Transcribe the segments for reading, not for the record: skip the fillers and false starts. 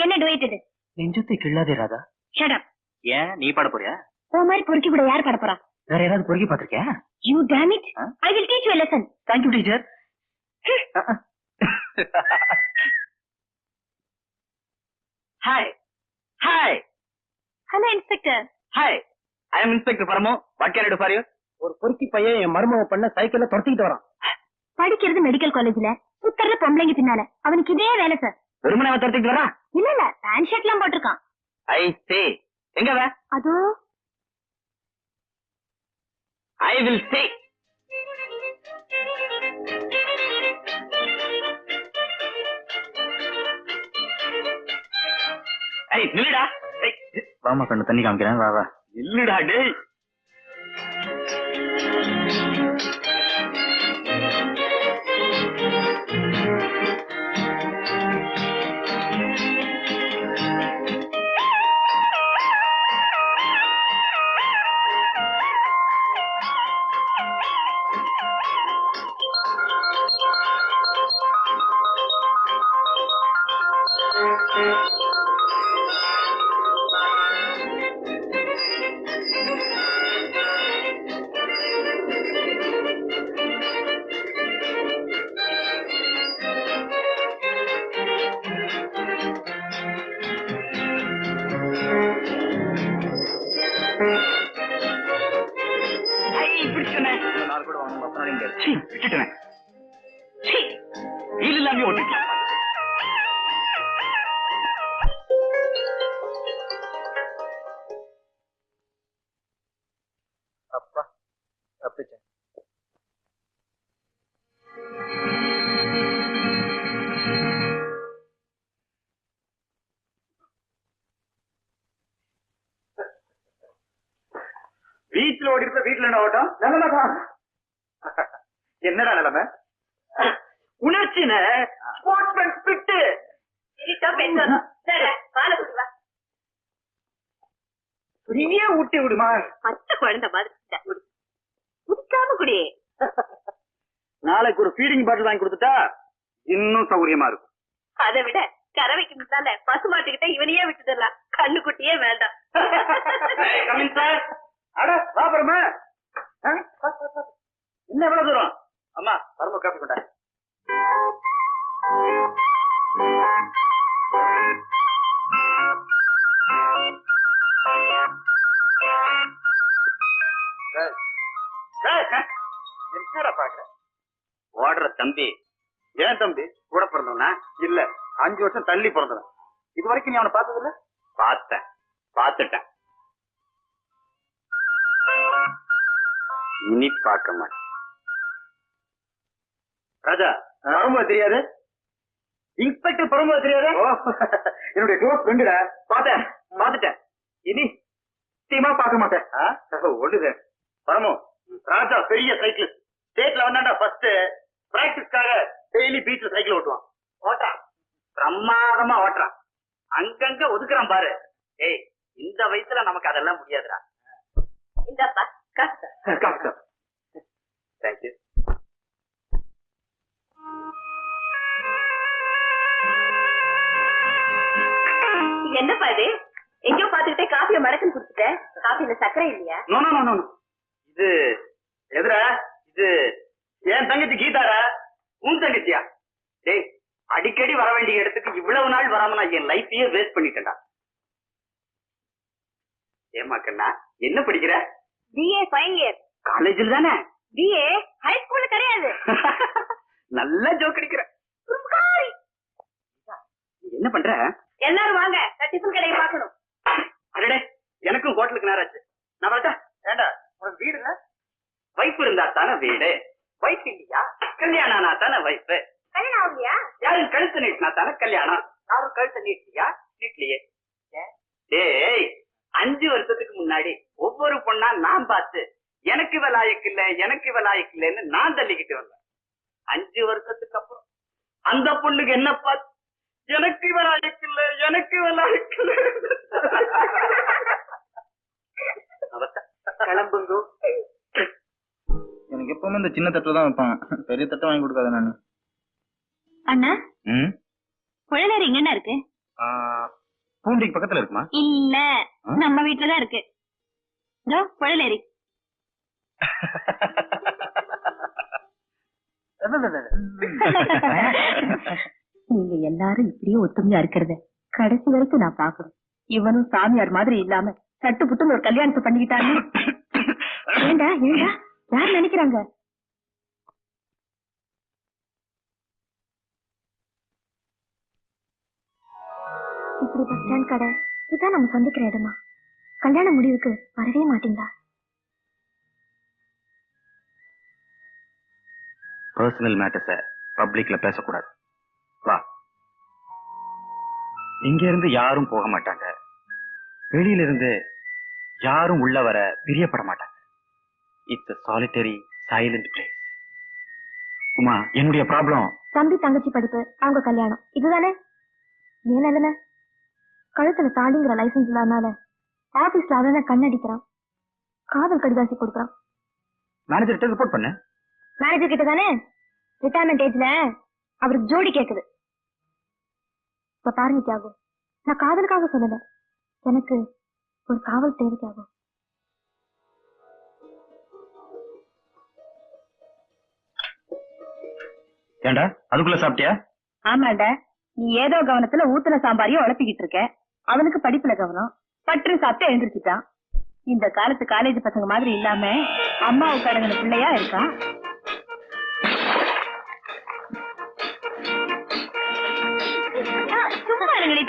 என்ன டுவேட் இது? நெஞ்சத்தை கிள்ளாதே Radha. Shut up. ஏன் நீ பாட போறியா? ஓ மாதிரி பொறுக்கி கூட யார் பாட போறா? வேற யாராவது பொறுக்கி பாத்திருக்கியா? You damn it. I will teach you a lesson. Thank you, teacher. Hi. Hi. Hello, Inspector. Hi. I am Inspector Paramo. What can I do for you? ஒரு பொறுக்கி பையன் என் மருமக பண்ண சைக்கிள்ல துரத்திக்கிட்டு வரான். படிக்கிறது மெடிக்கல் காலேஜ்ல. சுத்தர்ல பொம்பளைங்க பின்னால. அவனுக்கு இதே வேலை சார். வெறுமனே அவன் துரத்திக்கிட்டு வரா? இல்ல பேண்ட் ஷர்ட்லாம் போட்டிருக்கான். I see. எங்க வா? அதோ. I will see. ஏய் நில்லுடா. வாமா கண்ணு தண்ணி காமிக்கிறேன் வா வா. நில்லுடா டேய். வீட்டுல ஓடி இருக்க வீட்டுல என்ன ஓட்டம்? என்னடா நிலைமை? உணர்ச்சின ஸ்போர்ட்ஸ்மேன் ஸ்பிரிட். நீயே ஊட்டி விடுமா? பச்சை குழந்தை மாதிரி குடிக்காம குடி. நாளைக்கு ஒரு ஃபீடிங் பாட்டில் வாங்கி கொடுத்துட்டா இன்னும் சௌகரியமா இருக்கும். அதை விட கறவைக்கு முன்னால பசு மாட்டுக்கிட்ட இவனையே விட்டுடலாம். கண்ணு குட்டியே வேண்டாம். அட வாபரமா என்ன எவ்வளவு தூரம்? அம்மா பரம காப்பி கொண்டா. என்னடா பாக்குற? ஓடுற தம்பி. ஏன் தம்பி? கூட பிறந்தவனா? இல்ல 5 வருஷம் தள்ளி பிறந்தவன். இது வரைக்கும் நீ அவனை பார்த்தது இல்ல? பார்த்துட்டேன். இனி பார்க்க மாட்டேன். ராஜா பரம்பரை தெரியாது? இன்ஸ்பெக்டர் பரம்பரை தெரியாது? என்னுடைய க்ளோஸ் ஃப்ரெண்டுடா. பார்த்துட்டேன். இனி சீமா பார்க்க மாட்டேன். ஒண்ணுது பரமோ. ராஜா பெரிய சைக்கிளிஸ்ட். ஸ்டேட்ல வந்தாண்டா ஃபர்ஸ்ட். பிராக்டிஸ்க்காக டெய்லி பீச்ல சைக்கிள் ஓட்டுறான். பிரமாதமா ஓட்டுறான். அங்கங்க ஒதுக்குறான் பாரு. ஏய் இந்த வயசுல நமக்கு அதெல்லாம் முடியாதுடா. இந்தப்பா காசு. தேங்க்யூ. என்னப்பா இது? எங்கயோ பாத்துக்கிட்டே காஃபிய மடக்குன்னு குடுத்துட்டேன். காஃபில சக்கரை இல்லையா? நோ. இது எதுரா? இது என் தங்கச்சி கீதாரா? உன் தங்கச்சியா? டேய் அடிக்கடி வர வேண்டிய இடத்துக்கு இவ்வளவு நாள் வராம நான் என் லைஃபையே வேஸ்ட் பண்ணிட்டேன்டா. ஏமா கண்ணா என்ன படிக்கிற? BA final year. காலேஜ்ல தானே? BA ஹை ஸ்கூல்ல கிடையாது. நல்ல ஜோக் அடிக்கிற. என்ன பண்ற? எல்லாரும் வாங்க, டிஃபன் கடையை பார்க்கணும். அடடே எனக்கும் ஹோட்டலுக்கு நேராச்சு. நான் வரட்டா? ஏண்டா உனக்கு வீடு இல்ல? வைஃப் இருந்தா தானே வீடு. வைஃப் இல்லையா? கல்யாணம் ஆனா தானே வைஃப். கல்யாணம் ஆகலையா? யாரும் கழுத்து நீட்டினா தானே கல்யாணம். யாரும் கழுத்தை நீட்டியா? நீட்டலையே. டேய் 5 வருஷத்துக்கு முன்னாடி ஒவ்வொரு பொண்ணா நான் பார்த்து எனக்கு விலாயக்கு இல்லன்னு நான் தள்ளிக்கிட்டு வந்தேன். 5 வருஷத்துக்கு அப்புறம் அந்த பொண்ணுக்கு என்ன பார்த்து எனக்கு விலாயக்கு இல்ல. கிளம்புங்க. எனக்கு எப்பவுமே இந்த சின்ன தட்டு தான் வைப்பாங்க. பெரிய தட்டை வாங்கி கொடுக்காத நானு. அண்ணா குழந்தை எங்க இருக்கு? பூண்டிக்கு பக்கத்துல இருக்குமா? இல்ல, நம்ம வீட்டுலதான் இருக்கு. இதோ புழலேரி. நீங்க எல்லாரும் இப்படியே ஒத்துமையா இருக்கிறத கடைசி வரைக்கும் நான் பாக்கணும். இவனும் சாமியார் மாதிரி இல்லாம சட்டு புட்டுன்னு ஒரு கல்யாணத்தை பண்ணிக்கிட்டாங்க. ஏண்டா ஏண்டா யார் நினைக்கிறாங்க? இப்படி பஸ் ஸ்டாண்ட் கடை இதான் நம்ம சந்திக்கிற இடமா? கல்யாண முடிவுக்கு வரவே மாட்டீங்களா? பர்சனல் மேட்டர்ஸ பப்ளிக்ல பேசக்கூடாது. வா. இங்க இருந்து யாரும் போக மாட்டாங்க, வெளியில இருந்து யாரும் உள்ள வர பிரியப்பட மாட்டாங்க. It's a solitary silent place. Uma, என்னுடைய ப்ராப்ளம் தம்பி தங்கச்சி படிப்பு, அவங்க கல்யாணம், இதுதானே ஏன் நிலைமை? கழுத்துல தாலிங்கிற லைசன்ஸ் இல்லாதனால ஆபீஸ்ல அவன் கண்ணடிக்கிறான், காதல் கடிதாசி கொடுக்கறான். மேனேஜர்கிட்ட ரிப்போர்ட் பண்ணு. மேனேஜர் கிட்ட தானே? ரிட்டையர்மெண்ட் ஏஜ்ல அவருக்கு ஜோடி கேக்குது. இப்ப பாருங்க தியாகம், நான் காதலுக்காக சொல்லல, எனக்கு ஒரு காவல் தேவைக்காகும். ஏண்டா அதுக்குள்ள சாப்பிட்டியா? ஆமாண்டா, நீ ஏதோ கவனத்துல ஊத்துல சாம்பாரையும் உழப்பிக்கிட்டு இருக்க. அவனுக்கு படிப்புல கவனம், பற்று சாப்பிட்டு எழுந்திருச்சுட்டான். இந்த காலத்து காலேஜ் பசங்க மாதிரி இல்லாம அம்மாவுக்கு அடங்கின பிள்ளையா இருக்கான். சும்மா இருங்களே.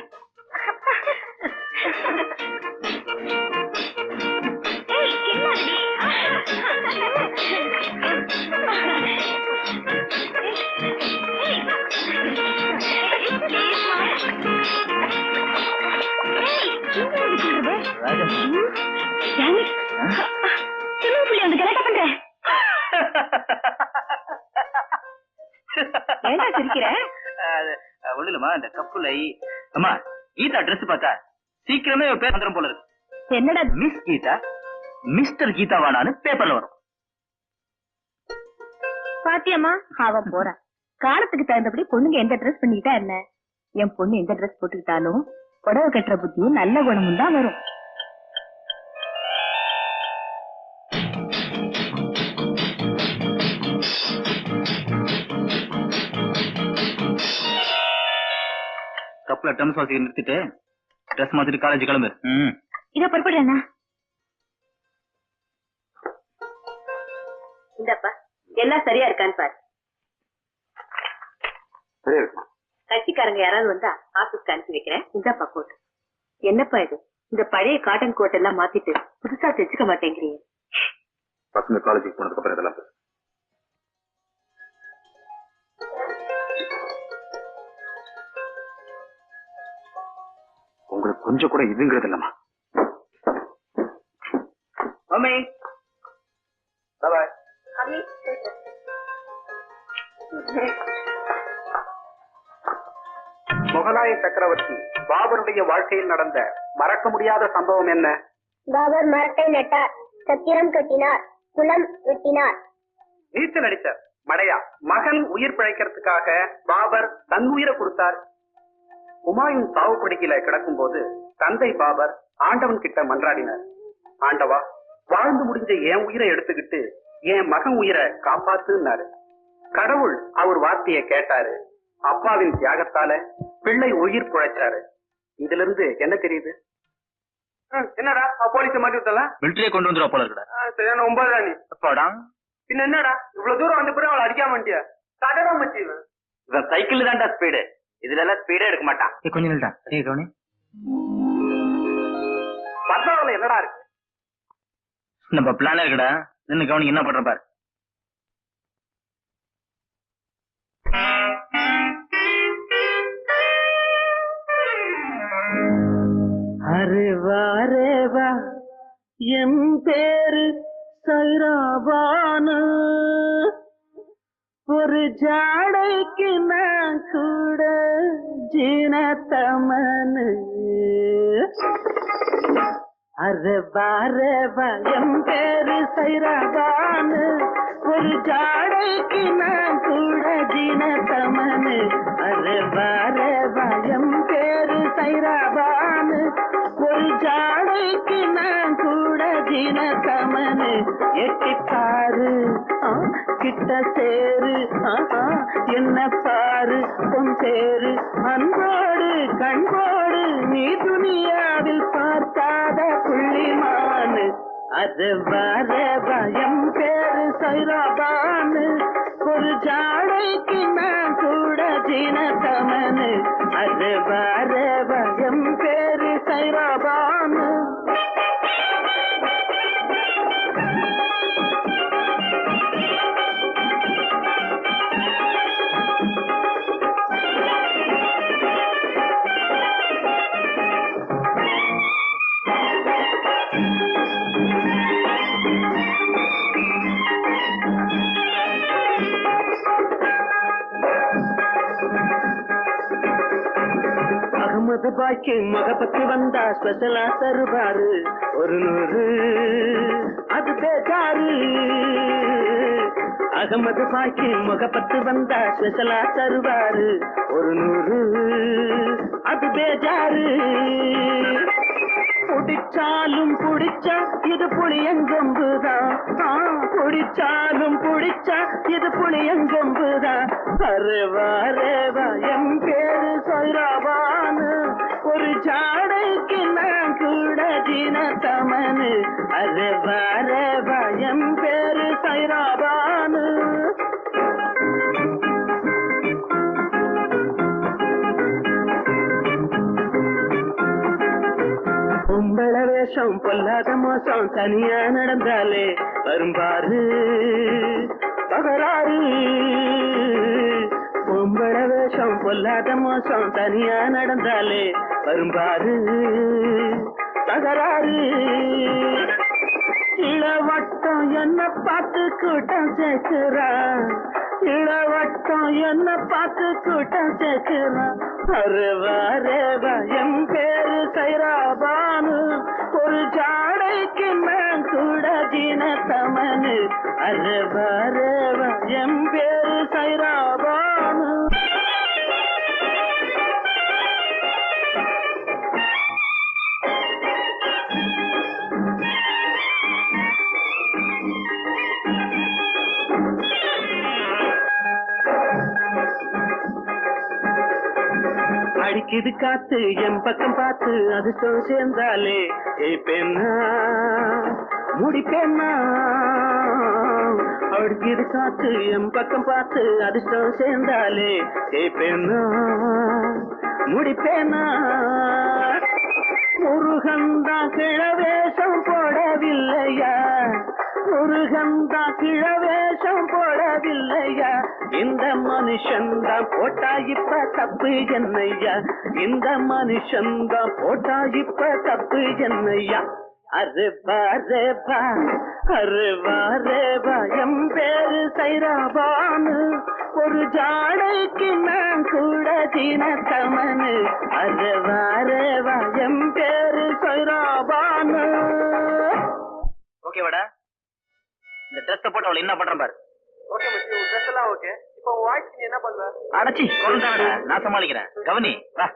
ஒண்ணுலமா இந்த கப்புலை அம்மா கீதா ட்ரெஸ் பார்த்தா சீக்கிரமே பேர் வந்துடும் போல இருக்கு. என்னடா மிஸ் கீதா மிஸ்டர் கீதாவானான்னு பேப்பர்ல வரும். பாத்தியம்மா, அவன் போறான். காலத்துக்கு தகுந்தபடி பொண்ணுங்க எந்த ட்ரெஸ் பண்ணிக்கிட்டா என்ன? என் பொண்ணு எந்த ட்ரெஸ் போட்டுக்கிட்டாலும் புடவை கட்டுற புத்தியும் நல்ல குணமும் தான் வரும். கப்புல டம்ஸ் வாசிக்க நிறுத்திட்டு ட்ரெஸ் மாத்திட்டு காலேஜ் கிளம்பு. இத பொறுப்படுறா. இந்தப்பா எல்லாம் சரியா இருக்கான்னு பாரு. சரியா இருக்குமா? கட்சிக்காரங்க யாராவது வந்தா ஆபீஸ்க்கு அனுப்பி வைக்கிறேன். இந்தப்பா கோட். என்னப்பா இது, இந்த பழைய காட்டன் கோட் எல்லாம் மாத்திட்டு புதுசா தைச்சுக்க மாட்டேங்கிறீங்க? பசங்க காலேஜுக்கு போனதுக்கு அப்புறம் இதெல்லாம் உங்களுக்கு கொஞ்சம் கூட இதுங்கிறது இல்லம்மா. Mummy bye. முகலாய சக்கரவர்த்தி பாபருடைய வாழ்க்கையில் நடந்த மறக்க முடியாத சம்பவம் என்ன? பாபர் மரத்தை நட்டார், சத்திரம் கட்டினார், குளம் வெட்டினார். நீச்சல் அடித்தார். மடையா மகன் உயிர் பிழைக்கிறதுக்காக பாபர் தன் உயிரை கொடுத்தார். உமாயூன் சாவு படுக்கையில கிடக்கும் போது தந்தை பாபர் ஆண்டவன் கிட்ட மன்றாடினார். ஆண்டவா, வாழ்ந்து முடிஞ்ச என் உயிரை எடுத்துக்கிட்டு என் மகன் உயிரை காப்பாத்துனாரு. கடவுள் அவர் வார்த்தையை கேட்டாரு. அப்பாவின் தியாகத்தால பிள்ளை உயிர் பிழைச்சாரு. இதுல இருந்து என்ன தெரியுது? என்னடா போலீஸை மாட்டி விட்டலாம்? மிலிட்டரியை கொண்டு வந்துடும் போல இருக்கடா. சரியான 9 நீ அப்பாடா. பின்ன என்னடா இவ்வளவு தூரம் வந்த பிறகு அவளை அடிக்காம மாட்டியா? கடடா மச்சி இவன் சைக்கிள் தான்டா ஸ்பீடு, இதுல எல்லாம் ஸ்பீடே எடுக்க மாட்டான். கொஞ்சம் நில்டா. கவனி, பத்மாவில என்னடா இருக்கு? நம்ம பிளானே இருக்குடா. நின்னு கவனி என்ன பண்ற பாரு. அரேவா என் பேரு சைராபானு, ஒரு ஜாடைக்கு நான் கூட ஜீனத்தமனு. அரேவா என் பேரு சைராபானு, ஒரு ஜாடைக்கு நான் கூட ஜீனத்தமனு. அரேவா என் பேரு சைராபானு ஒரு ஜாடைக்கு நான் கூட தினத்தமனு எட்டிப்பாரு கிட்ட சேரு என்ன பாரு பொன் சேரு அன்போடு கண்போடு நீ துணியாவில் பார்க்காத புள்ளிமானு அது வர பயம் பேரு சைராபானு ஒரு ஜாடைக்கு நான் கூட தினத்தமனு அது வர பயம் பேரு சைராபானு அகமது பாய்க்கு முகப்பத்து வந்தா ஸ்பெஷலா தருவாரு ஒரு 100 அது பேஜாரு அகமது பாய்க்கு முகப்பத்து வந்தா ஸ்பெஷலா தருவாரு ஒரு 100 அது பேஜாரு புடிச்சாலும் புடிச்சா இது புளியங்கொம்புதான் புடிச்சாலும் புடிச்சா இது புளியங்கொம்புதான் அரேவா ரேவா எம் பேரு சைராபானு ஒரு ஜாடைக்கு நான் கூட தினத்தமனு அரேவா ரேவா எம் பேரு சைராபானு பொம்பள வேஷம் பொல்லாத மோசம் தனியா நடந்தாலே வரும்பாரு பகராறு பொம்பள வேஷம் பொல்லாத மோசம் தனியா நடந்தாலே வரும்பாரு பகராறு இளவட்டம் என்ன பார்த்து கூட்டம் சேர்க்கிறா இளவட்டம் என்ன பார்த்து கூட்டம் சேர்க்கிறா அரேவா ரேவா எம் பேரு சைராபானு ஒரு ஜாடைக்கு நான் கூட தினத்தமனு அரேவா ரேவா எம் பேரு சைராபானு அடிக்குது காத்து என் பக்கம் பார்த்து அதிர்ஷ்டம் சேர்ந்தாலே பெண்ணா முடிப்பேன்னா அடிக்குது காத்து என் பக்கம் பார்த்து அதிர்ஷ்டம் சேர்ந்தாலே பெண்ணா முடிப்பேன்னா முருகந்தா கிழவேஷம் போடவில்லையா முருகந்தா கிழவேஷம் போடவில்லையா இந்த மனுஷன்தான் போட்டா இப்ப தப்பு என்னையா இந்த மனுஷன்தான் போட்டா இப்ப தப்பு என்னையா அரேவா ரேவா அரேவா ரேவா எம் பேரு சைராபானு ஒரு ஜாடைக்கு நான் கூட தினத்தமனு அரேவா ரேவா எம் பேரு சைராபானு ஓகேவாடா இந்த ட்ரெஸ் போட்டு அவளை என்ன பண்றேன் பாரு ஓகே மச்சி உன் ட்ரெஸ் எல்லாம் ஓகே இப்போ உன் வாய்ஸ் நீ என்ன பண்ணுவ அடச்சி கொண்டாடா நான் சமாளிக்கிறேன் கவனி வா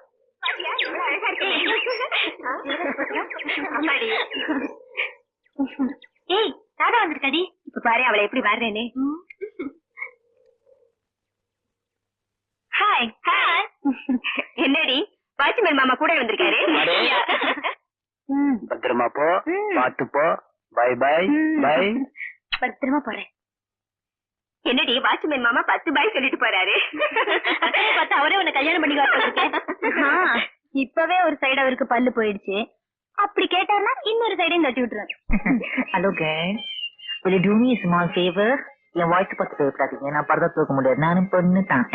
ஏய் தாடா வந்திருக்காடி இப்ப பாரு அவளை எப்படி வர்றேன்னு ஹாய் ஹாய் என்னடி வாட்ச்மேன் மாமா கூட வந்திருக்காரு பத்திரமா போ பாத்து போ பை பை பை பத்திரமா போறேன் என்னடி வாட்ச்மேன் மாமா 10 பாய் சொல்லிட்டு போறாரு பார்த்தா அவரே உன்னை கல்யாணம் பண்ணி இப்பவே ஒரு சைடு அவருக்கு பல்லு போயிடுச்சு அப்படி கேட்டாருன்னா இன்னொரு சைடையும் தட்டி விட்டுருவாரு hello guys will you do me a small favor என் வாய்ஸ் பத்தி பேசாதீங்க நான் பரதா தூக்க முடியாது நானும் பொண்ணு தான்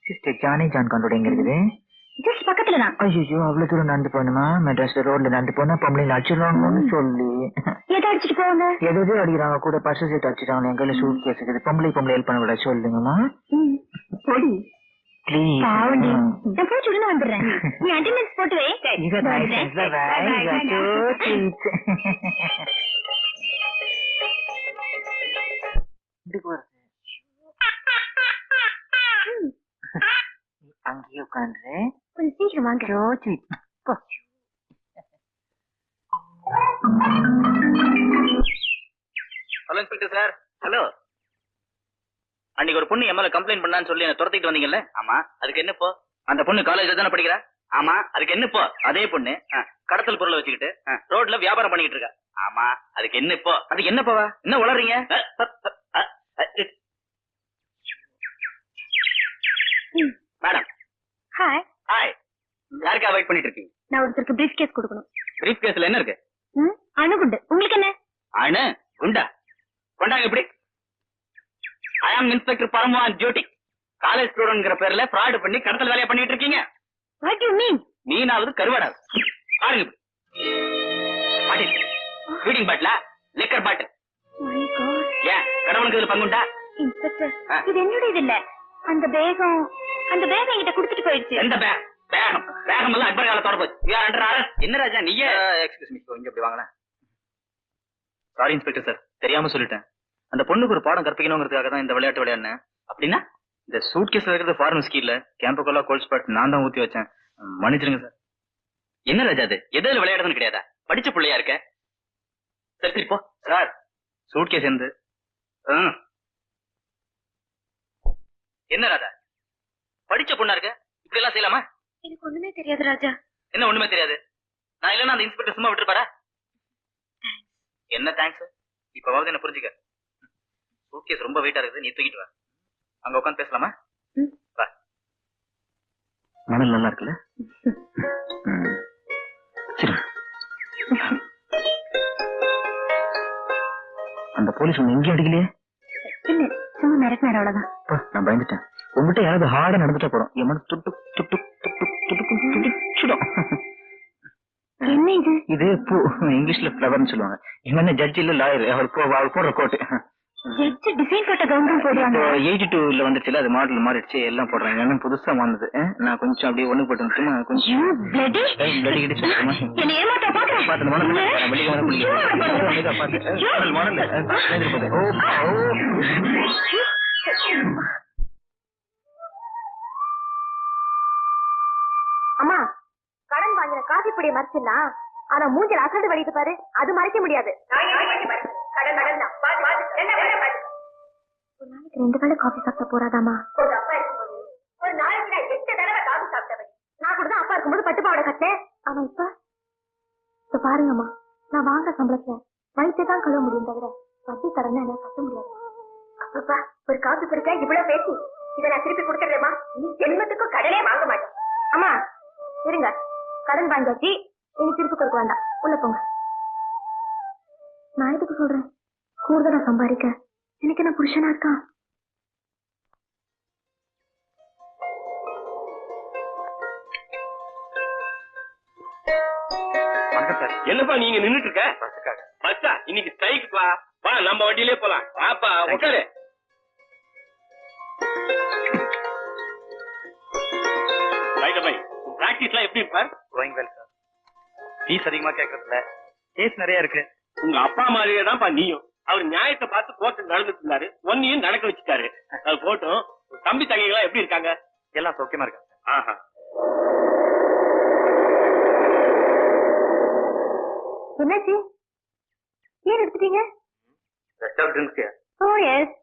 சிஸ்டர் ஜானி ஜான் கண்டோட எங்க இருக்குது ஜஸ்ட் பக்கத்துல தான் ஐயோ அவ்வளவு தூரம் நடந்து போகணுமா மெட்ராஸ் ரோட்ல நடந்து போனா பொம்பளை அடிச்சிடலாம்னு சொல்லி எதை அடிச்சுட்டு போவாங்க எதோ அடிக்கிறாங்க கூட பர்ஸ் சீட் அடிச்சிட்டாங்க என் கையில சூட் கேஸ் இருக்குது பொம்பளை ஹெல்ப் பண்ண கூட சொல்லுங்கம்மா போடி ப்ளீஸ் பாவண்டி நான் போய் உடனே வந்துடுறேன் நீ அட்டெண்டன்ஸ் போட்டு வை அங்கேயே உட்காந்து கொஞ்சம் சீக்கிரம் வாங்க. Hello inspector sir. ஹலோ. அன்னைக்கு ஒரு பொண்ணு எம்எல்ஏ கம்ப்ளைண்ட் பண்ணான்னு சொல்லி என்ன துரத்திட்டு வந்தீங்கல்ல? ஆமா. அதுக்கு என்ன இப்போ? அந்த பொண்ணு காலேஜ்ல தானே படிக்கிறா? ஆமா. அதுக்கு என்ன இப்போ? அதே பொண்ணு கடத்தல் பொருளை வச்சுக்கிட்டு ரோட்ல வியாபாரம் பண்ணிக்கிட்டு இருக்கா. ஆமா. அதுக்கு என்ன இப்போ? அதுக்கு என்ன போவா? என்ன வளர்றீங்க? மேடம். ஹாய். ஹாய். யாருக்கா வெயிட் பண்ணிட்டு இருக்கீங்க? நான் ஒருத்தருக்கு பிரீஃப் கேஸ் கொடுக்கணும். பிரீஃப் கேஸ்ல என்ன இருக்கு? அணுகுண்டு. உங்களுக்கு என்ன? அணு குண்டா? கொண்டாங்க இப்படி. ஐ ஆம் இன்ஸ்பெக்டர் பரமவான் டியூட்டி. காலேஜ் ஸ்டூடெண்ட்ங்கிற பேர்ல ஃப்ராட் பண்ணி கடத்தல் வேலையை பண்ணிட்டு இருக்கீங்க. What do you mean? மீனாவது கருவாடாவது. பாருங்க இப்படி. பாட்டில் ஃபீடிங் பாட்டிலா லிக்கர் பாட்டில். My God. ஏன் கடவுளுக்கு இதுல பங்குண்டா? இன்ஸ்பெக்டர், இது என்னோட இது இல்ல. அந்த பேகம் என்கிட்ட கொடுத்துட்டு போயிடுச்சு. எந்த பேகம் எல்லாம் அக்பர் காலத்தோட போச்சு. You are under arrest. என்ன ராஜா நீயே? எக்ஸ்கியூஸ் மீ, இங்க இப்படி வாங்கலாம். சாரி இன்ஸ்பெக்டர் சார், தெரியாம சொல்லிட்டேன். அந்த பொண்ணுக்கு ஒரு பாடம் கற்பிக்கணுங்கிறதுக்காக தான் இந்த விளையாட்டு விளையாடுனேன். அப்படின்னா இந்த சூட் கேஸ்ல இருக்கிறது ஃபாரின் விஸ்கி இல்ல, கேம்பகோலா கோல்ட் ஸ்பாட் நான் தான் ஊத்தி வச்சேன். மன்னிச்சிருங்க சார். என்ன ராஜா அது எதில் விளையாடுறதுன்னு கிடையாதா? படிச்ச பிள்ளையா இருக்க. சரி சரி போ சார். சூட் கேஸ் எந்த என்ன ராஜா படிச்ச பொண்ணா இருக்க? இப்படி எல்லாம் செய்யலாமா? எனக்கு ஒண்ணுமே தெரியாது ராஜா. என்ன ஒண்ணுமே தெரியாது? நான் இல்லன்னா அந்த இன்ஸ்பெக்டர் சும்மா விட்டுருப்பாரா? என்ன தேங்க்ஸ்? இப்பவாவது என்ன புரிஞ்சுக்க. சூட்கேஸ் ரொம்ப வெயிட்டா இருக்குது, நீ தூக்கிட்டு வா. அங்க உட்காந்து பேசலாமா? வா. மணல் நல்லா இருக்குல்ல? சரி. அந்த போலீஸ் ஒண்ணு எங்கேயும் அடிக்கலையே? இல்ல, சும்மா மிரட்டினார் அவ்வளவுதான். நான் பயந்துட்டேன். உங்ககிட்ட யாராவது ஹார்டா நடந்துட்டா போறோம். என் மனசு துட்டு துட்டு துட்டு துட்டு துடிச்சுடும். என்ன இது? இது பூ, இங்கிலீஷ்ல ஃபிளவர்னு சொல்லுவாங்க. இவன் ஜட்ஜ் இல்ல லாயர், அவர் போடுற கோட். ஜட்ஜ் டிசைன் போட்ட கவுண்டர் போடுறாங்க. 82ல வந்துச்சுல, அது மாடல் மாறிடுச்சு, எல்லாம் போடுறாங்க. என்ன புதுசா வந்தது. நான் கொஞ்சம் அப்படியே ஒண்ணு போட்டு வந்துட்டுமா கொஞ்சம் bloody கிட்ட சொல்லுமா? என்ன ஏமாத்த பாக்குறேன். பாத்து மாடல் வெளியே வந்து பிடிக்க மாடல் அம்மா, கடன் வாங்கின காஃபி பொடியை மறைச்சிடா, ஆனா மூஞ்சில அசடு வலிட்டு பாரு, அது மறைக்க முடியாது. ஒரு நாளைக்கு 2 வேளை காஃபி சாப்பிட்ட போறாதாமா? ஒரு நாளைக்கு நான் 8 தடவை காஃபி சாப்பிட்டவன். நான் கூட தான் அப்பா இருக்கும்போது பட்டுப்பாவோட கட்டேன். ஆனா இப்ப பாருங்கம்மா, நான் வாங்க சம்பளத்துல வயிற்று தான் கழுவ முடியும் தவிர வட்டி கடனை என்ன கட்ட முடியாது. அப்பப்பா, ஒரு காஃபி குடிக்க இவ்வளவு பேசி இதை நான் திருப்பி கொடுத்துடுறேம்மா. நீ ஜென்மத்துக்கும் கடனே வாங்க மாட்டேன். அம்மா இருங்க, கடன் வாங்கியாச்சு, இனி திருப்பி கொடுக்க வேண்டாம், உள்ள போங்க. நான் எதுக்கு சொல்றேன், கூடுதலா சம்பாதிக்க எனக்கு என்ன புருஷனா இருக்கா? என்னப்பா நீங்க நின்னுட்டு இருக்க? பஸ்ஸா? இன்னைக்கு ஸ்ட்ரைக்கு வா. வா நம்ம வண்டியிலே போலாம். வாப்பா உட்காரு. பிராக்டிஸ்லாம் எப்படி இருப்பார்? Going well sir. ஃபீஸ் அதிகமா கேட்கறதுல கேஸ் நிறைய இருக்கு. உங்க அப்பா மாதிரியே தான்ப்பா நீயும். அவர் நியாயத்தை பார்த்து கோர்ட்டு நடந்துட்டு இருந்தாரு, ஒன்னையும் நடக்க வச்சுட்டாரு. அது போட்டும், தம்பி தங்கைகளா எப்படி இருக்காங்க? எல்லாம் சௌக்கியமா இருக்காங்க. ஆஹா. என்னாச்சு, ஏன் எடுத்துட்டீங்க? ஓ எஸ்,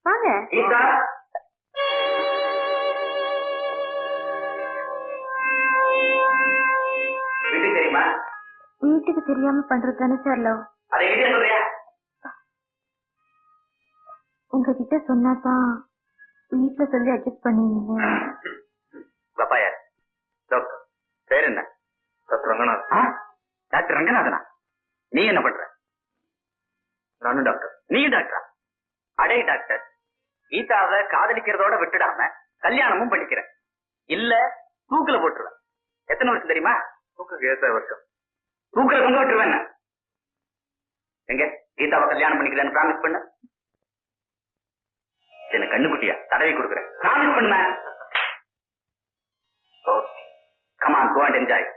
வாங்க. தெரியுமா? வீட்டுக்கு தெரியாம பண்றது தானே சார் லவ். உங்ககிட்ட சொன்னாதான் வீட்டுல சொல்லி அட்ஜஸ்ட் பண்ணுவீங்க. பாப்பாயா டாக்டர் பேர் என்ன? டாக்டர் ரங்கநாதன். டாக்டர் ரங்கநாதனா? நீ என்ன பண்ற? நானும் டாக்டர். நீ டாக்டரா? அடே டாக்டர், கீதாவை காதலிக்கிறதோட விட்டுடாம கல்யாணமும் பண்ணிக்கிறேன், இல்ல தூக்குல போட்டுருவேன். எத்தனை வருஷம் தெரியுமா? தூக்கு 7 வருஷம். தூக்குல தொங்க விட்டுருவேன். எங்க கீதாவை கல்யாணம் பண்ணிக்கிறேன்னு ப்ராமிஸ் பண்ண. என்ன கண்ணுக்குட்டியா தடவி கொடுக்குறேன், ப்ராமிஸ் பண்ணுமா? Okay, come on, go and enjoy.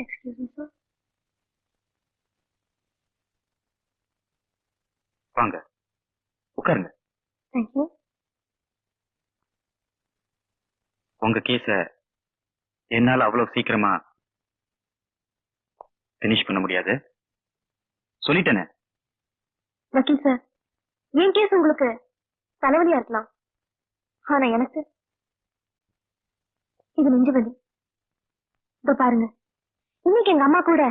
Excuse me sir. வாங்க உட்காருங்க. தேங்க்யூ. உங்க கேஸ என்னால அவ்வளவு சீக்கிரமா பினிஷ் பண்ண முடியாது, சொல்லிட்டேனே. வக்கீல் சார், என் கேஸ் உங்களுக்கு தலைவலியா இருக்கலாம், ஆனா எனக்கு இது நெஞ்சு வலி. இதோ பாருங்க, இன்னைக்கு எங்க அம்மா கூட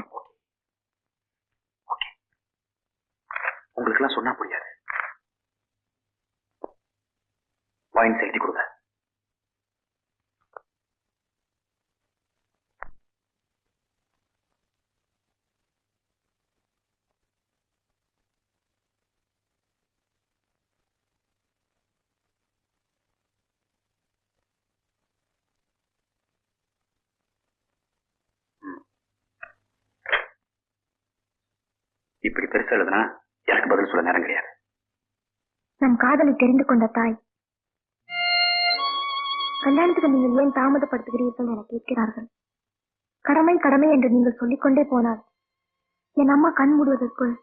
உங்களுக்கு எல்லாம் சொன்னா புரியாது. பாயிண்ட்ஸ் எழுதி கொடுங்க. இப்படி பெருசா எழுதுனா எனக்கு பதில் சொல்ல நேரம் கிடையாது. நம் காதலை தெரிந்து கொண்ட தாய் கல்யாணத்துக்கு நீங்கள் ஏன் தாமதப்படுத்துகிறீர்கள் என கேட்கிறார்கள். கடமை கடமை என்று நீங்கள் சொல்லிக்கொண்டே போனால் என் அம்மா கண் மூடுவதற்குள்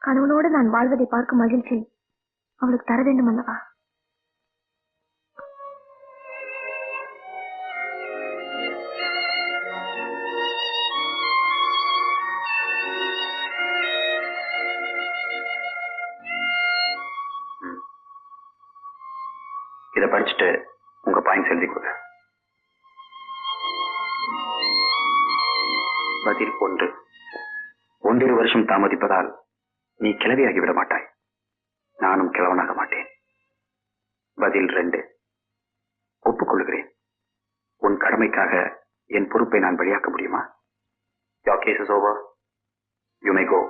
கணவனோடு நான் வாழ்வதை பார்க்கும் மகிழ்ச்சி அவளுக்கு தர வேண்டும் அல்லவா? இதை படிச்சுட்டு உங்க பாயிண்ட்ஸ் எழுதி கொடுங்க. பதில் 1, 1.5 வருஷம் தாமதிப்பதால் நீ கிழவியாகி விட மாட்டாய், நானும் கிழவனாக மாட்டேன். பதில் 2, ஒப்புக்கொள்கிறேன். உன் கடமைக்காக என் பொறுப்பை நான் பலியாக்க முடியுமா? Your case is over. You may go.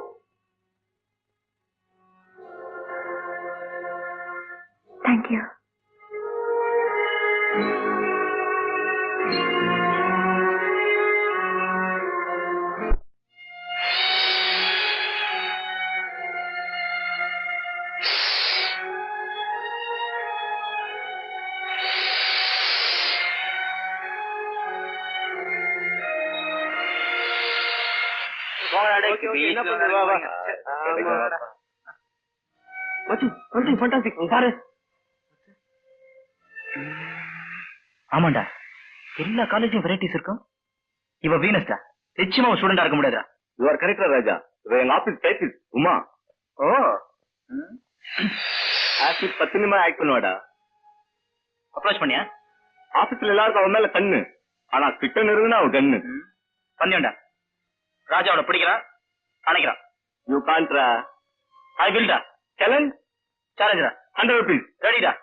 Thank you. என்ன பண்ற? வா வா. மச்சி, something fantastic. பாரு. ஆமாண்டா, எல்லா காலேஜும் வெரைட்டிஸ் இருக்கும். இவ வீனஸ்டா, நிச்சயமா ஒரு ஸ்டூடெண்டா இருக்க முடியாதா? You are correct, ராஜா. இவ எங்க ஆபீஸ் டைப்பிஸ்ட் உமா. ஓ, ஆபீஸ் 10 நிமிஷம் ஆக்ட் பண்ணுவாடா. அப்ரோச் பண்ணியா? ஆபீஸ்ல எல்லாருக்கும் அவன் மேல கண்ணு, ஆனா கிட்ட நெருங்குனா அவன் கண்ணு. பண்ணியாண்டா, ராஜா அவனை பிடிக்கிறான், அணைக்கிறான். யூ கான்ட்ரா. ஐ வில்டா. சேலஞ்ச் சேலஞ்சரா? 100 rupees. ரெடிடா.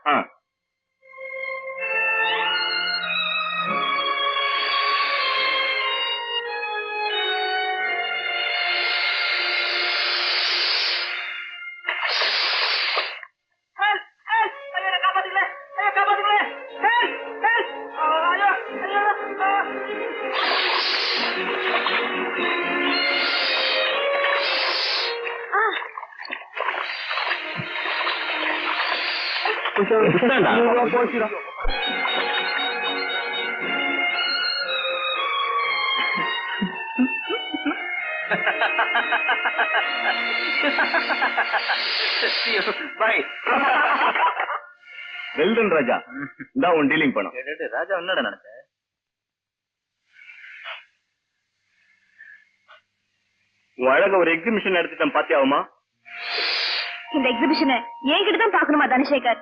போச்சுடா. பை. வெல்டன் ராஜா, இந்த உன் டீலிங் பண்ணும். ராஜா என்னடா நினைச்ச? உன் அழக ஒரு எக்ஸிபிஷன் எடுத்துட்டேன், பாத்தியாவுமா? இந்த எக்ஸிபிஷனை என்கிட்ட தான் பாக்கணுமா தனசேகர்?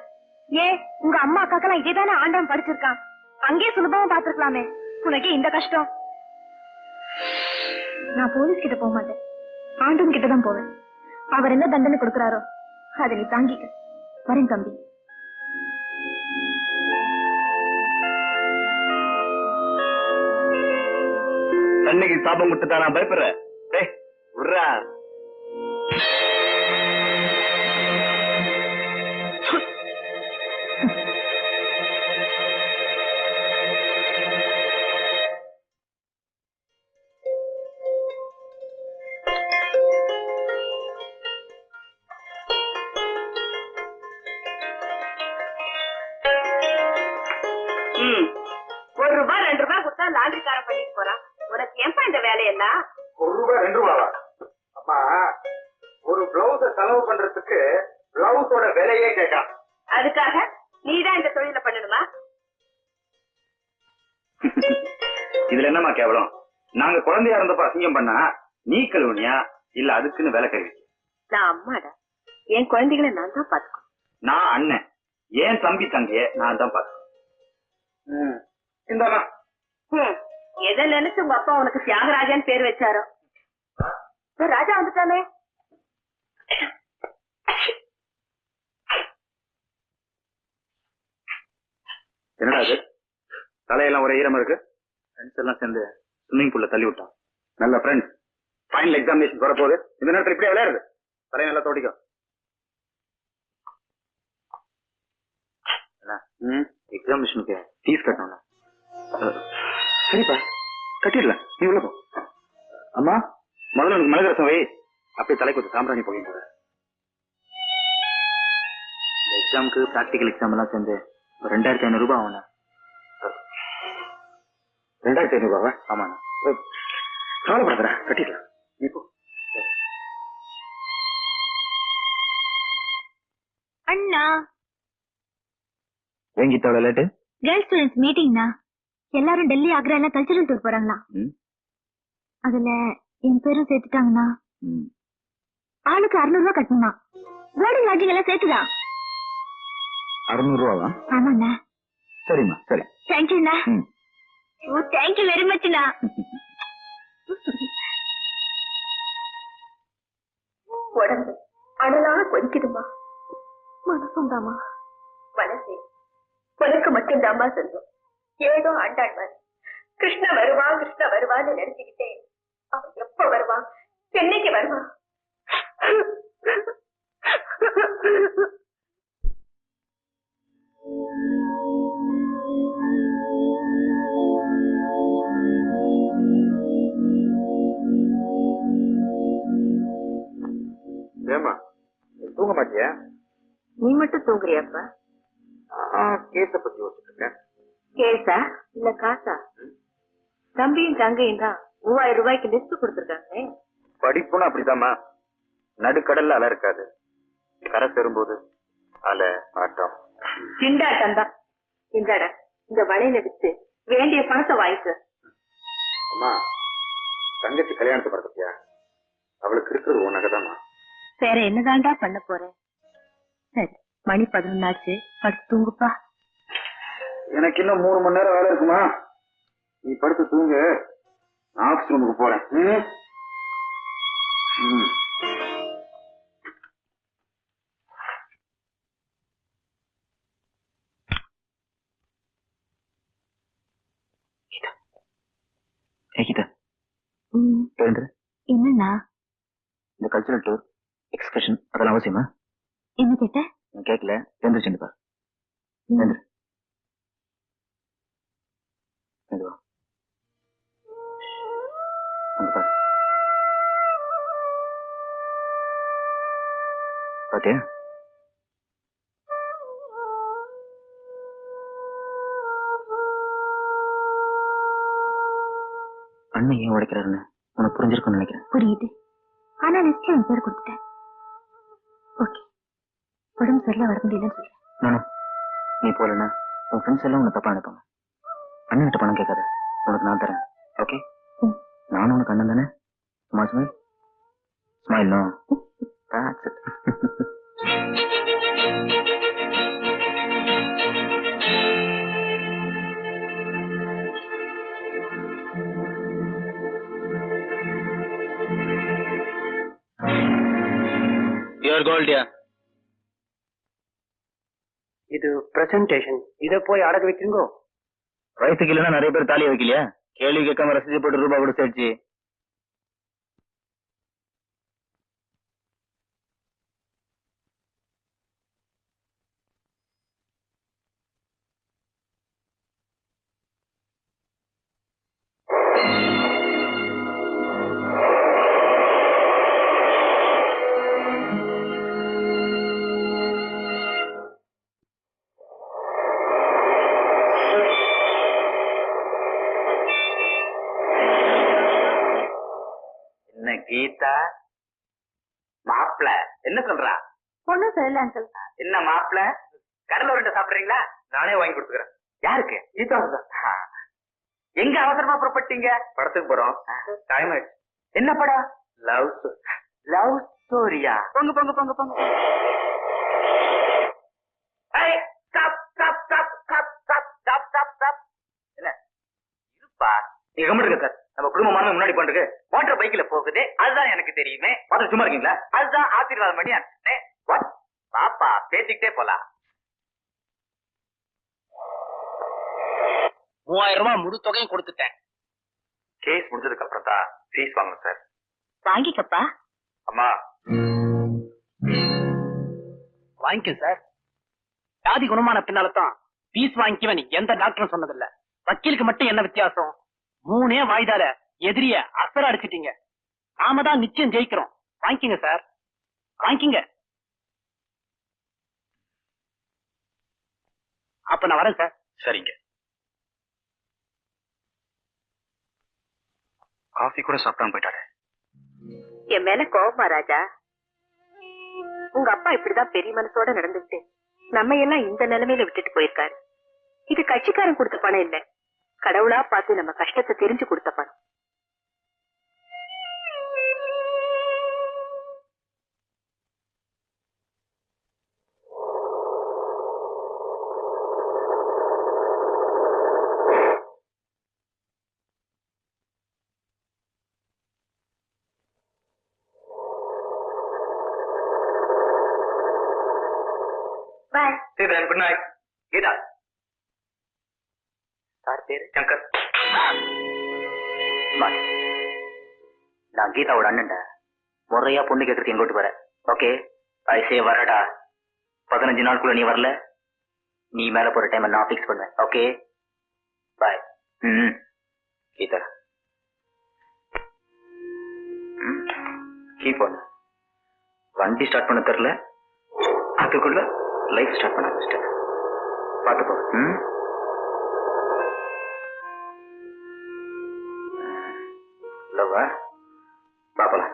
ஏன் உங்க அம்மா அக்காக்கெல்லாம் இதேதானே ஆண்டவன் படிச்சிருக்கான், அங்கேயே சுலபமா பாத்துருக்கலாமே. உனக்கே இந்த கஷ்டம்? நான் போலீஸ் கிட்ட போக மாட்டேன், ஆண்டவன் கிட்ட தான் போவேன். அவர் என்ன தண்டனை கொடுக்கறாரோ அதை நீ தாங்கிக்க. வரேன் தம்பி. தண்ணிக்கு சாபம் விட்டுதான் நான் பயப்படுறேன். டேய் உர்ரா. ₹1 ₹2 கொடுத்தா லாண்டரிக்காரன் பண்ணிட்டு போறான். உனக்கு ஏன்பா இந்த வேலையெல்லாம்? ₹1 2 அம்மா, ஒரு பிளவுஸ செலவு பண்றதுக்கு விலையே கேட்கறான். அதுக்காக நீதான் இந்த தொழில பண்ணணுமா? இதுல என்னமா கேவலம்? நாங்க குழந்தையா இருந்தப்ப அசிங்கம் பண்ணா நீ கழுவுனியா இல்ல அதுக்குன்னு வேலை கழுவி? நான் அம்மாடா, என் குழந்தைகளை நான் தான் பாத்துக்கணும். நான் அண்ணன், ஏன் தம்பி தங்கைய நான் தான் பாத்துக்கணும். இந்தாமா. எதை நினைச்சு உங்க அப்பா உனக்கு தியாகராஜன் பேர் வச்சாரோ? ராஜா வந்துட்டானே. என்னடா அது, தலையெல்லாம் ஒரே ஈரமா இருக்கு? ஃப்ரெண்ட்ஸ் எல்லாம் சேர்ந்து ஸ்விம்மிங் பூல்ல தள்ளி விட்டான். நல்ல ஃப்ரெண்ட்ஸ். ஃபைனல் எக்ஸாமினேஷன் வரப்போகுது, இந்த நேரத்தில் இப்படியே விளையாடுது. தலையை நல்லா தோடிக்கும். எக்ஸாமினேஷனுக்கு ஃபீஸ் கட்டணும். சரிப்பா, கட்டிடலாம். நீ உள்ள போ. அம்மா, முதல்ல உனக்கு மிளகு ரசம் வை, அப்படியே தலை கொஞ்சம் சாம்பிராணி போய் போற. இந்த எக்ஸாமுக்கு ப்ராக்டிக்கல் எக்ஸாம் எல்லாம் சேர்ந்து 2500 ரூபாய் ஆகும்ண்ணா. 2500 ரூபாவா? ஆமாண்ணா. கவலைப்படாதடா, கட்டிடலாம். நீ போ. அண்ணா, எங்கிட்ட அவ்வளவு லேட்டு? கேர்ள்ஸ் ஸ்டூடெண்ட்ஸ் மீட்டிங்னா எல்லாரும் டெல்லி ஆக்ரா எல்லாம் கல்ச்சரல் டூர் போறாங்களா? அதுல என் பேரும் சேர்த்துட்டாங்கண்ணா. ஆளுக்கு 600 ரூபாய் கட்டணுமா? போர்டிங் லாட்ஜிங் எல்லாம் சேர்த்துதான். 600 ரூபாவா? ஆமாண்ணா. சரிம்மா, சரி. தேங்க்யூண்ணா. ஓ, தேங்க்யூ வெரி மச்ண்ணா. உடம்பு அனலாக கொதிக்குதுமா, மனசும் தாமா. மனசே உனக்கு மட்டும் தாமா சொல்லும். ஏதோ ஆண்டாள் மாதிரி கிருஷ்ண வருவான்னு நினைச்சுக்கிட்டே அவன் எப்ப வருவான், என்னைக்கு வருவான்? ஏமா தூங்க மாட்டியா? நீ மட்டும் தூங்குறியாப்பா? கேஸ பத்தி யோசிச்சுட்டு இருக்கேன். கேஸா இல்ல காசா? தம்பியும் தங்கையும் தான் 3000 ரூபாய்க்கு லிஸ்ட் கொடுத்துருக்காங்க. படிப்புன்னு அப்படித்தாம்மா, நடுக்கடல்ல அலை இருக்காது, கரை சேரும்போது அலை ஆட்டம். திண்டாட்டம் தான். இந்தாடா, இந்த வளையல வித்து வேண்டிய பணத்தை வாங்கிக்க. அம்மா, தங்கச்சி கல்யாணத்தை படுத்தியா? அவளுக்கு இருக்கிறது உன் நகைதாம்மா. வேற என்னதான்டா பண்ண போறேன்? சரி, மணி 11 ஆச்சு, படுத்து தூங்குப்பா. எனக்கு இன்னும் 3 மணி நேரம் வேலை இருக்குமா? நீ படுத்து தூங்கு, நான் ஆபீஸ் ரூமுக்கு போறேன். என்னண்ணா? இந்த கல்ச்சரல் டூர் எக்ஸ்கர்ஷன் அதெல்லாம் அவசியமா? என்ன கேட்ட? கேட்கல, எழுந்திருச்சுப்பா. எழுந்திரு. மெதுவா. அங்க பாரு. பாத்தியா? அண்ணன் ஏன் உடைக்கிறாருன்னு உனக்கு புரிஞ்சிருக்கும்னு நினைக்கிறேன். புரியுது, ஆனா லிஸ்ட்ல என் பேர் கொடுத்துட்டேன். ஓகே, உடம்பு சரியில்லை, வர முடியலன்னு சொல்றேன். நானும் நீ போலன்னா உன் ஃப்ரெண்ட்ஸ் எல்லாம் உன்னை தப்பா நினைப்பாங்க. அண்ணன் கிட்ட பணம் கேட்காத, உனக்கு நான் தரேன். ஓகே? நானும் உனக்கு அண்ணன் தானே. Smile smile smile. No, that's it. Your gold, dear. இது பிரசன்டேஷன், இத போய் அடகு வைக்கிறீங்கோ? வயசுக்கு இல்லைன்னா நிறைய பேர் தாலியை வைக்கலையா? கேள்வி கேட்காம ரசீது போட்டு ரூபாய் கூட சேர்த்து. கீதா மாப்பிள என்ன சொல்றா? ஒண்ணும் சொல்லல அங்கிள். என்ன மாப்பிள்ள கடலை உருண்டை சாப்பிடுறீங்களா? நானே வாங்கி கொடுத்துக்கிறேன். யாருக்கு? எங்க அவசரமா புறப்பட்டீங்க? படத்துக்கு போறோம். டைம் ஆயிடுச்சு. என்ன படம்? லவ் ஸ்டோரியா? பொங்க பொங்க பொங்க பொங்க. என்ன இருப்பா நீங்க கம்மிடுங்க சார். நம்ம குடும்பமான முன்னாடி பண்றது மோட்டர் பைக்ல போகுது. அதுதான் எனக்கு தெரியுமே. பார்த்து சும்மா இருக்கீங்களா? அதுதான் ஆசீர்வாதம் பண்ணி அனுப்பிச்சேன். பாப்பா பேசிக்கிட்டே போலாம். 3000 ரூபாய் முழு தொகையும் கொடுத்துட்டேன். கேஸ் முடிஞ்சதுக்கு அப்புறம் தான் ஃபீஸ் வாங்கணும் சார். வாங்கிக்கப்பா. அம்மா வாங்கிக்க சார். வியாதி குணமான பின்னால்தான் பீஸ் வாங்கிக்குவேன் எந்த டாக்டரும் சொன்னதில்ல. வக்கீலுக்கு மட்டும் என்ன வித்தியாசம்? 3 வாய்தால எதிரிய அசர அடிச்சிட்டீங்க. நாம தான் நிச்சயம் ஜெயிக்கிறோம். வாங்கிக்கங்க சார், வாங்கிக்கங்க. அப்ப நான் வரேன் சார். சரிங்க. காஃபி கூட சாப்பிடாம போயிட்டாரு. என் மேல கோபமா ராஜா? உங்க அப்பா இப்படிதான் பெரிய மனசோட நடந்துட்டு நம்ம எல்லாம் இந்த நிலைமையில விட்டுட்டு போயிருக்காரு. இது கட்சிக்காரன் கொடுத்த பணம் இல்ல, கடவுளா பார்த்து நம்ம கஷ்டத்தை தெரிஞ்சு கொடுத்த பணம். பாய். சரி, குட் நைட். கீதா சார் பேரு சங்கர். நான் கீதாவோட அண்ணன்டா. முறையா பொண்ணு கேட்கறதுக்கு எங்க வீட்டு வர. ஓகே ஐசே வரடா. 15 நாளுக்குள்ள நீ வரல, நீ மேல போற டைம் நான் பிக்ஸ் பண்ணுவேன். Okay bye. கீதா கீப் பண்ண. வண்டி ஸ்டார்ட் பண்ண தெரியல, அதுக்குள்ள லைஃப் ஸ்டார்ட் பண்ண ஆரம்பிச்சிட்டேன். பார்த்துக்கோ. லவ்வா பாப்பலாம்.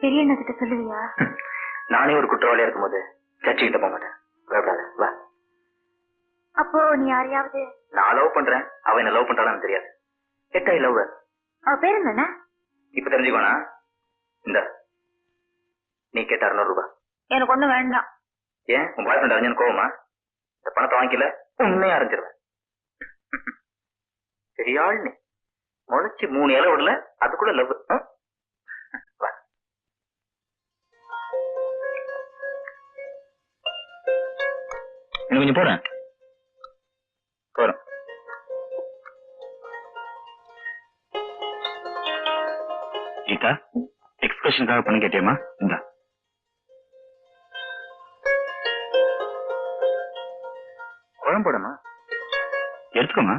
பெரிய அண்ணா கிட்ட சொல்லுவியா? நானே ஒரு குற்றவாளியா இருக்கும்போது சர்ச்சை கிட்ட போக மாட்டேன். பயப்படாத வா. அப்போ நீ யாரையாவது? நான் லவ் பண்றேன், அவ என்ன லவ் பண்றான்னு தெரியாது. கெட்ட லவ். அவ பேரு என்ன? இப்ப தெரிஞ்சுக்கோனா. இந்த நீ கேட்ட 600 ரூபாய். எனக்கு ஒண்ணு வேண்டாம். ஏன் உன் பாய் ஃப்ரெண்ட் அறிஞ்சு கோவமா? இந்த பணத்தை வாங்கிக்கல உண்மையா அறிஞ்சிருவேன். சரியாள் நீ முளைச்சு 3 இலை விடல, அது கூட லவ். இன்னும் கொஞ்சம் போறேன். போறோம். கீதா எக்ஸ்கர்ஷனுக்காக பணம் கேட்டியம்மா? இந்த குழம்பு போடமா எடுத்துக்கோமா.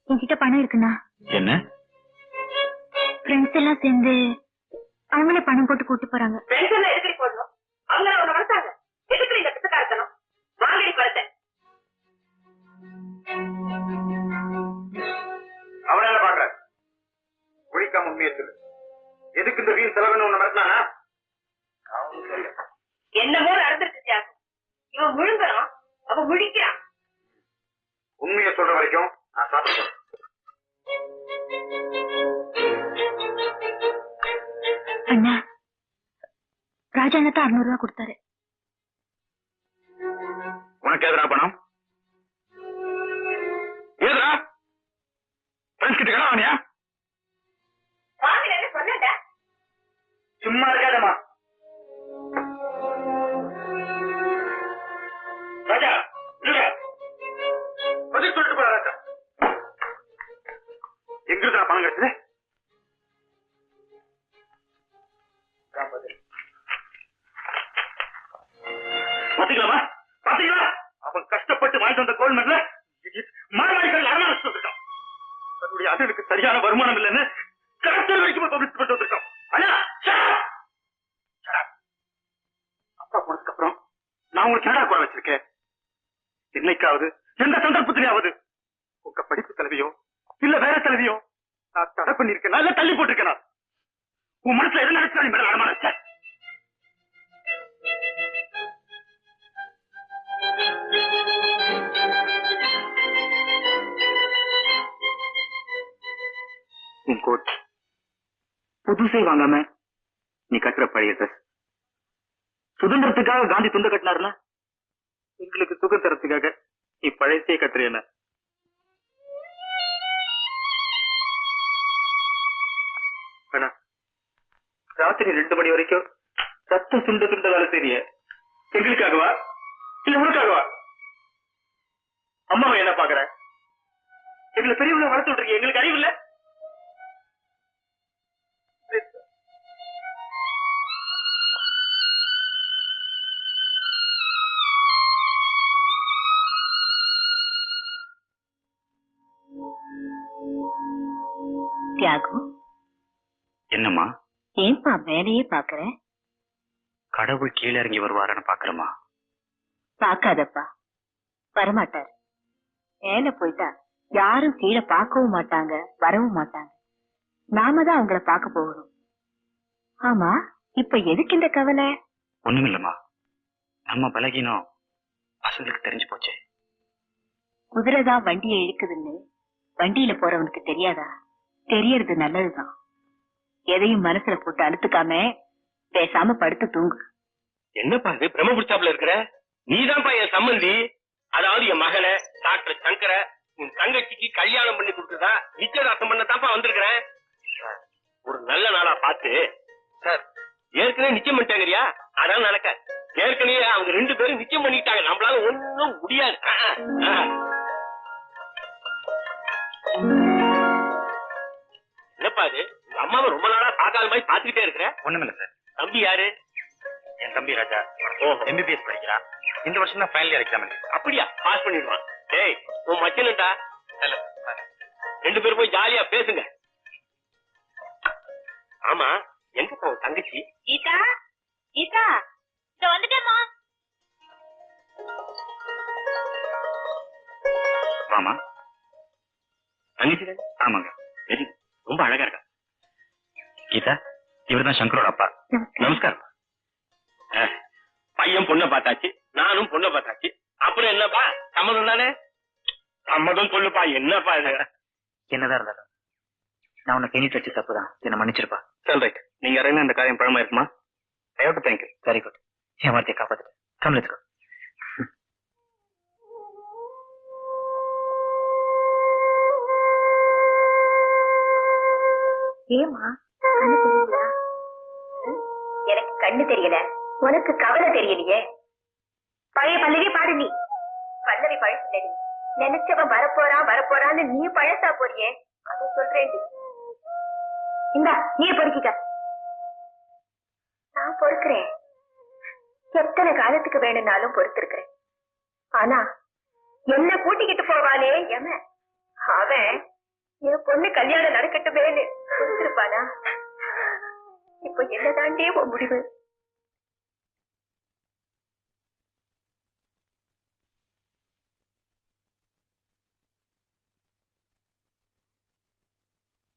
என்கிட்ட பணம் இருக்குண்ணா. என்ன? ஃப்ரெண்ட்ஸ் எல்லாம் சேர்ந்து அவங்களே பணம் போட்டு கூட்டு போறாங்க. அவன் என்ன பாக்குற? குடிக்காம உண்மையை சொல்லு. எதுக்கு இந்த வீண் செலவுன்னு ஒண்ணு நடத்தினானா? என்னமோ நடந்துருக்கு தியாகம். இவன் முழுங்கணும், அவன் முழிக்கிறான். உண்மையை சொல்ற வரைக்கும் நான் சாப்பிடுறேன். அண்ணா ராஜா அண்ணா 600 ரூபாய் கொடுத்தாரு. உனக்கு எதுனா பணம்? ஏதுடா ஃப்ரெண்ட்ஸ் கிட்ட கடை வாங்கியா? சும்மா இருக்காதம்மா. ராஜா பதில் சொல்லிட்டு போற. ராஜா எங்க இருந்து பணம் கிடைச்சது? பாத்தீங்களாமா? பாத்தீங்களா? அவன் கஷ்டப்பட்டு வாங்கிட்டு வந்த கோல்ட் மெடல மார்வாடிகள் அரணாச்சு வந்திருக்கான். தன்னுடைய அண்ணனுக்கு சரியான வருமானம் இல்லைன்னு கலெக்டர் வரைக்கும் பப்ளிஷ் பண்ணிட்டு வந்திருக்கான். அண்ணா அப்பா போனதுக்கு அப்புறம் நான் உங்களுக்கு என்னடா குறை வச்சிருக்கேன்? என்னைக்காவது எந்த சந்தர்ப்பத்திலேயாவது உங்க படிப்பு செலவையோ இல்ல வேற செலவையோ நான் தடை பண்ணிருக்கேன், இல்ல தள்ளி போட்டிருக்கேன். உன் மனசுல எது நினைச்சா நீ மேல அடமான வச்ச? உன் கோட் புதுசே வாங்காம நீ கட்டுற பழைய ட்ரெஸ், சுதந்திரத்துக்காக காந்தி துண்டு கட்டினாருன்னா எங்களுக்கு சுதந்திரத்துக்காக நீ பழையசே கட்டுறேன. ராத்திரி 2 மணி வரைக்கும் சத்த சுண்ட சுண்ட வேலை செய்ய எங்களுக்காகவா இல்ல உனக்காகவா? அம்மாவை என்ன பாக்குற? எங்களை பெரியவங்களை வளர்த்து விட்டுருக்கீங்க, எங்களுக்கு அறிவு இல்ல? தியாகு, என்னம்மா? ஏன்பா வேலையே பாக்குற? கடவுள் கீழே இறங்கி வருவாருன்னு பாக்குறமா? பாக்காதப்பா, வரமாட்டாரு. மேல போயிட்டா யாரும் கீழே பார்க்கவும் மாட்டாங்க, வரவும் மாட்டாங்க. நாம தான் அவங்கள பார்க்க போகணும். ஆமா, இப்ப எதுக்கு இந்த கவலை? ஒண்ணுமில்லம்மா, நம்ம பலகீனம் பசங்களுக்கு தெரிஞ்சு போச்சு. குதிரைதான் வண்டியை இழுக்குதுன்னு வண்டியில போறவனுக்கு தெரியாதா? தெரியறது நல்லதுதான். எதையும் மனசுல போட்டு அழுத்துக்காம பேசாம படுத்து தூங்கு. என்னப்பா இது பிரம்ம புடிச்சாப்புல இருக்கிற? நீதான்ப்பா என் சம்பந்தி. அதாவது என் மகனை டாக்டர் சங்கர உன் தங்கச்சிக்கு கல்யாணம் பண்ணி கொடுத்துதா நிச்சயதார்த்தம் பண்ணத்தான்ப்பா வந்திருக்கிறேன். ஒரு நல்ல நாளா பார்த்து சார் ஏற்கனவே நிச்சயம் பண்ணிட்டாங்கறியா? அதான் நடக்க. ஏற்கனவே அவங்க 2 பேரும் நிச்சயம் பண்ணிட்டாங்க. நம்மளால ஒண்ணும் முடியாது. என்னப்பா இது? உங்க அம்மாவை ரொம்ப நாளா பார்க்காத மாதிரி பாத்துக்கிட்டே இருக்கிற. ஒண்ணுமில்ல சார். தம்பி யாரு? என் தம்பி ராஜா MBBS படிக்கிறான். இந்த வருஷம் தான் ஃபைனல் இயர் எக்ஸாம் இருக்கு. அப்படியா? பாஸ் பண்ணிடுவான். டேய் உன் மச்சனண்டா. ஹலோ, 2 பேரும் போய் ஜாலியா பேசுங்க. ஆமா, எங்க போ தங்கச்சி? கீதா, கீதா, இத வந்துட்டேம்மா. வாமா. தங்கச்சி? ஆமாங்க. வெரி ரொம்ப அழகா இருக்கா. கீதா, இவர்தான் சங்கரோட அப்பா. நமஸ்காரம். பையன் பொண்ணை பார்த்தாச்சு, நானும் பொண்ணை பார்த்தாச்சு. அப்புறம் என்னப்பா சம்மதம் தானே? சம்மதம் சொல்லுப்பா. என்னப்பா இது? என்னதான் இருந்தாலும் நான் உன்னை கெனி வச்சு தப்புதான், என்ன மன்னிச்சிருப்பா. சரி ரைட். நீங்க இறங்க இந்த காரியம் பழமா இருக்குமா? தேங்க்யூ. Very good. என் வார்த்தையை காப்பாத்துட்டு கம்லத்துக்கோ. ஏமா கண்ணு தெரியல? எனக்கு கண்ணு தெரியல, உனக்கு கவலை தெரியலையே. பழைய பல்லவி பாடு நீ. பல்லவி பழசு நீ. நினைச்சவன் வரப்போறான்னு நீ பழசா போறியே, அது சொல்றேன். இந்தா நீ பொறுக்கிக்க. நான் பொறுக்கிறேன். எத்தனை காலத்துக்கு வேணும்னாலும் பொறுத்திருக்கிறேன். ஆனா என்ன கூட்டிக்கிட்டு போவானே எம, அவன் என் பொண்ணு கல்யாணம் நடக்கட்டுமேன்னு பொறுத்திருப்பானா? இப்ப என்னதாண்டே உன் முடிவு?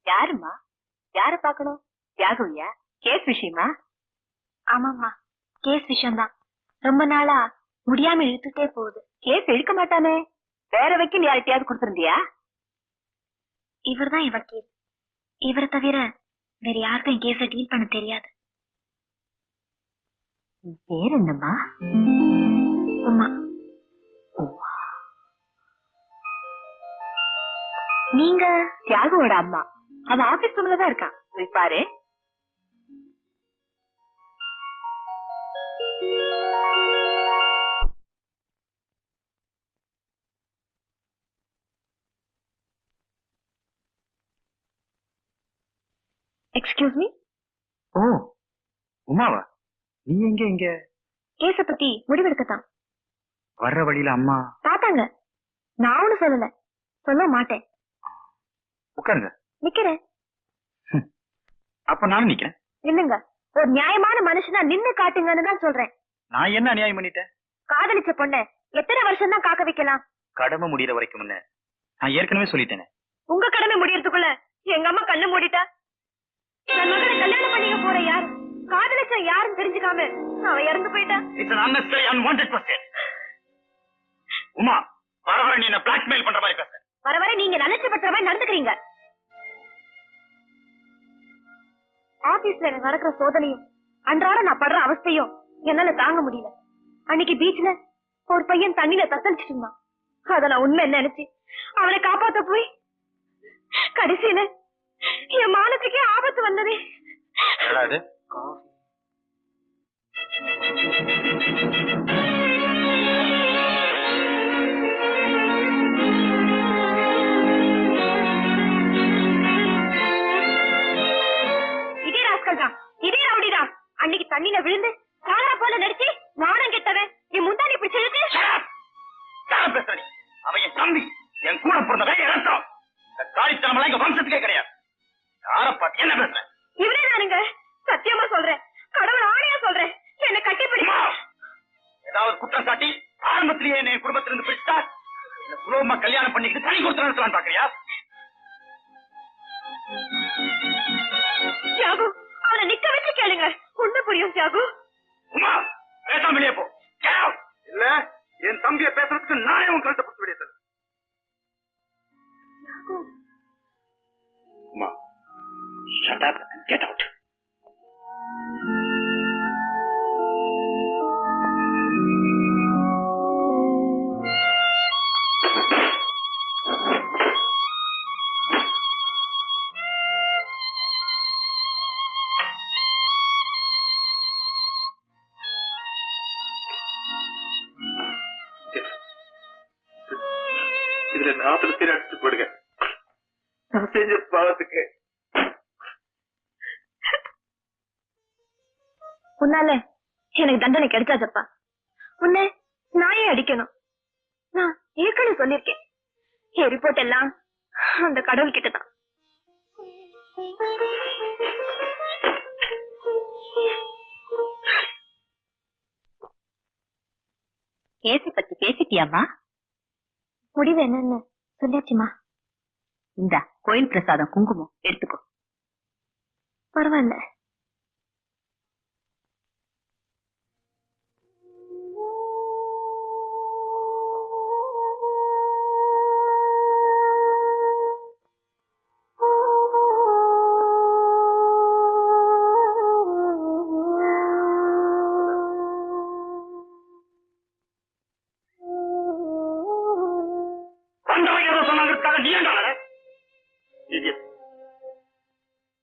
யாருமா? யார பாக்கணும்? தியாகுவியா? கேஸ் விஷயமா? ஆமாமா, கேஸ் விஷயம்தான். ரொம்ப நாளா முடியாம இழுத்துட்டே போகுது. கேஸ் இழுக்க மாட்டானே, வேற வக்கீல் யார்கிட்டயாவது கொடுத்திருந்தியா? இவர்தான் என் வக்கீல். இவரை தவிர வேற யாருக்கும் என் கேஸ டீல் பண்ண தெரியாது. பேர் என்னம்மா? உமா. நீங்க தியாகுவோட அம்மா. அவன் ஆபீஸ் ரூம்ல தான் இருக்கான், போய் பாரு. Excuse me. ஓ உமாவா? நீ எங்க இங்க? கேஸ பத்தி முடிவெடுக்கத்தான். வர்ற வழியில அம்மா பாத்தாங்க. நான் ஒண்ணு சொல்லல, சொல்ல மாட்டேன். உட்காருங்க. நிக்கிறேன். அப்ப நானும் நிக்கிறேன். இல்லங்க, ஒரு நியாயமான மனுஷனா நின்னு காட்டுங்கன்னு தான் சொல்றேன். நான் என்ன அநியாயம் பண்ணிட்டேன்? காதலிச்ச பொண்ண எத்தனை வருஷம் தான் காக்க வைக்கலாம்? கடமை முடியற வரைக்கும் முன்ன நான் ஏற்கனவே சொல்லிட்டேனே. உங்க கடமை முடியறதுக்குள்ள எங்க அம்மா கண்ணு மூடிட்டா தன் மகளை கல்யாணம் பண்ணிக்க போற யாரு காதலிச்ச யாருன்னு தெரிஞ்சுக்காம அவ இறந்து போயிட்டா. It's an unnecessary unwanted question. Uma, வர வர நீ என்ன பிளாக்மெயில் பண்ற மாதிரி பேச. வர வர நீங்க நினைச்சப்பட்ட மாதிரி நடந்துக்கிறீங்க. ஆபீஸ்ல எனக்கு நடக்கிற சோதனையும் அன்றாட நான் படுற அவஸ்தையும் என்னால தாங்க முடியல. அன்னைக்கு பீச்ல ஒரு பையன் தண்ணியில தத்தளிச்சிட்டு இருந்தான். அத நான் உண்மை நினைச்சு அவனை காப்பாத்த போய் கடைசியில என் மானத்துக்கே ஆபத்து வந்ததே. இதே ராஸ்கல் தான், இதே ரவுடி தான். அன்னைக்கு தண்ணியில விழுந்து சாரா போல நடிச்சு நானும் கெட்டவன் என் முந்தானி பிடிச்சிருக்கு. அவன் என் தம்பி, என் கூட பிறந்த ரத்தம். காலித்தனமெல்லாம் எங்க வம்சத்துக்கே கிடையாது. யார பார்த்து என்ன பேசுறேன்? இவனே நானுங்க, சத்தியமா சொல்றேன், கடவுள் ஆணையா சொல்றேன், என்ன கட்டிப்பிடி. ஏதாவது குற்றம் சாட்டி ஆரம்பத்திலேயே என் குடும்பத்திலிருந்து பிடிச்சா சுலபமா கல்யாணம் பண்ணிக்கிட்டு தனி கொடுத்து நடத்தலாம் பாக்குறியா? தியாகு, அவனை நிக்க வச்சு கேளுங்க, உண்மை புரியும். தியாகு, உமா பேசாம வெளியே போ. இல்ல என் தம்பிய பேசுறதுக்கு நானே உன் கழுத்தை பிடிச்சு வெளியே தரு. Uma, shut up and get out. இதுல நாத்துல சீர அடிச்சு போடுங்க. நான் செஞ்ச பாவத்துக்கு உன்னால எனக்கு தண்டனை கிடைச்சாச்சப்பா. உன்னை நாயே அடிக்கணும். நான் ஏற்கனவே சொல்லிருக்கேன், என் ரிப்போர்ட் எல்லாம் அந்த கடவுள் கிட்டதான். கேசி பத்தி பேசிட்டியாமா? முடிவு என்னன்னு சொல்லியாச்சுமா. இந்த கோயில் பிரசாதம் குங்குமம் எடுத்துக்கோ. பரவாயில்ல.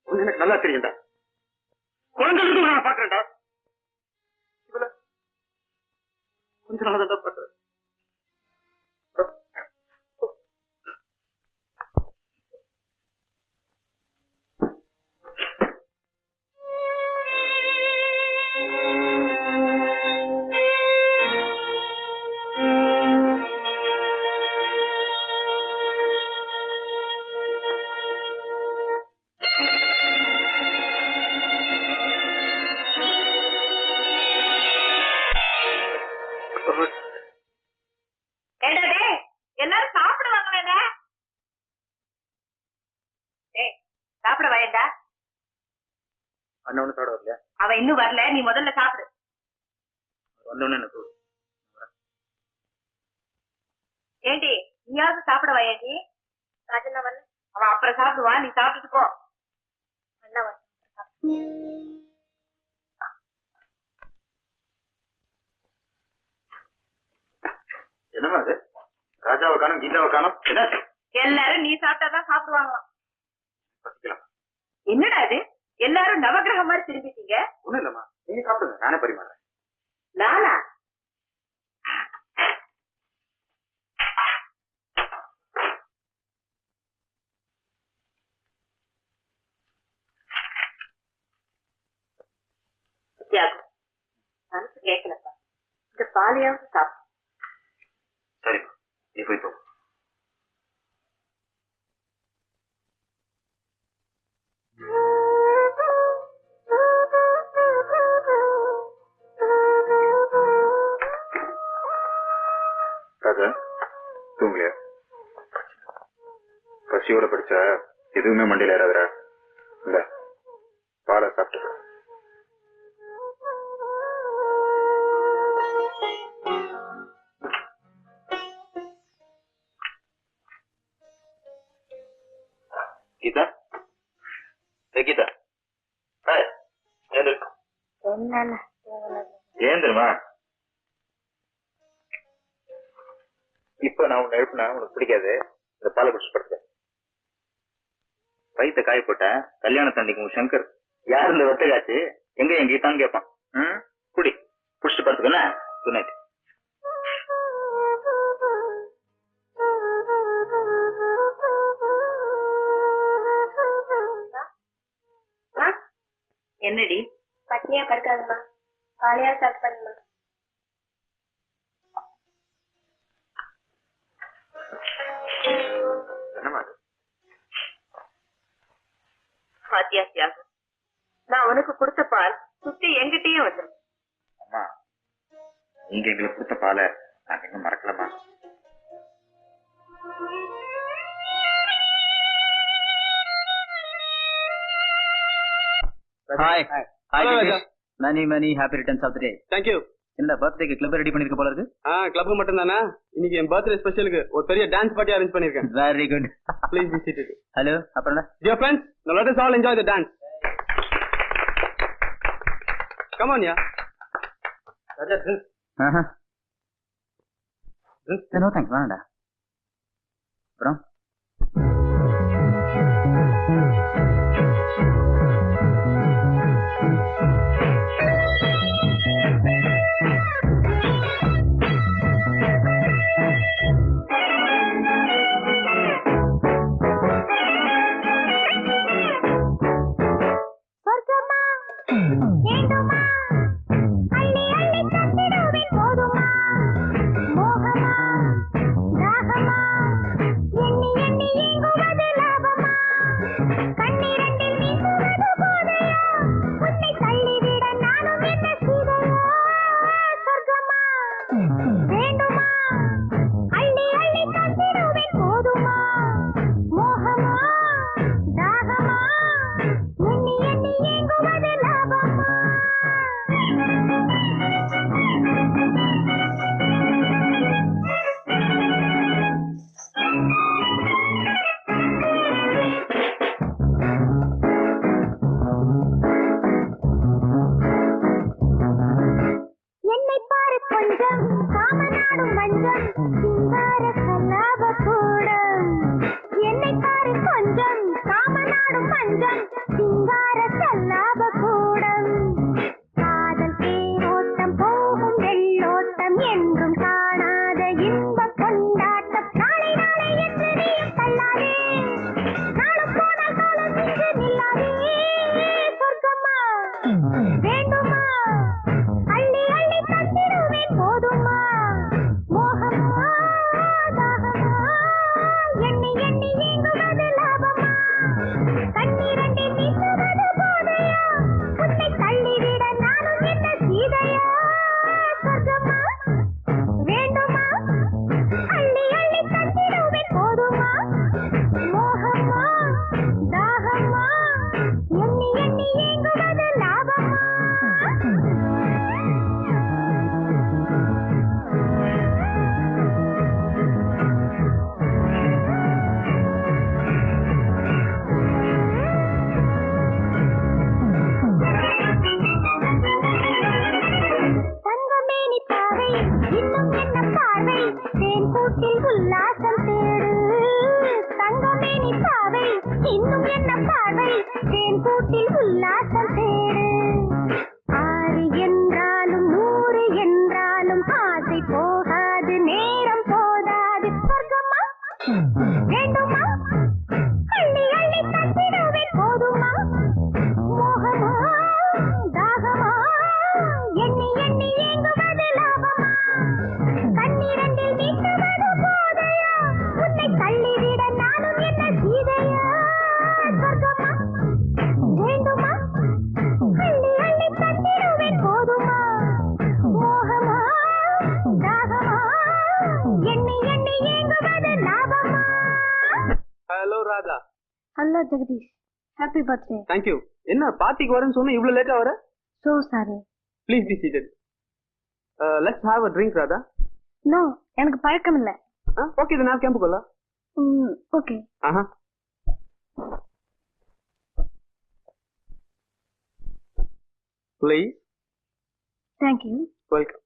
எனக்கு நல்லா தெரியும்டா. குழந்தைகளுக்கு நான் பாக்குறேன்டா. கொஞ்ச நாள் தான் பாக்குறேன். எல்லாரும் சாப்பிடுவாங்களே. சாப்பிட வயண்டா. அண்ணன் சாப்பிட வரலையா? அவ இன்னும் வரல, நீ முதல்ல சாப்பிடு. ஏண்டி நீயாவது சாப்பிட வயண்டி? ராஜண்ணா வரல, அவன் அப்புறம் சாப்பிடுவா, நீ சாப்பிட்டுட்டு போ. அண்ணா வர என்னமா அது? ராஜாவை காணும், கீதாவை காணும். எல்லாரும் நீ சாப்பிட்டாதான் சாப்பிடுவாங்களாம். பசிக்கலாம். என்னடா இது, எல்லாரும் நவகிரகம் மாதிரி திரும்பிட்டீங்க. ஒண்ணும் இல்லம்மா, நீங்க சாப்பிடுங்க, நானே பரிமாறேன். நானா? மனசு கேட்கலப்பா, இந்த பாலையாவது சாப்பிடு. சரிப்பா, நீ போய் தூங்கு. ராஜா, தூங்கலையா? பசியோட படிச்சா எதுவுமே மண்டியில ஏறாதுடா. இந்த பாலை சாப்பிட்டு கீதா. கீதா ஏன் தெரியுமா? இப்ப நான் உன்னை எழுப்புனா உனக்கு பிடிக்காது. இந்த பாலை குடிச்சு படுத்த வயிற்ற காய போட்டேன். கல்யாண தண்டிக்கு உன் சங்கர் யார் இந்த வெட்ட காச்சு எங்க என் கீதான்னு கேட்பான். குடி குடிச்சிட்டு படுத்துக்கல. Good night. என்னடி பட்னியா படுக்காதுமா, காலையா ஸ்டார்ட் பண்ணுமா. என்னமா பாத்தியா தியாகம், நான் உனக்கு கொடுத்த பால் சுத்தி எங்கிட்டயே வந்துடும். அம்மா, நீங்க எங்களுக்கு கொடுத்த பாலை நாங்க இன்னும் மறக்கலமா. Hi hi, many happy returns of the day. Thank you. என்ன பர்த்டேக்கு கிளப் ரெடி பண்ணிருக்க போல இருக்கு. கிளப் மட்டும் தானே, இன்னைக்கு என் பர்த்டே ஸ்பெஷலுக்கு ஒரு பெரிய டான்ஸ் பார்ட்டி அரேஞ்ச் பண்ணிருக்கேன். Very good. Please be seated. Hello, அப்புறம் dear friends, now let us all enjoy the dance. Come on, yeah. Raja, drink. No thanks, வேணாடா. அப்புறம் Hello, Jagdish. Happy birthday. Thank you. என்ன பார்ட்டிக்கு வரேன்னு சொன்னா இவ்வளவு லேட்டா வர? So sorry. Please be seated. Let's have a drink, Radha. No, எனக்கு பழக்கம் இல்ல. Okay, then have camp kolla. Okay. Please. Thank you. Welcome.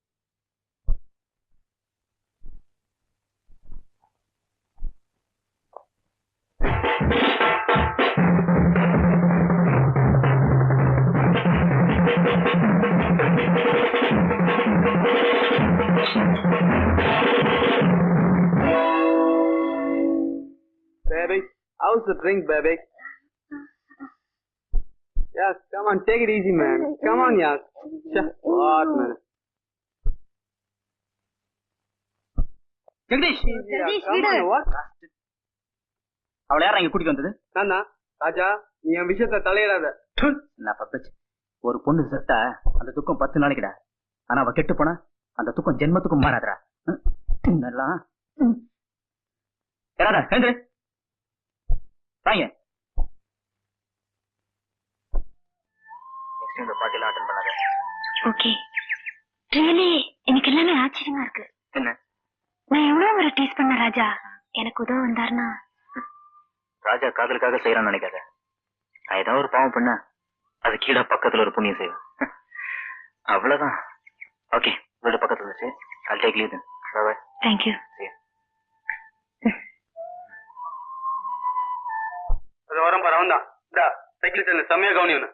Baby, how's the drink, baby? Yeah, come on, take it easy, man. Come on, yeah. What, man? Jagadish, Come on, what? அவளை யாரா இங்க கூட்டிட்டு வந்தது? நானா ராஜா, நீ என் விஷயத்தை தலையிடாத. நான் பப்பச்சு. ஒரு பொண்ணு செத்தா அந்த துக்கம் 10 நாளைக்குடா. ஆனா அவ கெட்டு போனா அந்த துக்கம் ஜென்மத்துக்கும் மாறாதடா. நல்லா யாரா எழுந்துரு வாங்க. நெக்ஸ்ட் இந்த பார்ட்டில அட்டெண்ட் பண்ணாத. ஓகே. ரியலி எனக்கு எல்லாமே ஆச்சரியமா இருக்கு. என்ன? நான் எவ்வளவு ஒரு டேஸ்ட் பண்ண ராஜா, எனக்கு உதவ வந்தாருன்னா. ராஜா காதலுக்காக செய்யறான்னு நினைக்காத. நான் ஏதாவது ஒரு பாவம் பண்ண அது கீழே பக்கத்துல ஒரு புண்ணியம் செய்வேன். அவ்வளவுதான். ஓகே, வீடு பக்கத்துல இருந்துச்சு. I'll take leave then. Bye bye. Thank you. அது வரம் பாரு, அவன் தான். டா சைக்கிள் செல்ல செம்மையா கவனி ஒண்ணு.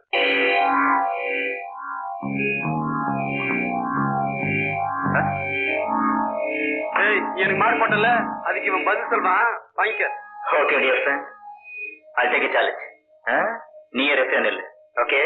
ஏய், எனக்கு மார்க் போட்டல, அதுக்கு இவன் பதில் சொல்வான், வாங்கிக்க. Okay, dear friend. I'll take a challenge. நீ ரெஃப்டன் இல்ல. ஓகே?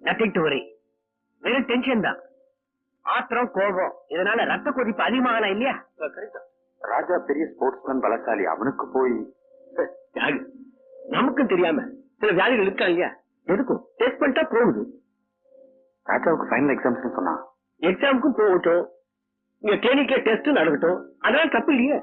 Nothing to worry. வெறும் டென்ஷன் தான். ஆத்திரம், கோபம், இதனால ரத்த கொதிப்பு அதிகமாகலாம் இல்லையா? ராஜா பெரிய ஸ்போர்ட்ஸ்மேன், பலசாலி. அவனுக்கு போய் நமக்கும் தெரியாம சில வியாதிகள் இருக்கா இல்லையா? எதுக்கும் டெஸ்ட் பண்ணிட்டா போகுது. ராஜாவுக்கு ஃபைனல் எக்ஸாம்ஸ் சொன்னா எக்ஸாமுக்கும் போகட்டும், இங்க கிளினிக்ல டெஸ்ட் நடக்கட்டும், அதனால தப்பு இல்லையே.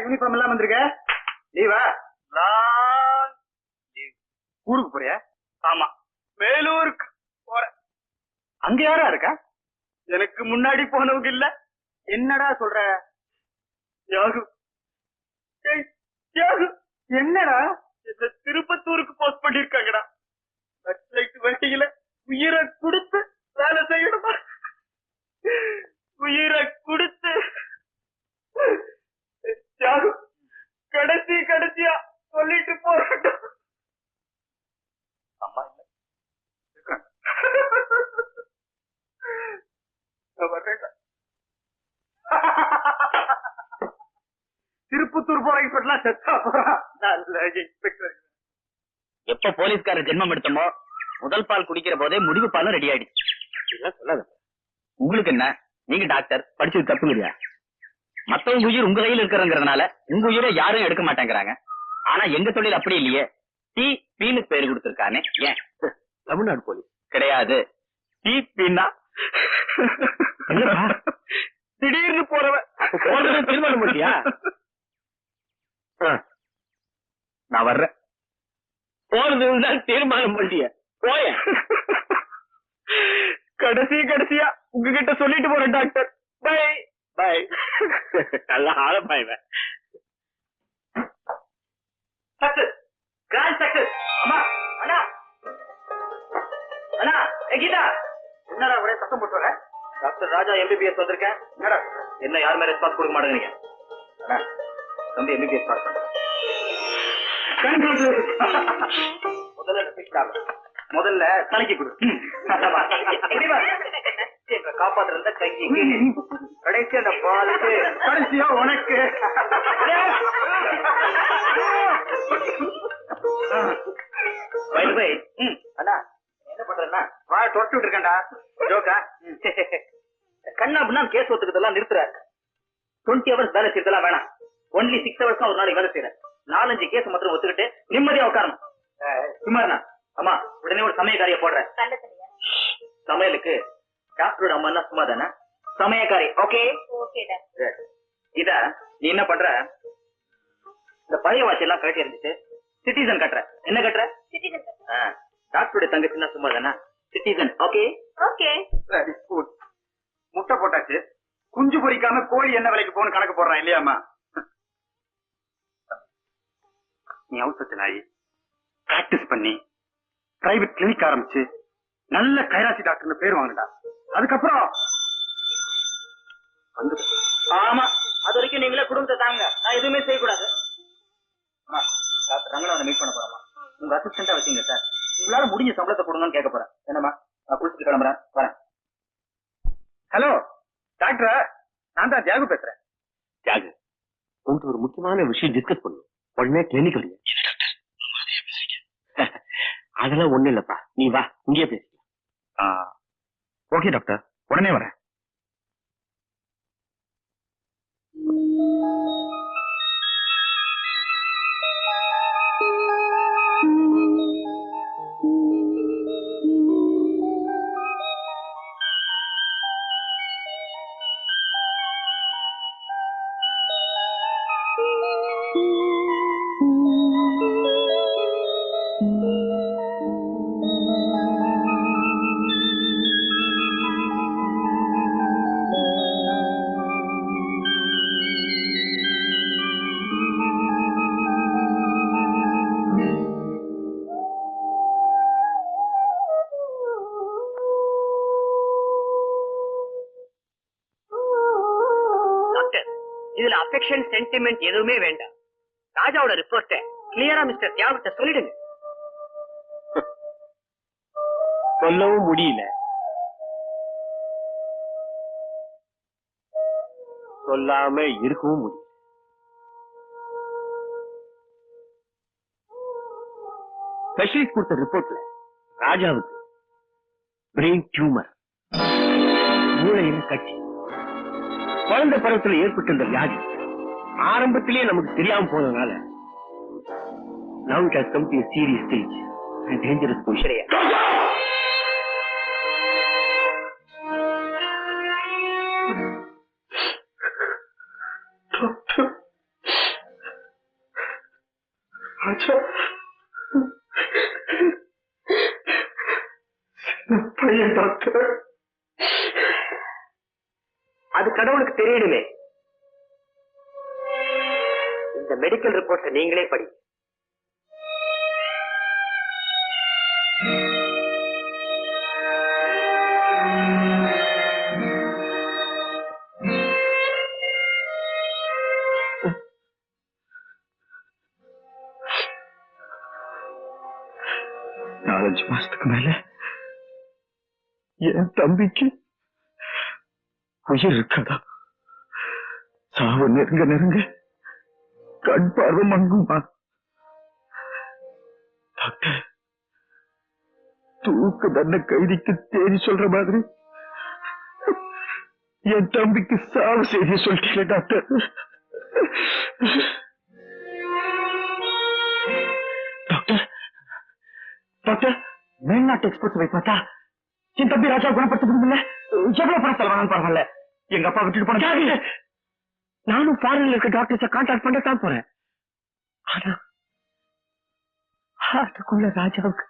யூனிஃபார்ம் எல்லாம் வந்திருக்க? லீவா? ஊருக்கு போறியா? ஆமா, வேலூருக்கு போறேன். அங்க யாரா இருக்கா? எனக்கு முன்னாடி போனவங்க இல்ல. என்னடா சொல்ற? யாகு, என்னடா என்ன திருப்பத்தூருக்கு போஸ்ட் பண்ணிருக்காங்கடா. வண்டியில உயிரை கொடுத்து வேலை செய்யணுமா? உயிரை கொடுத்து கடைசியா சொல்லிட்டு போறட்டும். அம்மா இல்ல திருப்பத்தூர் போற இன்ஸ்பெக்டர் செத்தா போறான். நல்ல இன்ஸ்பெக்டர். எப்ப போலீஸ்காரர் ஜென்மம் எடுத்தோமோ முதல் பால் குடிக்கிற போதே முடிவு பாலும் ரெடி ஆயிடுச்சு. சொல்லாத. உங்களுக்கு என்ன, நீங்க டாக்டர், படிச்சது தப்புங்கறியா? மத்தவங்க உயிர் உங்க கையில் இருக்கிறதுனால உங்க உயிரை யாரும் எடுக்க மாட்டேங்கிறாங்க. ஆனா எங்க தொழில் அப்படி இல்லையே. டி பீனு பேரு கொடுத்திருக்கானே. ஏன் தமிழ்நாடு போலீஸ் கிடையாது. டி பீனா திடீர்னு போறவன் தீர்மானம் பண்ணியா? நான் வர்றேன். போறதுதான் தீர்மானம் பண்ணிய போய. கடைசியா உங்ககிட்ட சொல்லிட்டு போறேன் டாக்டர். By by. நல்ல ஆழப்பாய்வன். Success, grand success. அம்மா, அண்ணா, அண்ணா, கீதா, என்னடா ஒரே சத்தம் போட்டு வர? டாக்டர் ராஜா எம்பிபிஎஸ் வந்திருக்கேன். என்னடா என்ன யாருமே ரெஸ்பான்ஸ் கொடுக்க மாட்டேங்கிறீங்க? அண்ணா, தம்பி எம்பிபிஎஸ் பாஸ் பண்றேன். முதல்ல தலைக்கு கொடு. காப்பாத்துறத கைக்கு கடைசி அந்த பாலுக்கு கடைசியா உனக்கு. அண்ணா என்ன பண்றேன்னா வாழ தொட்டு விட்டு இருக்கேன்டா. ஜோக்கா கண்ணா அப்படின்னா கேஸ் ஒத்துக்கிறதெல்லாம் நிறுத்துற. 20 hours வேலை செய்யறதெல்லாம் வேணாம். ஒன்லி 6 hours தான் ஒரு நாளைக்கு வேலை செய்யறேன். 4-5 கேஸ் மாத்திரம் ஒத்துக்கிட்டு நிம்மதியா உட்காரணும். சுமார்ண்ணா, அம்மா உடனே ஒரு சமயக்காரிய போடுறேன். சமையலுக்கு டாக்டரோட அம்மா சும்மா தானே சமயக்காரி. ஓகே இத நீ என்ன பண்ற, இந்த பழைய வாட்சி எல்லாம் கட்டி இருந்துச்சு சிட்டிசன் கட்டுற. என்ன கட்டுற? டாக்டருடைய தங்கச்சின்னா சும்மா தானே சிட்டிசன். Okay okay. முட்டை போட்டாச்சு, குஞ்சு பொறிக்காம கோழி என்ன விலைக்கு போகணும் கணக்கு போடுறான் இல்லையாமா? நீ அவசர நாயி பிராக்டிஸ் பண்ணி பிரைவேட் கிளினிக் ஆரம்பிச்சு நல்ல கைராசி டாக்டர்னு பேர் வாங்கிட்டா. அதுக்கப்புறம் வந்து ஆமா, அது வரைக்கும் நீங்களே குடும்பத்தை தாங்க. நான் எதுவுமே செய்யக்கூடாது. டாக்டர் ரங்கநாதனை மீட் பண்ண போறோமா? உங்க அசிஸ்டண்டா வச்சீங்க சார். உங்களால முடிஞ்ச சம்பளத்தை கொடுங்கன்னு கேட்க போறேன். என்னமா, நான் குளிச்சுட்டு கிளம்புறேன், வரேன். ஹலோ டாக்டர், நான் தான் தியாகு பேசுறேன். தியாகு, உங்கள்கிட்ட ஒரு முக்கியமான விஷயம் டிஸ்கஸ் பண்ணும். உடனே கிளினிக் வரீங்க. அதெல்லாம் ஒண்ணு இல்லப்பா, நீ வா, இங்கேயே பேசிக்கலாம். ஓகே டாக்டர், உடனே வரேன். இதுல அஃபெக்ஷன் சென்டிமெண்ட் எதுவுமே வேண்டாம். ராஜாவோட ரிப்போர்ட்டை கிளியரா மிஸ்டர் தியாகிட்ட சொல்லிடுங்க. சொல்லவும் முடியல, சொல்லாம இருக்கவும் முடியல. ஸ்பெஷலிஸ்ட் கொடுத்த ரிப்போர்ட்ல ராஜாவுக்கு பிரெயின் டியூமர், மூளையில் கட்சி, குழந்தை பருவத்தில் ஏற்பட்ட இந்த வியாதி ஆரம்பத்திலேயே நமக்கு தெரியாம போனதுனால now it has come to a serious stage and dangerous position. பையன் டாக்டர், அது கடவுளுக்கு தெரியணுமே. இந்த மெடிக்கல் ரிப்போர்ட் நீங்களே படி. 5 மாசத்துக்கு மேல என் தம்பிக்கு உயிர் இருக்காதா? சாவு நெருங்க நெருங்க கண் பார்வை மங்குமா? டாக்டர், தூக்கு தண்டனை கைதிக்கு தேதி சொல்ற மாதிரி என் தம்பிக்கு சாவு செய்தி சொல்லிட்டீங்க டாக்டர். டாக்டர் டாக்டர், மேல்நாட்டு எக்ஸ்பர்ட்ஸ் போய் பார்த்தா என் தம்பி ராஜா குணப்படுத்த முடியல. எவ்வளவு பணம் செலவானாலும் பரவாயில்ல, எங்க அப்பா விட்டுட்டு போன. நானும் ஃபாரின்ல இருக்க டாக்டர்ஸ கான்டாக்ட் பண்ண தான் போறேன். ஆனா அதுக்குள்ள ராஜாவுக்கு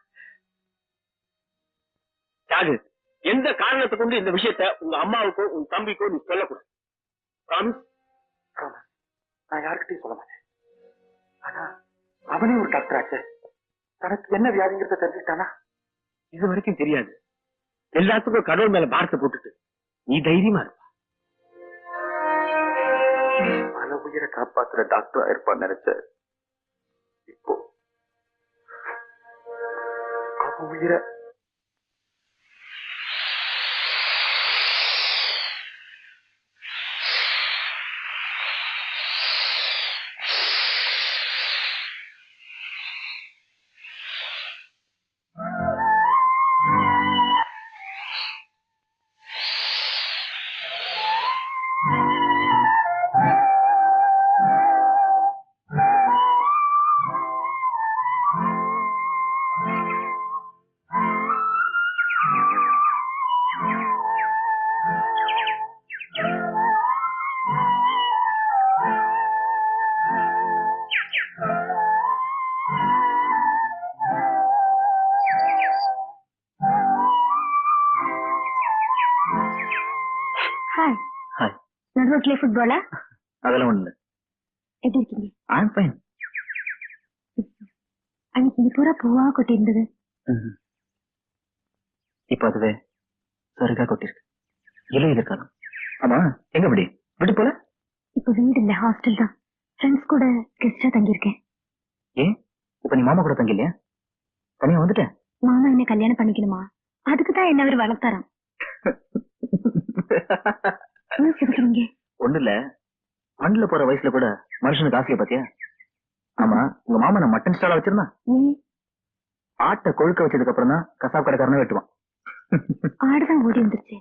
தியாகு, எந்த காரணத்தை கொண்டு இந்த விஷயத்த உங்க அம்மாவுக்கோ உங்க தம்பிக்கோ நீ சொல்லக்கூடாது. ப்ராமிஸ்? நான் யாருக்கிட்டையும் சொல்ல மாட்டேன். ஆனா அவனே ஒரு டாக்டர் ஆச்சு, தனக்கு என்ன வியாதிங்கிறத தெரிஞ்சுக்கிட்டானா? இது வரைக்கும் தெரியாது. எல்லாத்துக்கும் கடவுள் மேல பாரத்தை போட்டுட்டு நீ தைரியமா இருப்பா. பல உயிரை காப்பாத்துற டாக்டரா இருப்பான்னு நினைச்ச. இப்போ அவ உயிரை ஹாய். ஹாய். நடுரோட்ல ஃபுட்பாலா? அதெல்லாம் ஒண்ணு. எப்படி இருக்கீங்க? I'm fine. அன்னைக்கு இங்க பூரா பூவா கொட்டி இருந்தது. இப்ப அதுவே சருகா கொட்டிருக்கு. இலையில இருக்காது. ஆமா, எங்க விடி விட்டு போல? இப்ப வீடு இல்ல, ஹாஸ்டல் தான். ஃப்ரெண்ட்ஸ் கூட கெஸ்டா தங்கியிருக்கேன். ஏன் இப்ப நீ மாமா கூட தங்கி இல்லையா? தனியா வந்துட்டேன். மாமா என்ன கல்யாணம் பண்ணிக்கணுமா? அதுக்குதான் என்ன அவர் வளர்த்தாராம். ஒண்ணு இல்ல, மண்ணுல போற வயசுல கூட மனுஷனுக்கு ஆசைய பாத்தியா? ஆமா, உங்க மாமா நான் மட்டன் ஸ்டாலா வச்சிருந்தா ஆட்டை கொழுக்க வச்சதுக்கு அப்புறம் தான் கசாப் கடைக்காரனே வெட்டுவான். ஆடுதான் ஓடி வந்துருச்சு,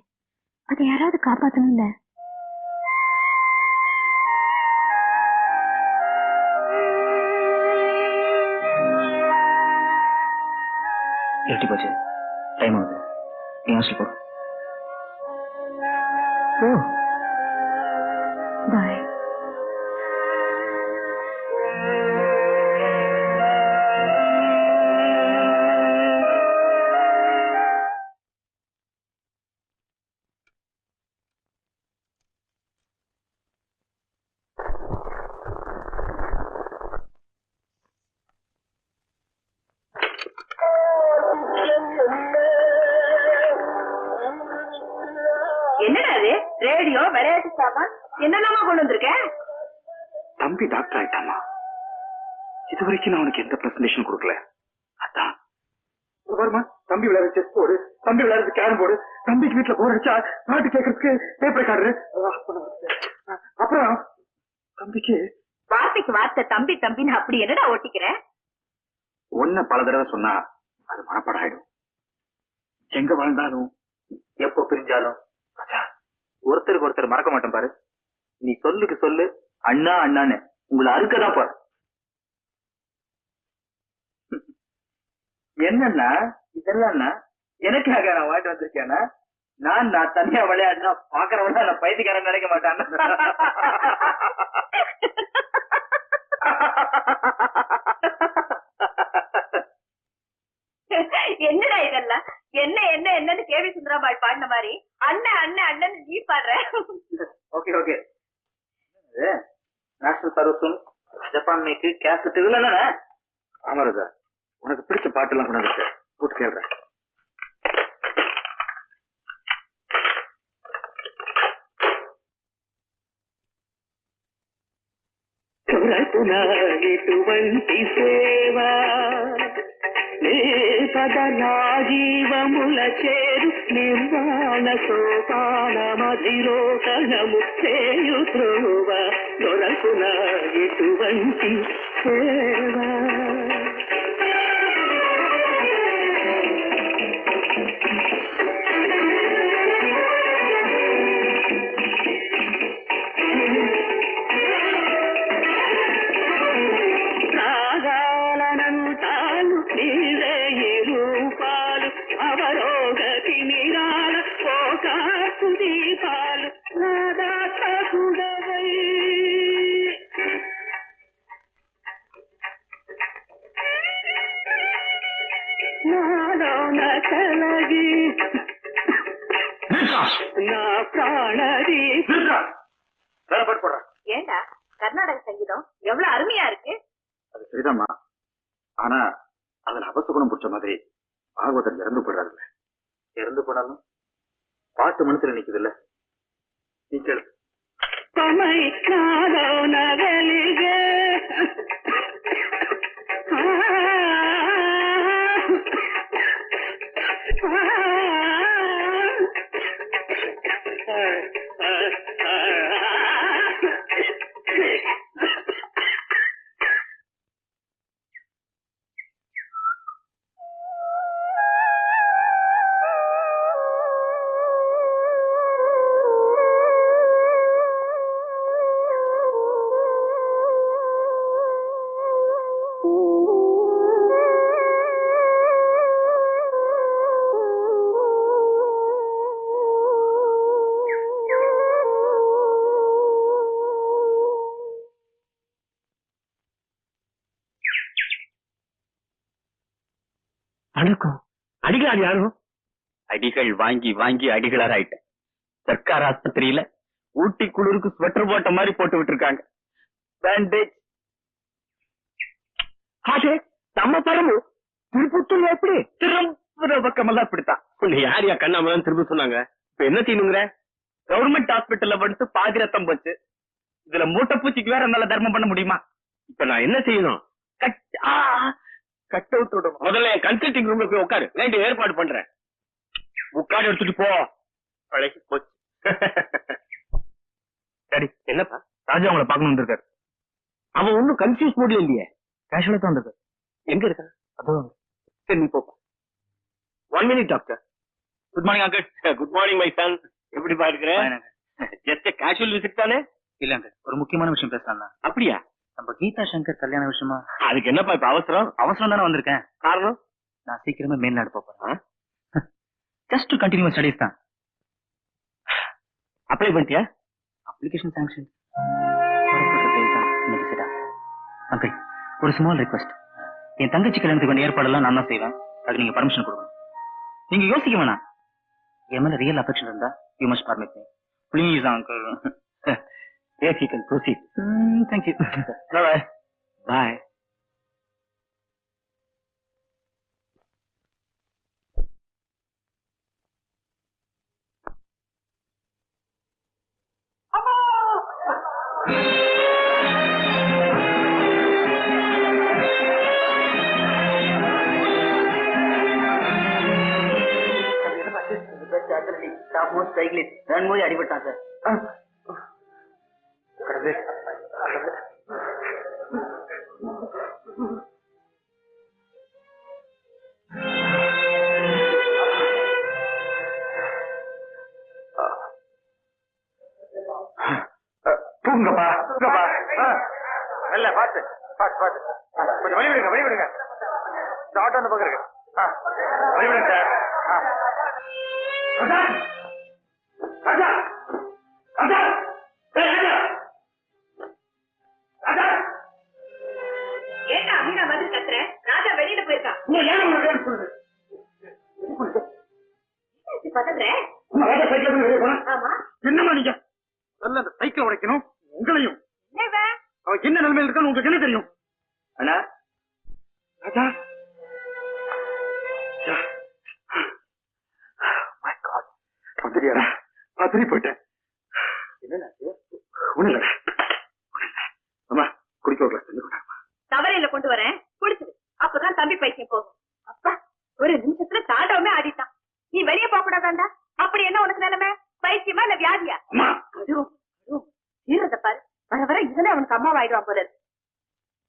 அதை யாராவது காப்பாத்தணும்ல. எட்டி போச்சு, டைம் ஆகுது. நீ ஹாஸ்டல் போ. பாய். என்னடா அது ரேடியோ விளையாட்டு சாமான் என்னெல்லாமா கொண்டு வந்திருக்கேன்? தம்பி டாக்டர் ஆயிட்டாமா. இது வரைக்கும் நான் உனக்கு எந்த பிரசன்டேஷன் கொடுக்கல. அதான் வருமா, தம்பி விளையாடு செஸ் போர்டு, தம்பி விளையாடு கேரம் போர்டு, தம்பிக்கு வீட்டுல போர் அடிச்சா பாட்டு கேட்கறதுக்கு டேப் ரெக்கார்டரு, அப்புறம் தம்பிக்கு வார்த்தைக்கு வார்த்தை தம்பி தம்பின்னு அப்படி என்னடா ஒட்டிக்கிறேன்? ஒன்ன பல தடவை சொன்னா அது மனப்பாடம் ஆயிடும். எங்க வாழ்ந்தாலும் எப்போ பிரிஞ்சாலும் ஒருத்தருக்கு ஒருத்தர் மறக்க மாட்டோம் பாரு. நீ சொல்லுக்கு சொல்லு அண்ணா அண்ணான்னு உங்களை அறுக்கதான் பாரு. என்னன்னா இதெல்லாம் எனக்காக நான் வாங்கிட்டு வந்திருக்கேன்னா, நான் தனியா விளையாடுனா பாக்குறவன நான் பைத்தியக்காரன் நினைக்க மாட்டான். என்னடா இதெல்லாம்? என்ன என்ன என்னன்னு கேவி சுந்தராபாய் பாடின மாதிரி அண்ணன் அண்ணன் அண்ணன் நீ பாடுற. Okay okay. நேஷனல் சர்வீஸும் ஜப்பான் மேக்கு கேசட் இதெல்லாம் தானே? ஆமா ராஜா, உனக்கு பிடிச்ச பாட்டு எல்லாம் கொண்டாந்து போட்டு கேள்றேன். ఇటువంటి సేవ సదనా జీవముల చేరు నిర్వాణ సోపాన మధిరోహణము చేయు త్రోవ దొరకున ఇటువంటి సేవ. రాగాలనంతాలు నీరే రూపాలు అవరోగతి నిరాళ పోకాకు దీపాలు నాదాతకుడవై నాలోన కలగి నా ప్రాణది. ஏண்டா கர்நாடக சங்கீதம் எவ்வளவு அருமையா இருக்கு. அது சரிதாம்மா, ஆனா அதுல அபசகுணம் பிடிச்ச மாதிரி பாகவதர் இறந்து போயிடாதுல்ல. இறந்து போனாலும் பாட்டு மனசுல நிக்குது இல்ல. நீ கேளு. தமை நாளோன வெலிகே வணக்கம். அடிகளார் யாரும்? அடிகள் வாங்கி வாங்கி அடிகளார் ஆயிட்டேன். சர்க்கார் ஆஸ்பத்திரியில ஊட்டி குளிருக்கு ஸ்வெட்டர் போட்ட மாதிரி போட்டு விட்டுருக்காங்க. பேண்டேஜ். நம்ம பரமு திருப்பத்தூர் எப்படி திரும்ப பக்கமெல்லாம் இப்படித்தான். உன்னை யார் யா கண்ணாமலாம் திரும்ப சொன்னாங்க? இப்ப என்ன செய்யணுங்கிற? கவர்மெண்ட் ஹாஸ்பிட்டல்ல படுத்து பாதி ரத்தம் போச்சு. இதுல மூட்டை பூச்சிக்கு வேற நல்ல தர்மம் பண்ண முடியுமா? இப்ப நான் என்ன செய்யணும்? கட் அவுட் விடணும். முதல்ல என் கன்சல்டிங் ரூம்ல போய் உட்காரு. வேண்டிய ஏற்பாடு பண்றேன். உட்காடு எடுத்துட்டு போ. பழகி போச்சு. சரி, என்னப்பா? ராஜா உங்களை பார்க்கணும் வந்திருக்காரு. அவன் ஒன்னும் கன்ஃபியூஸ் மூட்ல இல்லையே. கேஷுவலா தான் வந்திருக்காரு. எங்க இருக்கான்? அதுவும் சரி, நீ போப்பா. 1 minute doctor. Good morning uncle. Good morning my son. எப்படி பாருக்கிறேன்? ஜஸ்ட் கேஷுவல் விசிட் தானே? இல்லங்க, ஒரு முக்கியமான விஷயம் பேசலாம். அப்படியா? நம்ம கீதா சங்கர் கல்யாண விஷயமா. அதுக்கு என்னப்பா இப்ப அவசரம்? அவசரம் தானே வந்திருக்கேன். காரணம்? நான் சீக்கிரமே மேல்நாடு போறேன். ஜஸ்ட் டு கண்டினியூ ஸ்டடீஸ் தான். அப்ளை பண்ணிட்டியா? Application sanction. அங்கிள், ஒரு ஸ்மால் ரிக்வெஸ்ட். என் தங்கச்சி கல்யாணத்துக்கு வேண்டிய ஏற்பாடெல்லாம் நான் தான் செய்வேன். அதுக்கு நீங்க பர்மிஷன் கொடுக்கணும். நீங்க யோசிக்க வேணாம். என் மேல ரியல் அஃபெக்ஷன் இருந்தா you must permit me please uncle. Yes, you can proceed. Thank you. Bye. Bye. அடிபட்டான் சார். தூங்கப்பா, தூங்கப்பா. நல்ல பாத்து பாத்து பாத்து. கொஞ்சம் வழி விடுங்க, வழி விடுங்க. இந்த ஆட்டோ அந்த பக்கம் இருக்கு. வழி விடுங்க சார். ராஜா, ராஜா, ராஜா, ராஜா, ராஜா. ஏண்டா அமீனா மாதிரி கத்துற? ராஜா வெளியில போயிருக்கான். பதற? ஆமா. என்னமா நீங்க நல்ல அந்த சைக்கிள் உடைக்கணும் உங்களையும். அவன் என்ன நிலைமையில் இருக்கான்னு உங்களுக்கு என்ன தெரியும்? அண்ணா ராஜா, வந்துறியாடா? பத்திரி போயிட்டேன். என்ன ஒண்ணு இல்ல. அம்மா குடிக்க ஒரு கிளாஸ் தண்ணி கொண்டாமா. தவறையில கொண்டு வரேன், குடிச்சிடு. அப்பதான் தம்பி பைத்தியம் போகும். அப்பா, ஒரு சாமியா அம்மா ஈரத்தை பாரு வர வர இதுல அவனுக்கு அம்மா ஆயிடுவான் போல இருக்கு.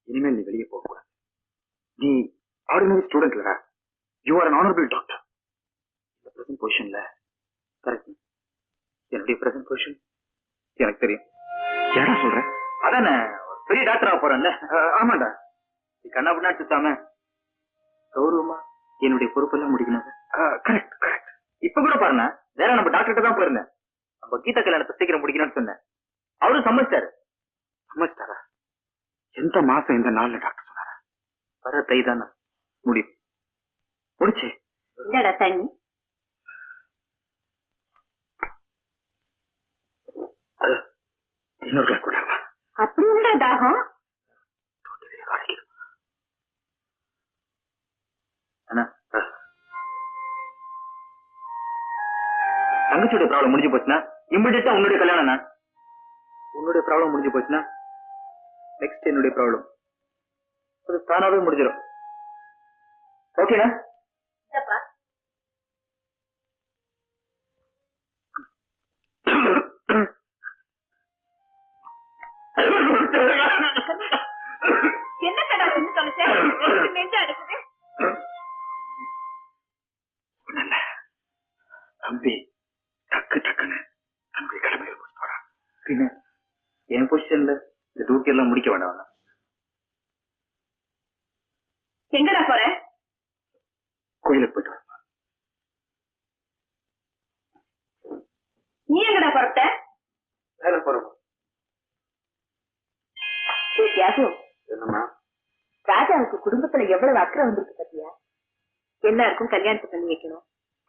இனிமேல் நீ வெளியே போக கூடாது. நீ ஆர்டினரி ஸ்டூடெண்ட் இல்ல, you are an honorable doctor. இந்த பிரசன்ட் பொசிஷன்ல கரெக்ட். என்னுடைய பிரசன்ட் பொசிஷன் எனக்கு தெரியும். ஏடா சொல்ற? அதானே பெரிய டாக்டரா போறேன்ல. ஆமாண்டா. நீ கண்ணா பின்னா சுத்தாம கௌரவமா என்னுடைய பொறுப்பெல்லாம் முடிக்கணும். Correct correct. இப்ப கூட பாருங்க, வேற நம்ம டாக்டர்கிட்ட தான் போயிருந்தேன். நம்ம கீதா கல்யாணத்தை சீக்கிரம் முடிக்கணும்னு சொன்னேன். அவரும் சம்மதிச்சாரு. சம்மதிச்சாரா? எந்த மாசம் எந்த நாள்ல டாக்டர் சொன்னாரா? வர தை தானே முடியும். முடிச்சு என்னடா தண்ணி? இன்னொரு கிளாஸ் கூட அப்படி என்ன தாகம்? தங்கச்சியோட ப்ராப்ளம் முடிஞ்சு போச்சுன்னா இம்மிடியா உன்னுடைய கல்யாணம். உன்னுடைய ப்ராப்ளம் முடிஞ்சு போச்சுன்னா நெக்ஸ்ட் என்னுடைய ப்ராப்ளம். அது தானாவே முடிஞ்சிடும். ஓகேனா? என்ன கடா நெஞ்சு அடுக்குது? தம்பி டக்கு டக்குன்னு தம்பி கடமை போறான். பின்ன என் பொசிஷன்ல இந்த டூட்டி எல்லாம் முடிக்க வேண்டாம். எங்கடா போற? கோயிலுக்கு போயிட்டு வரலாம். நீ எங்கடா புறப்பட்ட? வேலை போறோம். என்னம்மா? ராஜாவுக்கு குடும்பத்துல எவ்வளவு அக்கறை வந்திருக்கு பத்தியா? எல்லாருக்கும் கல்யாணத்தை பண்ணி வைக்கணும்,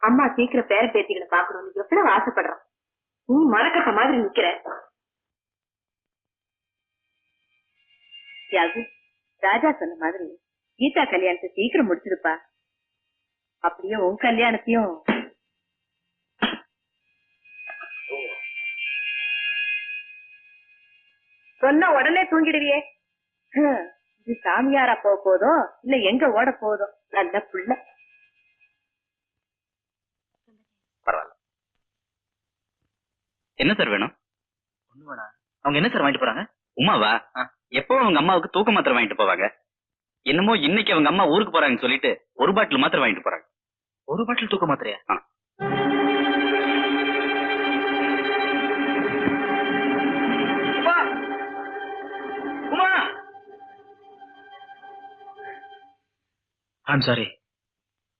அம்மா சீக்கிரம் பேர பேத்திகளை பாக்கணும்னு எவ்வளவு ஆசைப்படுறான். நீ மரக்கட்ட மாதிரி நிக்கிற. தியாகு, ராஜா சொன்ன மாதிரி கீதா கல்யாணத்தை சீக்கிரம் முடிச்சிருப்பா. அப்படியே உன் கல்யாணத்தையும். சொன்ன உடனே தூங்கிடுவியே. இது சாமியாரா போக போதோ இல்ல எங்க ஓட போதும். நல்ல புள்ள. பரவாயில்ல. என்ன சார் வேணும்? ஒண்ணு வேணா. அவங்க என்ன சார் வாங்கிட்டு போறாங்க? உமாவா? எப்போ அவங்க அம்மாவுக்கு தூக்க மாத்திரை வாங்கிட்டு போவாங்க. என்னமோ இன்னைக்கு அவங்க அம்மா ஊருக்கு போறாங்கன்னு சொல்லிட்டு ஒரு பாட்டில் மாத்திரை வாங்கிட்டு போறாங்க. ஒரு பாட்டில் தூக்க மாத்திரையா? ஐம் சாரி,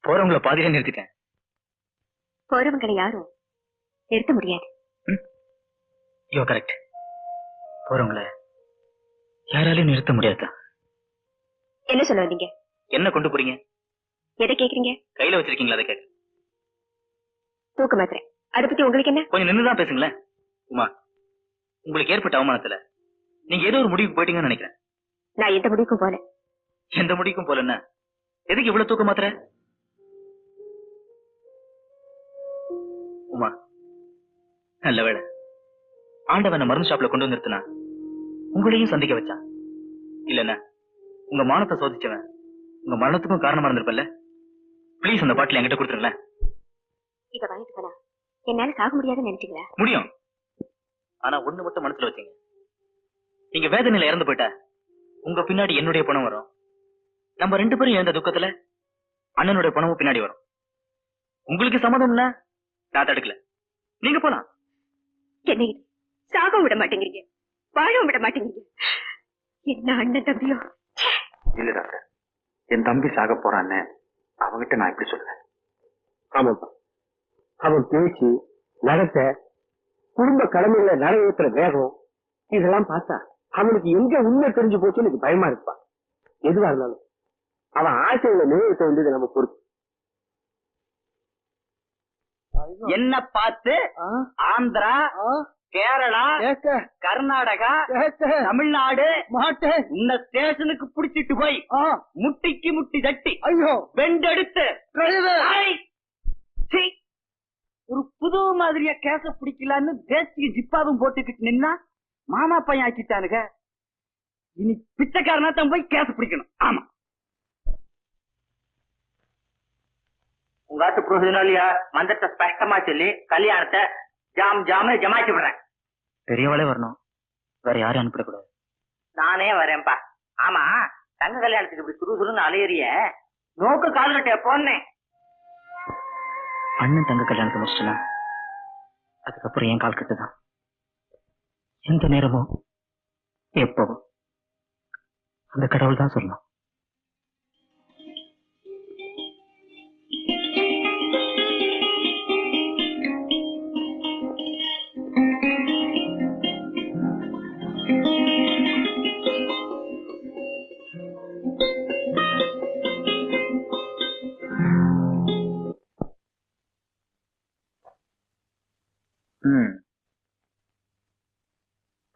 போறவங்களை பாதியில நிறுத்திட்டேன். போறவங்களை யாரும் நிறுத்த முடியாது. யோ கரெக்ட். போறவங்கள யாராலையும் நிறுத்த முடியாதுதான். என்ன சொல்ல வந்தீங்க? என்ன கொண்டு போறீங்க? எதை கேக்குறீங்க? கையில வச்சிருக்கீங்களா? அதை கேட்க. தூக்க மாத்திரை. அதை பத்தி உங்களுக்கு என்ன? கொஞ்சம் நின்னுதான் பேசுங்களேன். உமா, உங்களுக்கு ஏற்பட்ட அவமானத்துல நீங்க ஏதோ ஒரு முடிவுக்கு போயிட்டீங்கன்னு நினைக்கிறேன். நான் எந்த முடிவுக்கும் போல. எந்த முடிவுக்கும் போல? என்ன எதுக்கு இவ்வளவு தூக்க மாத்திரை? உமா, நல்ல வேளை ஆண்டவன் மருந்து ஷாப்ல கொண்டு வந்துருத்துனா உங்களையும் சந்திக்க வச்சான். இல்லன்னா உங்க மானத்தை சோதிச்சவன் உங்க மரணத்துக்கும் காரணமா இருந்திருப்பல்ல. பிளீஸ் அந்த பாட்டில் என்கிட்ட கொடுத்துருங்களேன். இத வாங்கிட்டு போனா என்னால சாக முடியாதுன்னு நினைச்சீங்களா? முடியும். ஆனா ஒண்ணு மட்டும் மனசுல வச்சீங்க. நீங்க வேதனையில இறந்து போயிட்டா உங்க பின்னாடி என்னுடைய பணம் வரும். நம்ம ரெண்டு பேரும் இழந்த துக்கத்துல அண்ணனுடைய பணமும் பின்னாடி வரும். உங்களுக்கு சம்மதம்னா நான் தடுக்கல, நீங்க போலாம். என்னை சாக விட மாட்டேங்கிறீங்க, வாழவும் விட மாட்டேங்கிறீங்க. என்ன அண்ணன் தம்பியோ? இல்ல டாக்டர், என் தம்பி சாக போறான்னு அவங்கிட்ட நான் எப்படி சொல்லுவேன்? ஆமாப்பா, அவன் பேச்சு, நடத்த, குடும்ப கடமையில நிறைவேற்றுற வேகம், இதெல்லாம் பார்த்தா அவனுக்கு எங்க உண்மை தெரிஞ்சு போச்சுன்னு எனக்கு பயமா இருப்பா. எதுவா இருந்தாலும் அவன் ஆசைகளை நிறைவேற்ற வேண்டியது நம்ம பொறுப்பு. என்ன பார்த்து ஆந்திரா, கேரளா, கர்நாடகா, தமிழ்நாடு இந்த ஸ்டேஷனுக்கு புடிச்சிட்டு போய் முட்டிக்கு முட்டி தட்டி ஐயோ வெண்டெடுத்து ஒரு புது மாதிரியா கேச பிடிக்கலான்னு தேசிய ஜிப்பாவும் போட்டுக்கிட்டு நின்னா மாமா பையன் ஆக்கிட்டானுங்க. இனி பிச்சைக்காரனா தான் போய் கேச பிடிக்கணும். ஆமா, உங்க ஆட்டு புரோஜனாலியா மந்திரத்தை ஸ்பஷ்டமா சொல்லி கல்யாணத்தை ஜாம் ஜாம்னு ஜமாச்சு விடுறேன். பெரியவளே வரணும், வேற யாரும் அனுப்பிடக்கூடாது. நானே வரேன்பா. ஆமா, தங்க கல்யாணத்துக்கு இப்படி சுறுசுறுன்னு அலையறிய நோக்கு கால் கட்ட போனேன். அண்ணன் தங்க கல்யாணத்தை முடிச்சுட்டா அதுக்கப்புறம் என் கால் கட்டுதான். எந்த நேரமோ எப்போ அந்த கடவுள் தான் சொல்லணும்.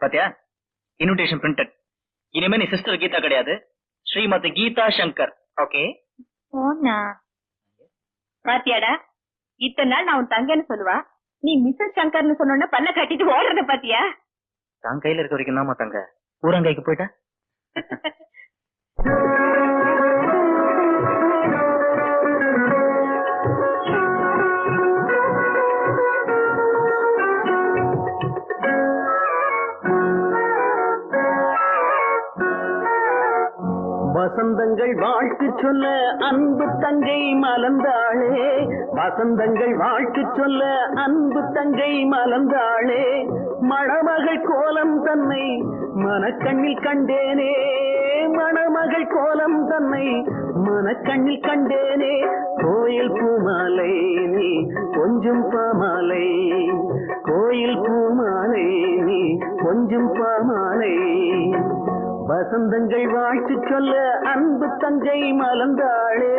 பாத்தியா, இன்விடேஷன் பிரிண்டட். இனிமே நீ சிஸ்டர் கீதா கிடையாது, ஸ்ரீமதி கீதா சங்கர். ஓகே? போனா பாத்தியாடா, இத்தனை நாள் நான் உன் தங்கன்னு சொல்லுவா, நீ மிஸ்ஸஸ் சங்கர்னு சொன்ன பல்ல கட்டிட்டு ஓடுறத பாத்தியா? தான் கையில இருக்க வரைக்கும் தான் தங்க, ஊரங்கைக்கு போயிட்டா வசந்தங்கள் வாழ்த்து சொல்ல அன்பு தங்கை மலர்ந்தாளே, வசந்தங்கள் வாழ்த்து சொல்ல அன்பு தங்கை மலர்ந்தாளே, மணமகள் கோலம் தன்னை மனக்கண்ணில் கண்டேனே, மணமகள் கோலம் தன்னை மனக்கண்ணில் கண்டேனே, கோயில் பூமாலை நீ கொஞ்சம் பாமாலை, கோயில் பூமாலை நீ கொஞ்சம் பாமாலை, வசந்தங்கள் வாழ்த்து சொல்ல அன்பு தங்கை மலர்ந்தாளே.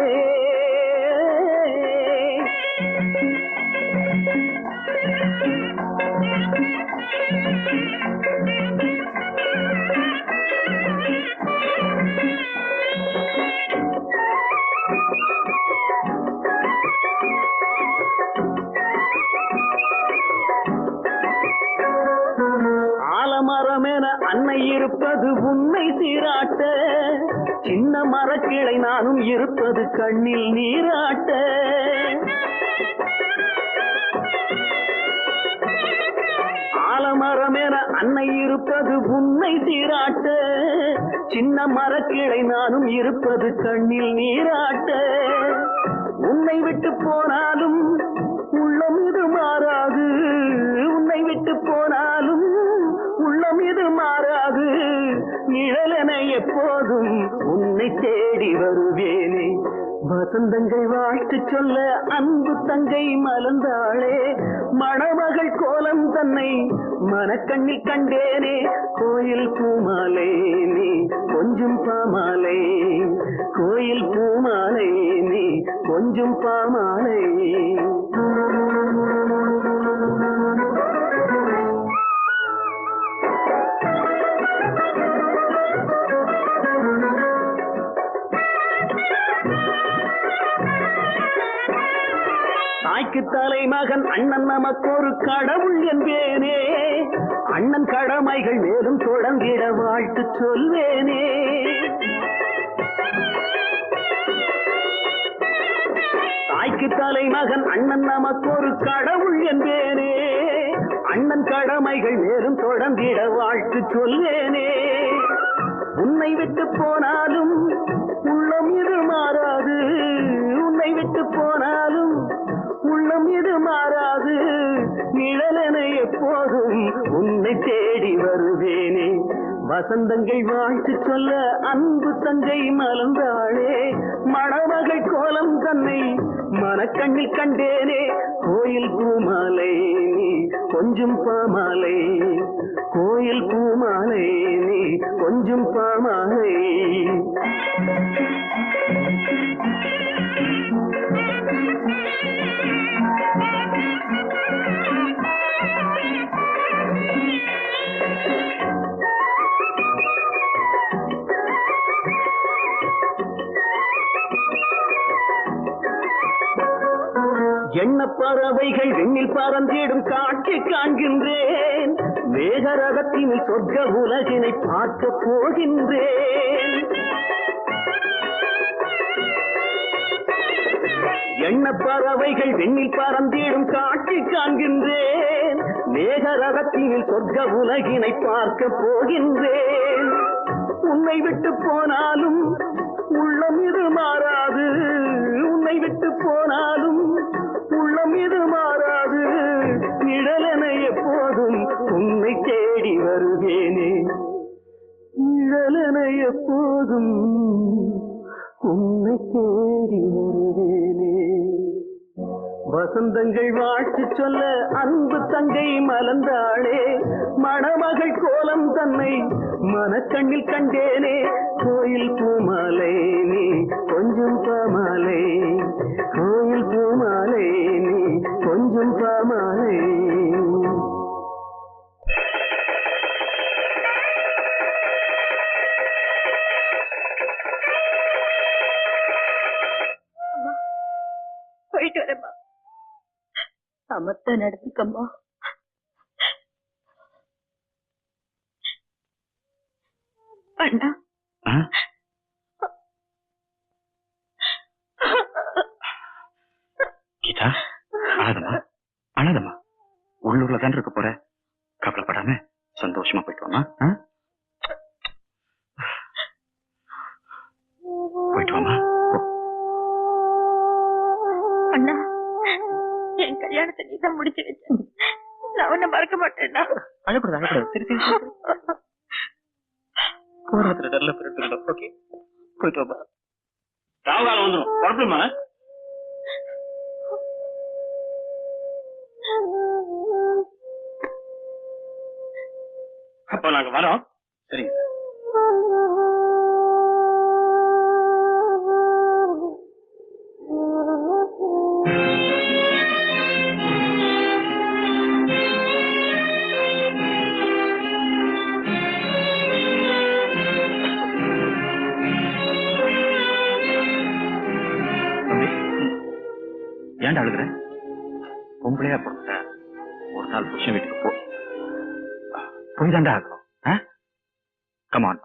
ஆலமரமென அன்னை இருப்பது உண்மை சீராட்ட, சின்ன மரக்கிளை நானும் இருப்பது கண்ணில் நீராட்ட, ஆலமரமென அன்னை இருப்பது உண்மை சீராட்ட, சின்ன மரக்கிளை நானும் இருப்பது கண்ணில் நீராட்ட, உன்னை விட்டு போனாலும் உள்ளம் இது மாறாது, உன்னை விட்டு போனாலும் உள்ளம் இது மாறாது, நிழலென எப்போதும் உன்னை தேடி வருவேனே, வசந்தங்கள் வாழ்த்து சொல்ல அன்பு தங்கை மலர்ந்தாளே, மணமகள் கோலம் தன்னை மனக்கண்ணில் கண்டேனே, கோயில் பூமாலை நீ கொஞ்சம் பாமாலை, கோயில் பூமாலை நீ கொஞ்சம் பாமாலை. தாய்க்கு தலைமகன் அண்ணன் நமக்கு ஒரு கடவுள் என்பேனே, அண்ணன் கடமைகள் மேலும் தொடர்ந்திட வாழ்த்து சொல்வேனே, தாய்க்கு தலைமகன் அண்ணன் நமக்கு ஒரு கடவுள் என்பேனே, அண்ணன் கடமைகள் மேலும் தொடர்ந்திட வாழ்த்து சொல்வேனே, உன்னை விட்டு போனாலும் உள்ளம் இது மாறாது, உன்னை விட்டு போனாலும் உள்ளம் இது மாறாது, நிழலென எப்போதும் உன்னை தேடி வருவேனே, வசந்தங்கள் வாழ்த்து சொல்ல அன்பு தங்கை மலர்ந்தாளே, மணமகள் கோலம் தன்னை மனக்கண்ணில் கண்டேனே, கோயில் பூமாலை நீ கொஞ்சம் பாமாலை, கோயில் பூமாலை நீ கொஞ்சம் பாமாலை. எண்ண பறவைகள் விண்ணில் பறந்திடும் காட்சி காண்கின்றேன், மேகரகத்தினில் சொர்க்க உலகினை பார்க்க போகின்றேன், எண்ண பறவைகள் விண்ணில் பறந்திடும் காட்சி காண்கின்றேன், மேகரகத்தினில் சொர்க்க உலகினை பார்க்க போகின்றேன். உன்னை விட்டு போனாலும் உள்ளம் இது மாறாது, உன்னை விட்டு போனாலும் உள்ளம் இது மாறாது. நிழலென எப்போதும் உன்னை தேடி வருவேனே, நிழலென எப்போதும் உன்னை தேடி வருவேனே. வசந்தங்கள் வாழ்த்து சொல்ல அன்பு தங்கை மலர்ந்தாளே, மணமகள் கோலம் தன்னை மனக்கண்ணில் கண்டேனே. கோயில் பூமாலை நீ கொஞ்சம் பாமாலை, கோயில் பூமாலை நீ கொஞ்சம் பாமாலை. போயிட்டு வரேம்மா. சமத்த நடந்துக்கம்மா. அண்ணா கீதா, அழாதம்மா அழாதம்மா. உள்ளூர்ல தான் இருக்க போற, கவலைப்படாம சந்தோஷமா போயிட்டு வாமா. போயிட்டு வாமா. அண்ணா, என் கல்யாணத்தை நீதான் முடிச்சு வச்ச, நான் உன்னை மறக்க மாட்டேன்னா. அழக்கூடாது அழக்கூடாது. சரி சரி சரி. போறதுல நல்ல பிறகு. ஓகே, போயிட்டு வாமா. ராவுகாலம் வந்துடும், குழப்பமா? அப்ப நாங்க வரோம். சரிங்க சார். ஏன்டா அழுகுற? பொம்பளையா பொறுத்த ஒரு நாள் புருஷன் வீட்டுக்கு போய் தாண்டா ஆகணும். கமான்.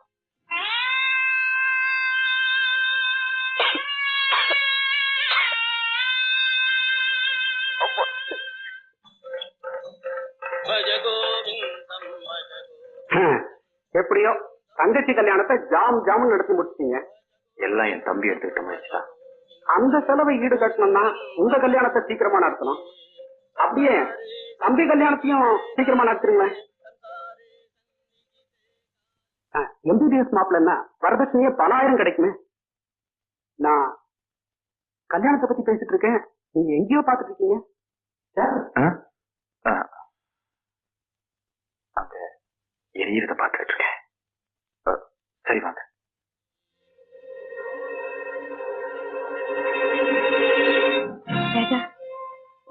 எப்படியோ தங்கச்சி கல்யாணத்தை ஜாம் ஜாமுன் நடத்தி முடிச்சிட்டீங்க. எல்லாம் என் தம்பி எடுத்துக்கிட்ட முயற்சி தான். அந்த செலவை ஈடு கட்டணும்னா உங்க கல்யாணத்தை சீக்கிரமா நடத்தணும். அப்படியே தம்பி கல்யாணத்தையும் சீக்கிரமா நடத்துறீங்களே. எம்பிபிஎஸ் மாப்பிள்ளன்னா வரதட்சணையே பல ஆயிரம் கிடைக்குமே. நான் கல்யாணத்தை பத்தி பேசிட்டு இருக்கேன், நீங்க எங்கேயோ பாத்துட்டு இருக்கீங்க. அங்க எரியறத பாத்துட்டு இருக்கேன். சரி வாங்க. ராஜா,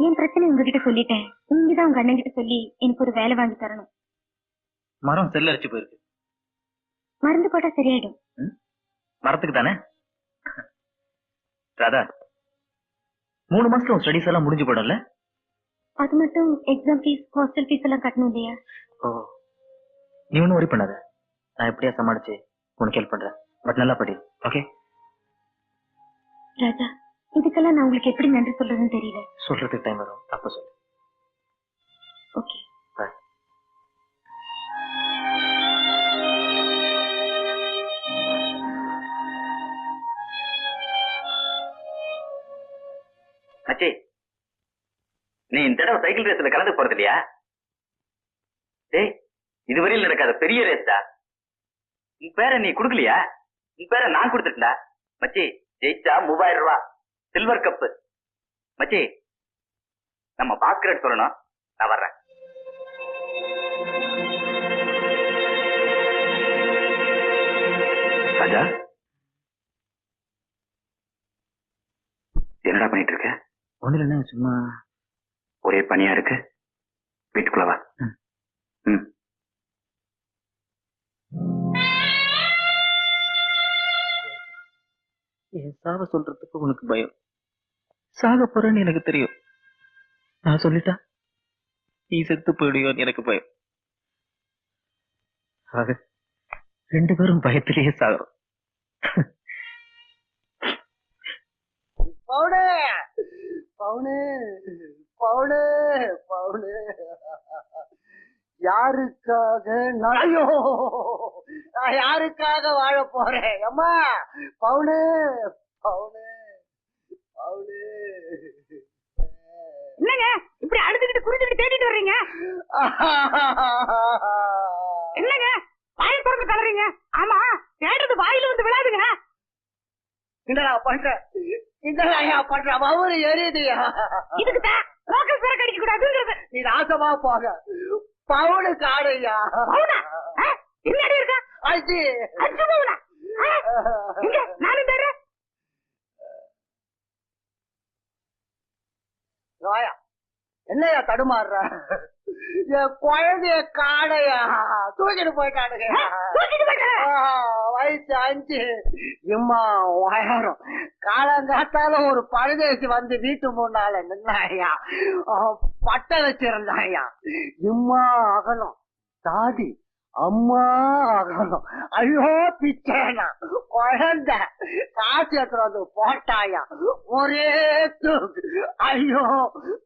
என் பிரச்சனை உங்ககிட்ட சொல்லிட்டேன். நீங்கதான் உங்க அண்ணன் கிட்ட சொல்லி எனக்கு ஒரு வேலை வாங்கி தரணும். மரம் செல்லரிச்சு போயிருக்கு. மருந்து போட்டா சரியாயிடும். மரத்துக்கு தானே? ராதா, 3 மாசத்துல ஸ்டடிஸ் எல்லாம் முடிஞ்சு போயிடும்ல? அது மட்டும் எக்ஸாம் ஃபீஸ், ஹாஸ்டல் ஃபீஸ் எல்லாம் கட்டணும் இல்லையா? ஓ, நீ ஒன்னும் ஒரி பண்ணாத. நான் எப்படியா சமாளிச்சு உனக்கு ஹெல்ப் பண்றேன். பட் நல்லா படி, ஓகே? ராஜா, இதுக்கெல்லாம் நான் உங்களுக்கு எப்படி நன்றி சொல்றதுன்னு தெரியல. சொல்றதுக்கு டைம் வரும், அப்ப சொல்லு. ஓகே. அச்சே, நீ இந்த தடவை சைக்கிள் ரேஸ்ல கலந்து போறது இல்லையா? டேய், இதுவரையில் நடக்காத பெரிய ரேஸ் தான். உன் பேரை நீ குடுக்கலையா? உன் பேரை நான் கொடுத்துட்டா. மச்சி, ஜெயிச்சா 3000 ரூபாய் சில்வர் கப்பு. மச்சி, நம்ம பாஸ்கரட் சொல்லணும். நான் வர்றேன். ராஜா, என்னடா பண்ணிட்டு இருக்க? ஒண்ணு இல்ல, சும்மா ஒரே பனியா இருக்கு. வீட்டுக்குள்ள வா. என் சாவ சொல்றதுக்கு உனக்கு பயம். சாக போறேன்னு எனக்கு தெரியும். நான் சொல்லிட்டா நீ செத்து போயிடுவோன்னு எனக்கு பயம். ஆக 2 பேரும் பயத்திலேயே சாகிறோம். பவுனு பவுனு பவுனு பவுனு யாருக்காக ஐயோ நான் யாருக்காக வாழ போறேன் அம்மா பவுனு பவுனு பவுனு என்னங்க இப்படி அழுதுகிட்டு குறிஞ்சுட்டு தேடிட்டு வர்றீங்க? என்னங்க வாயை திறந்து கலறீங்க? ஆமா தேடுறது வாயில வந்து விழாதுங்க. என்னடா பண்ற என்னடா பண்ற அவரு எரியுதுயா. இதுக்குதான் லோக்கல் பேரை கடிக்க கூடாதுங்கிறது. நீ நாசமா போக பவுனு காடையா. என்னடி இருக்கா? அஞ்சு அஞ்சு பவுனா? நானும் தர்றேன். என்னையா தடுமாறுற? என் குழந்தைய காடையா தூக்கிட்டு போயிட்டானுங்க. வயசு 5 இம்மா உயரம். காலங்காத்தால ஒரு பரதேசி வந்து வீட்டு முன்னால நின்னாயா பட்டை வச்சிருந்தாயா. இம்மா அகலம் தாடி அம்மா அகலம். ஐயோ பிச்சேனா குழந்தை காசு எடுத்து வந்து போட்டாயா ஒரே தூக்கு. ஐயோ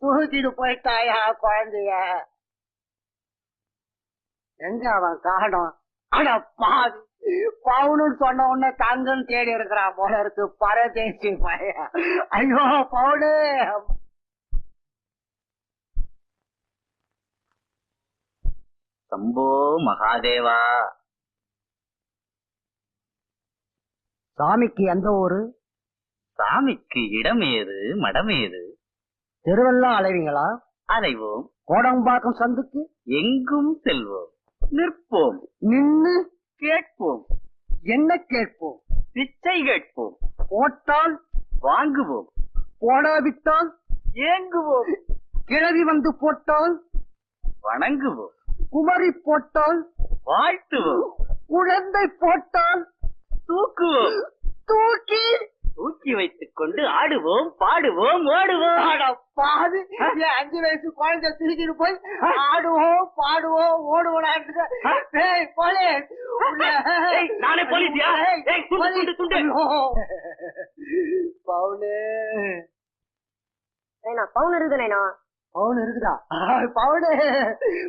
தூக்கிட்டு போயிட்டாயா குழந்தைய. எங்க அவன் காணோம்? அட பாவி பவுனுன்னு சொன்ன உடனே தங்கன்னு தேடி இருக்கிறான் போல இருக்கு பரதேசி பையன். ஐயோ பவுனு. சம்போ மகாதேவா. சாமிக்கு எந்த ஊரு? சாமிக்கு இடமேது மடமேது. தெருவெல்லாம் அலைவீங்களா? அலைவோம். கோடம்பாக்கம் சந்துக்கு எங்கும் செல்வோம். நிற்போம். நின்னு கேட்போம். என்ன கேட்போம்? பிச்சை கேட்போம். போட்டால் வாங்குவோம். போடாவிட்டால் ஏங்குவோம். கிழவி வந்து போட்டால் வணங்குவோம். குமரி போட்டால் வாழ்த்துவோம். குழந்தை போட்டால் தூக்குவோம். தூக்கி தூக்கி வைத்துக் கொண்டு ஆடுவோம் பாடுவோம் ஓடுவோம். பாது 5 வயசு குழந்தை தூக்கிட்டு போய் ஆடுவோம் பாடுவோம் ஓடுவோம். நானே போலீஸியா? பவுனு பவுன் இருக்குதுண்ணா. பவுன் இருக்குதா? பவுனு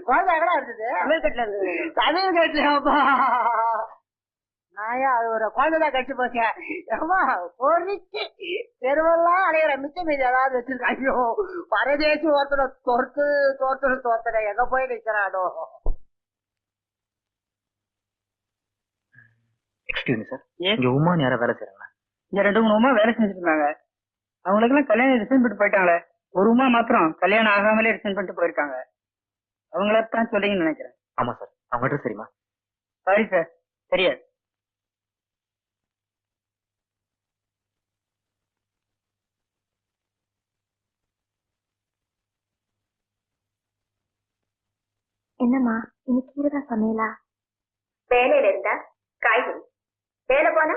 குழந்தை எங்கடா இருக்குது? தமிழ்கட்டில இருக்குது. தமிழ்கட்டிலப்பா நாயா அது ஒரு குழந்தைதான் கட்சி போச்சேன். ஏமா பொறிச்சு தெருவெல்லாம் அலையிற மிச்சம் மீது ஏதாவது வச்சிருக்கா. ஐயோ பரதேசி ஒருத்தனை தோர்த்தனை எங்க போய் நிக்கிறானோ. எக்ஸ்கியூஸ் சார், இங்க உமான் யாரா வேலை செய்யறாங்க? இங்க 2-3 உமா வேலை செஞ்சுட்டு இருந்தாங்க. அவங்களுக்கு எல்லாம் கல்யாணம் ரிசைன் பண்ணிட்டு போயிட்டாங்களே. ஒரு உமா மாத்திரம் கல்யாணம் ஆகாமலே ரிசைன் பண்ணிட்டு போயிருக்காங்க. அவங்களத்தான் சொல்றீங்கன்னு நினைக்கிறேன். ஆமா சார். அவங்க அட்ரஸ் தெரியுமா? சாரி சார், தெரியாது. என்னம்மா இன்னைக்கு கீரைதான் சமையலா? வேலையில இருந்தா காய்கறி, வேலை போனா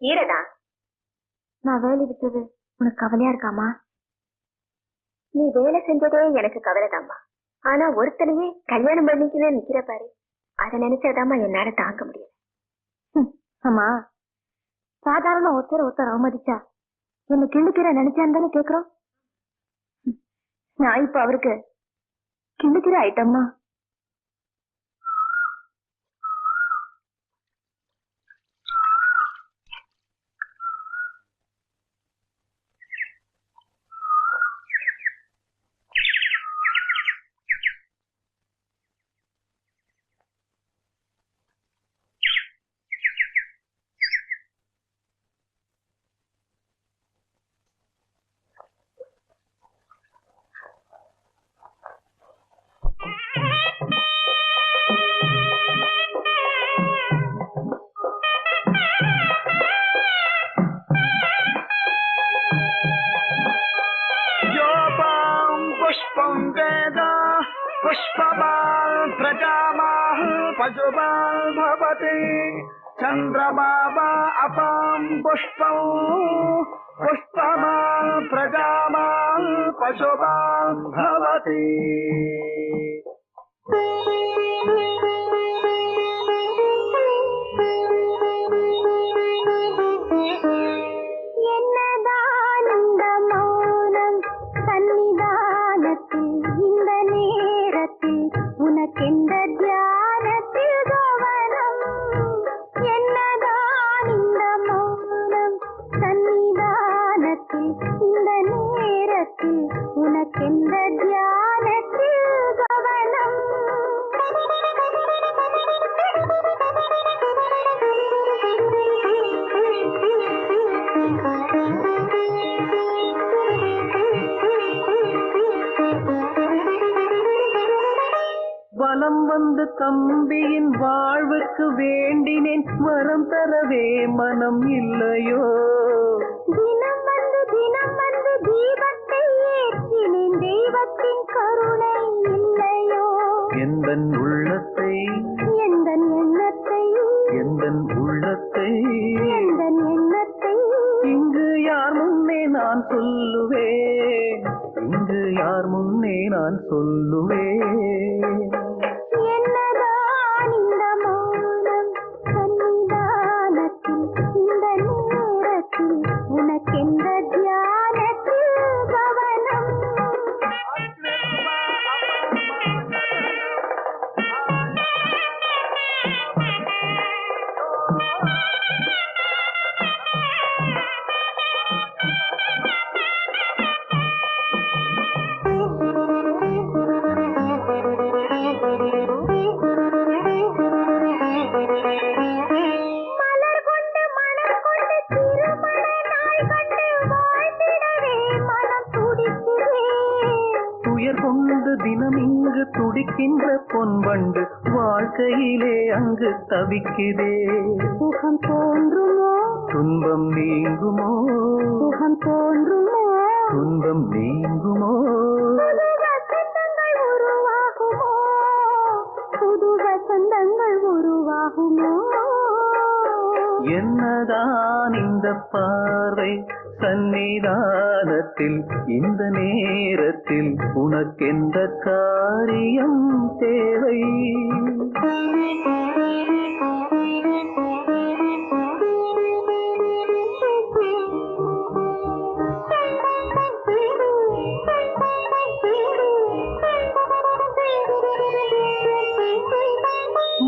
கீரைதான். நான் வேலை விட்டது உனக்கு கவலையா இருக்காமா? நீ வேலை செஞ்சதே எனக்கு கவலைதாம்மா. ஆனா ஒருத்தனையே கல்யாணம் பண்ணிக்கவே நிக்கிற பாரு, அதை நினைச்சாதாம்மா என்னால தாங்க முடியல. ஆமா சாதாரண ஒருத்தர் அவமதிச்சா என்ன கிண்டுக்கிற நினைச்சான்னு தானே கேக்குறோம். நான் இப்ப அவருக்கு கிண்டுக்கிற ஐட்டம்மா. पुष्पमाल प्रजामाह पशुमाल भवति चंद्रमावा अपाम पुष्पं पुष्पमाल प्रजामाल पशुमाल भवति. என்னதான் இந்த மௌனம் சன்னிதானத்தில் வந்து தம்பியின் வாழ்வுக்கு வேண்டினேன் வரம் தரவே மனம் இல்லையோ தினம் வந்து தீபத்தை ஏற்றினேன் தெய்வத்தின் கருணை இல்லையோ எந்தன் உள்ளத்தை எந்தன் எண்ணத்தை எந்தன் உள்ளத்தை எந்தன் எண்ணத்தை இங்கு யார் முன்னே நான் சொல்லுவேன் இங்கு யார் முன்னே நான் சொல்லுவேன் என்னதான் இந்த மௌனம் சன்னிதானத்தில் இந்த நேரத்தில் உனக்கெந்த தியானத்தில் கவனம் தினம் இங்கு துடிக்கின்ற பொன்வண்டு வாழ்க்கையிலே அங்கு தவிக்குதே சுகம் தோன்றுமோ துன்பம் நீங்குமோ சுகம் தோன்றுமோ துன்பம் நீங்குமோ புது வசந்தங்கள் உருவாகுமோ என்னதான் இந்த பார்வை சன்னிதானத்தில் இந்த நேரத்தில் உனக்கெந்த காரியம் தேவை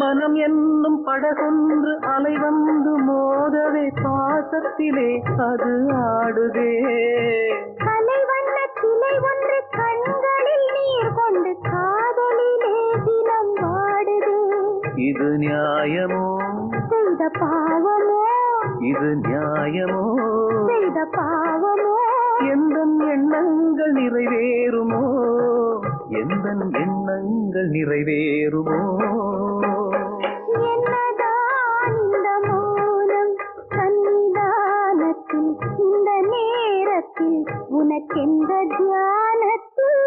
மனம் என்னும் படகொன்று அலை வந்து மோதவே பாசத்திலே அது ஆடுதே கலை வண்ண சிலை ஒன்று கண்களில் நீர் கொண்டு காதலிலே தினம் வாடுதே இது நியாயமோ செய்த பாவமோ இது நியாயமோ செய்த பாவமோ எந்தன் எண்ணங்கள் நிறைவேறுமோ எந்தன் எண்ணங்கள் நிறைவேறுமோ என்னதான் இந்த மௌனம் சன்னிதானத்தில் இந்த நேரத்தில் உனக்கெந்த தியானத்தில்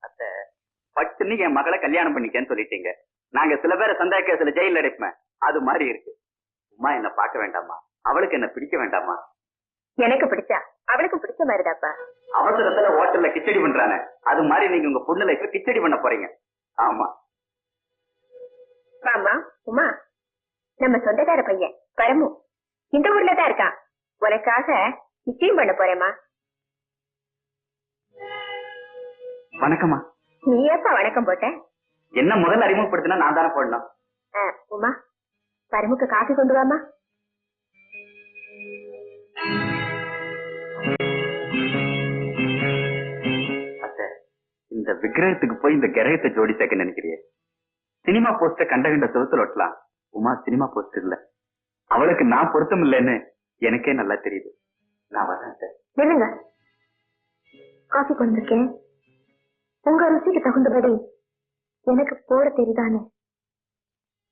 அத்தை பட்டுன்னு என் மகளை கல்யாணம் பண்ணிக்கன்னு சொல்லிட்டீங்க. நாங்க சில பேரை சந்தேக கேஸ்ல ஜெயில அடைப்பேன். அது மாதிரி இருக்கு. உமா என்ன பார்க்க வேண்டாமா? அவளுக்கு என்ன பிடிக்க வேண்டாமா? எனக்கு பிடிச்சா அவளுக்கு பிடிச்ச மாதிரிதாப்பா. அவசரத்துல ஹோட்டல்ல கிச்சடி பண்றானே அது மாதிரி நீங்க உங்க பொண்ணு லைஃப்ல கிச்சடி பண்ண போறீங்க. ஆமா மாமா உமா நம்ம சொந்தக்கார பையன் பரமு இந்த ஊர்ல தான் இருக்கான். உனக்காக நிச்சயம் பண்ண போறேம்மா. வணக்கம்மா. நீ ஏப்பா வணக்கம் போட்ட? என்ன முதல்ல அறிமுகப்படுத்தினா நான் தானே போடணும். உமா பரமுக்கு காஃபி கொண்டு வாமா. இந்த விக்கிரகத்துக்கு போய் இந்த கிரகத்தை ஜோடி சேர்க்க நினைக்கிறியே? சினிமா போஸ்டர் கண்ட கண்ட சுவத்துல ஒட்டலாம். உமா சினிமா போஸ்டர் இல்ல. அவளுக்கு நான் பொருத்தம் இல்லைன்னு எனக்கே நல்லா தெரியுது. நான் வரேன். நில்லுங்க, காஃபி கொண்டிருக்கேன். உங்க ருசிக்கு தகுந்தபடி எனக்கு போட தெரியுதானே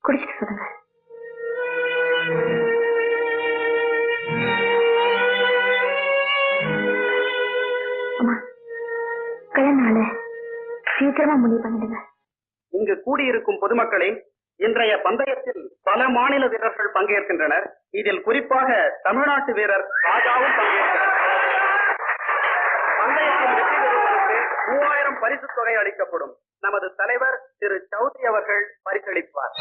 குடிச்சிட்டு சொல்லுங்க. அம்மா கல்யாண நாள சீக்கிரமா முடிவு பண்ணிடுங்க. இங்கு கூடியிருக்கும் பொதுமக்களே, இன்றைய பந்தயத்தில் பல மாநில வீரர்கள் பங்கேற்கின்றனர். இதில் குறிப்பாக தமிழ்நாட்டு வீரர் ராஜாவும் பங்கேற்கிறார். பந்தயத்தில் வெற்றி பெறுவதற்கு 3000 பரிசு தொகை அளிக்கப்படும். நமது தலைவர் திரு சௌத்ரி அவர்கள் பரிசளிப்பார்.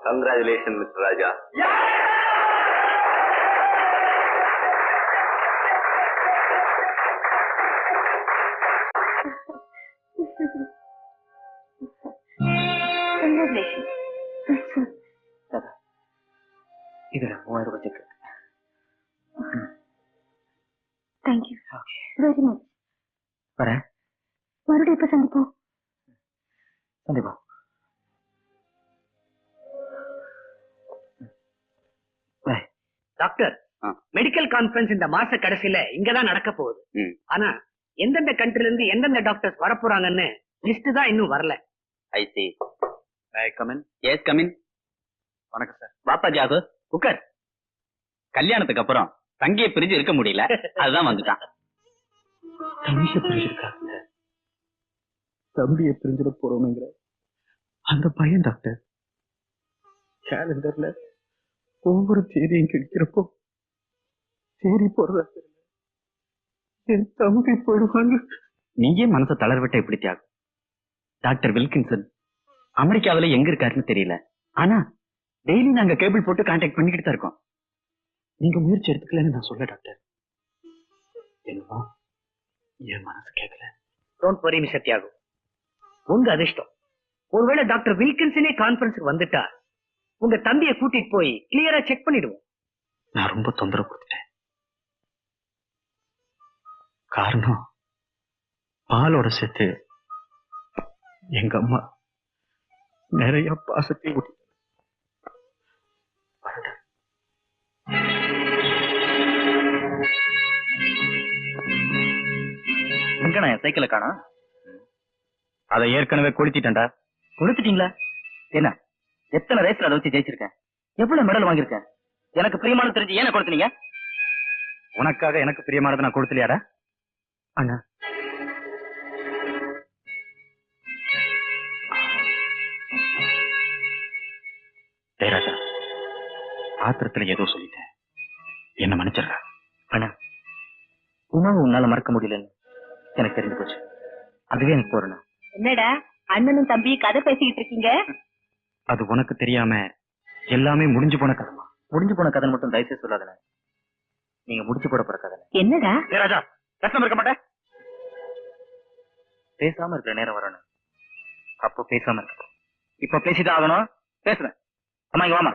கங்க்ராச்சுலேஷன் மிஸ்டர் ராஜா. Congratulations. இதுல 3000 ரூபாய் செக் இருக்கு. Thank you very much. வரேன். மறுபடியும் எப்ப சந்திப்போம்? கண்டிப்பா. டாக்டர், மெடிக்கல் கான்ஃபரன்ஸ் இந்த மாச கடைசியில இங்கதான் நடக்க போகுது. ஆனா எந்தெந்த கண்ட்ரில இருந்து எந்தெந்த டாக்டர்ஸ் வரப்போறாங்கன்னு லிஸ்ட் தான் இன்னும் வரல. I see. May I come in? Yes come in. வணக்கம் சார். பாப்பா ஜாகு குக்கர். கல்யாணத்துக்கு அப்புறம் தங்கிய பிரிஞ்சு இருக்க முடியல, அதுதான் வந்துட்டான். தம்பியை பிரிஞ்சிருக்காங்க, தம்பியை பிரிஞ்சிட போறோம்ங்கிற அந்த பையன் டாக்டர் கேலண்டர்ல ஒவ்வொரு தேதியும் கிடைக்கிறப்போ தேதி போறதா தெரியல, என் தம்பி போயிடுவாங்க. நீயே மனசை தளர்விட்ட எப்படி தியாகம்? டாக்டர் வில்கின்சன் அமெரிக்காவில எங்க இருக்காருன்னு தெரியல, ஆனா டெய்லி நாங்க கேபிள் போட்டு கான்டாக்ட் பண்ணிக்கிட்டு தான் இருக்கோம். நீங்க முயற்சி எடுத்துக்கலன்னு நான் சொல்ல டாக்டர். என்னவோ என் மனசு கேட்கல. டோன்ட் வரி மிஸ்டர் தியாகு, உங்க அதிர்ஷ்டம். ஒருவேளை டாக்டர் வில்கின்சனே கான்ஃபரன்ஸுக்கு வந்துட்டா உங்க தம்பியை கூட்டிட்டு போய் கிளியரா செக் பண்ணிடுவோம். நான் ரொம்ப தொந்தரவு கொடுத்துட்டேன். காரணம் பாலோட சேர்த்து எங்க அம்மா நிறைய பாசத்தை ஊட்டி. எங்க நான் சைக்கிளை காணோம்? அதை ஏற்கனவே கொளுத்திட்டேன்டா. கொளுத்திட்டீங்களா? என்ன எத்தனை ரேஸ்ல அதை வச்சு ஜெயிச்சிருக்கேன், எவ்வளவு மெடல் வாங்கியிருக்கேன். எனக்கு பிரியமானது தெரிஞ்சு ஏன் கொடுத்தீங்க? உனக்காக எனக்கு பிரியமானது நான் கொடுத்தலையாடா அண்ணா? ராஜா, ஆத்திரத்துல ஏதோ சொல்லிட்டேன், என்ன மன்னிச்சிடுற. அண்ணா, உணவு உன்னால மறக்க முடியலன்னு எனக்கு தெரிஞ்சு போச்சு, அதுவே எனக்கு போறணும். என்னடா அண்ணனும் தம்பி கதை பேசிக்கிட்டு இருக்கீங்க? அது உனக்கு தெரியாம எல்லாமே முடிஞ்சு போன கதைமா. முடிஞ்சு போன கதை மட்டும் தயவுசெய்து சொல்லாதன, நீங்க முடிச்சு போட போற கதை. என்னடா ராஜா, கஷ்டம் இருக்க மாட்டேன். பேசாம இருக்கிற நேரம் வரணும், அப்போ பேசாம இருக்க. இப்ப பேசிதான் ஆகணும், பேசுறேன். அம்மா இங்க வாமா.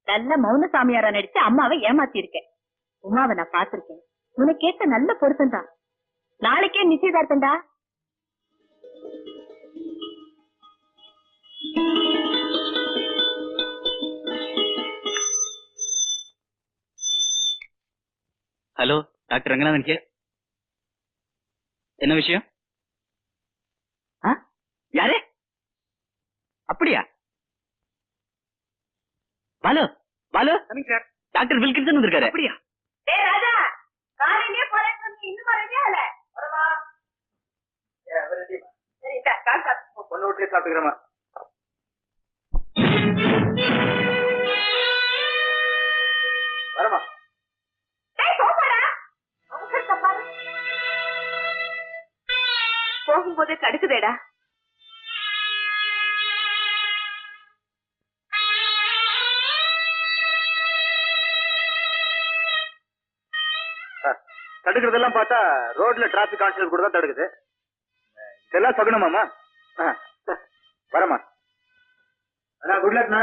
நல்ல மௌன சாமியாரா நடிச்சு அம்மாவை ஏமாத்தி இருக்கேன். உமாவை நான் பாத்திருக்கேன், உனக்கு ஏத்த நல்ல பொருத்தம் தான். நாளைக்கே நிச்சயதார்த்தம்டா. Hello doctor Ranganathan here. என்ன விஷயம்? யாரு? அப்படியா? பாலு பாலு, டாக்டர் வில்கின்சன் வந்திருக்காரு. அப்படியா? டேய் ராஜா, காலையிலே போறேன்னு சொன்னீ, இன்னும் வரவே இல்ல. வரமா? சரி இந்த காசு பொண்ணு விட்டு சாப்பிட்டுக்கிறமா. வரமா? டேய் போடா. அவசரத்தை பாரு. போகும்போதே தடுக்குதேடா. தடுக்கிறதெல்லாம் பார்த்தா ரோட்ல டிராபிக் கான்ஸ்டபிள் கூட தான் தடுக்குது. இதெல்லாம் சகுனமாமா? வரமா? அண்ணா குட் லக்ண்ணா.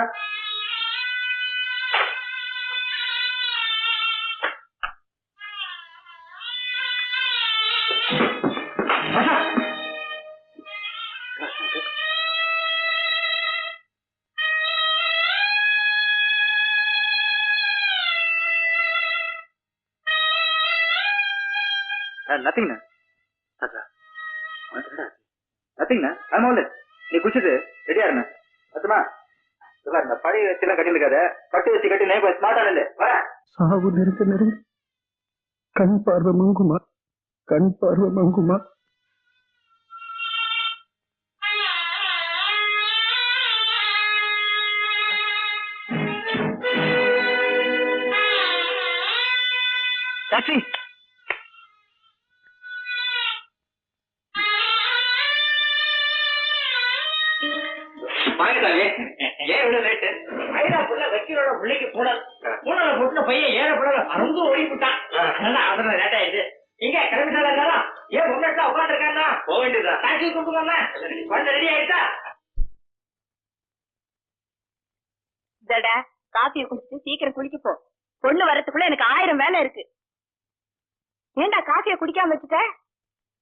நத்திங்ண்ணா. நத்திங்ண்ணா, ஆமா இல்ல நீ குடிச்சிட்டு ரெடியா இருண்ணா. அத்தமா இந்த பழைய வச்சுலாம் கட்டி இருக்காத, பட்டு வச்சு கட்டி நேம் ஸ்மார்ட்டான இல்ல. சாவு நெருங்க நெருங்க கண் பார்வை மங்குமா, கண் பார்வை மங்குமா. டாக்ஸி. வாங்கத்தாலே ஏன் இவ்வளவு லேட்டு? ஐடா புள்ள வக்கீலோட பிள்ளைக்கு பூனல் போட்டு பையன் ஏற புள்ள அறந்து ஓடி விட்டான். அதனால லேட் ஆயிடுது. இங்க கிளம்பிட்டால எல்லாரும்? ஏன் முன்னாடி உட்காந்து இருக்காங்க? போக வேண்டியதா? டாக்ஸி கூப்பிடுவாங்க. ரெடி ஆயிட்டா? இதடா காஃபியை குடிச்சிட்டு சீக்கிரம் குளிக்க போ. பொண்ணு வரதுக்குள்ள எனக்கு 1000 வேலை இருக்கு. ஏண்டா காஃபியை குடிக்காம வச்சுட்ட?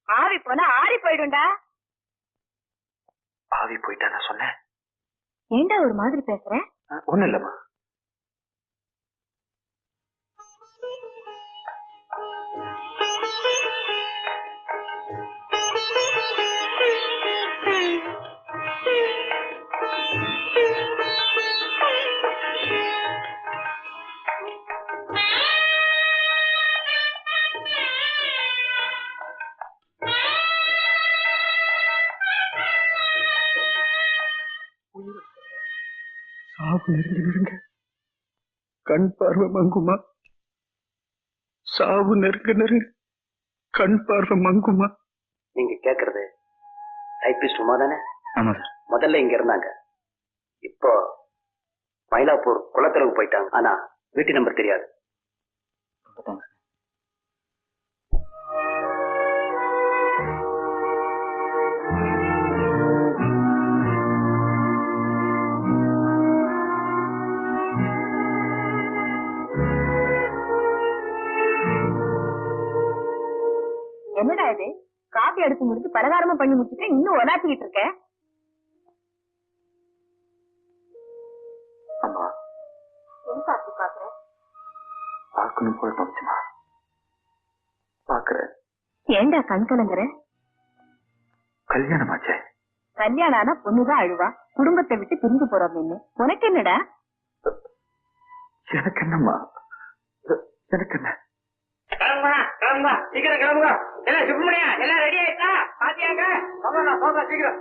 ஆவி போனா ஆறி போயிடும்டா. ஆவி போயிட்டா நான் சொன்னேன். ஏண்டா ஒரு மாதிரி பேசுற? ஒண்ணும் இல்லம்மா. சாவு நெருங்க கண் பார்வை மங்குமா? சாவு நெருங்க கண் பார்வை மங்குமா? நீங்க கேக்குறது டைபிஸ்ட் உமா தானே? ஆமா சார். முதல்ல இங்க இருந்தாங்க, இப்போ மயிலாப்பூர் குளத்தளவு போயிட்டாங்க. ஆனா வீட்டு நம்பர் தெரியாது. என்னடா இது? காஃபி எடுத்து முடிச்சு பலகாரமா பண்ணி முடிச்சுட்டு இன்னும் ஒலாத்திக்கிட்டு இருக்க? அம்மா என்ன சாப்பிட்டு பாக்குற? பார்க்கணும் போல தோணுச்சுமா. பாக்குறேன். ஏண்டா கண் கலங்குற? கல்யாணம் ஆச்சே. கல்யாணம் ஆனா பொண்ணுதான் அழுவா, குடும்பத்தை விட்டு பிரிஞ்சு போறோம்னு. உனக்கு என்னடா? எனக்கு என்னம்மா, எனக்கு என்ன? கிளம்புங்க சீக்கிரம் கிளம்புங்க. எல்லாம் சுப்பிரமணியா எல்லாம் ரெடி ஆயிட்டா? பாத்தியாங்க? போங்க சீக்கிரம்.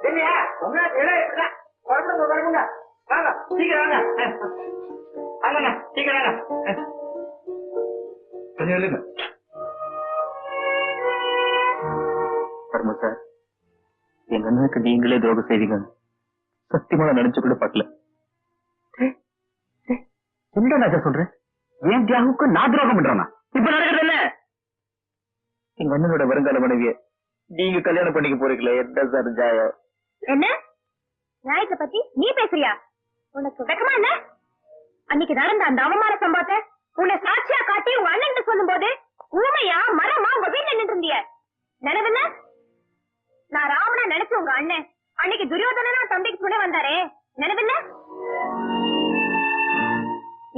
இல்லையா உங்க இடம் வரமுங்க வாங்க சீக்கிரம் வாங்க. வாங்கண்ணா சீக்கிரம் வாங்க. கொஞ்சம் எழுங்க. பரம சார், எங்க அண்ணனுக்கு நீங்களே துரோகம் செய்வீங்க சத்தியமா நினைச்சு கூட பார்க்கல. என்னடா நான் சொல்றேன்? ஏன் தியாகுக்கு நான் துரோகம் பண்றானா? இப்ப நடக்கிறது என்ன? எங்க அண்ணனோட வருங்கால மனைவிய நீங்க கல்யாணம் பண்ணிக்க போறீங்களே, என்ன சார் ஜாயம்? என்ன நியாயத்தை பத்தி நீ பேசுறியா? உனக்கு வெக்கமா என்ன? அன்னைக்கு நடந்த அந்த அவமான சம்பவத்தை உன்னை சாட்சியா காட்டி உங்க அண்ணன் சொல்லும் போது ஊமையா மரமா உங்க வீட்டுல நின்று இருந்திய நினைவுல? நான் ராவணா நினைச்சு உங்க அண்ணன் அன்னைக்கு துரியோதனா தம்பிக்கு துணை வந்தாரே, நினைவுல?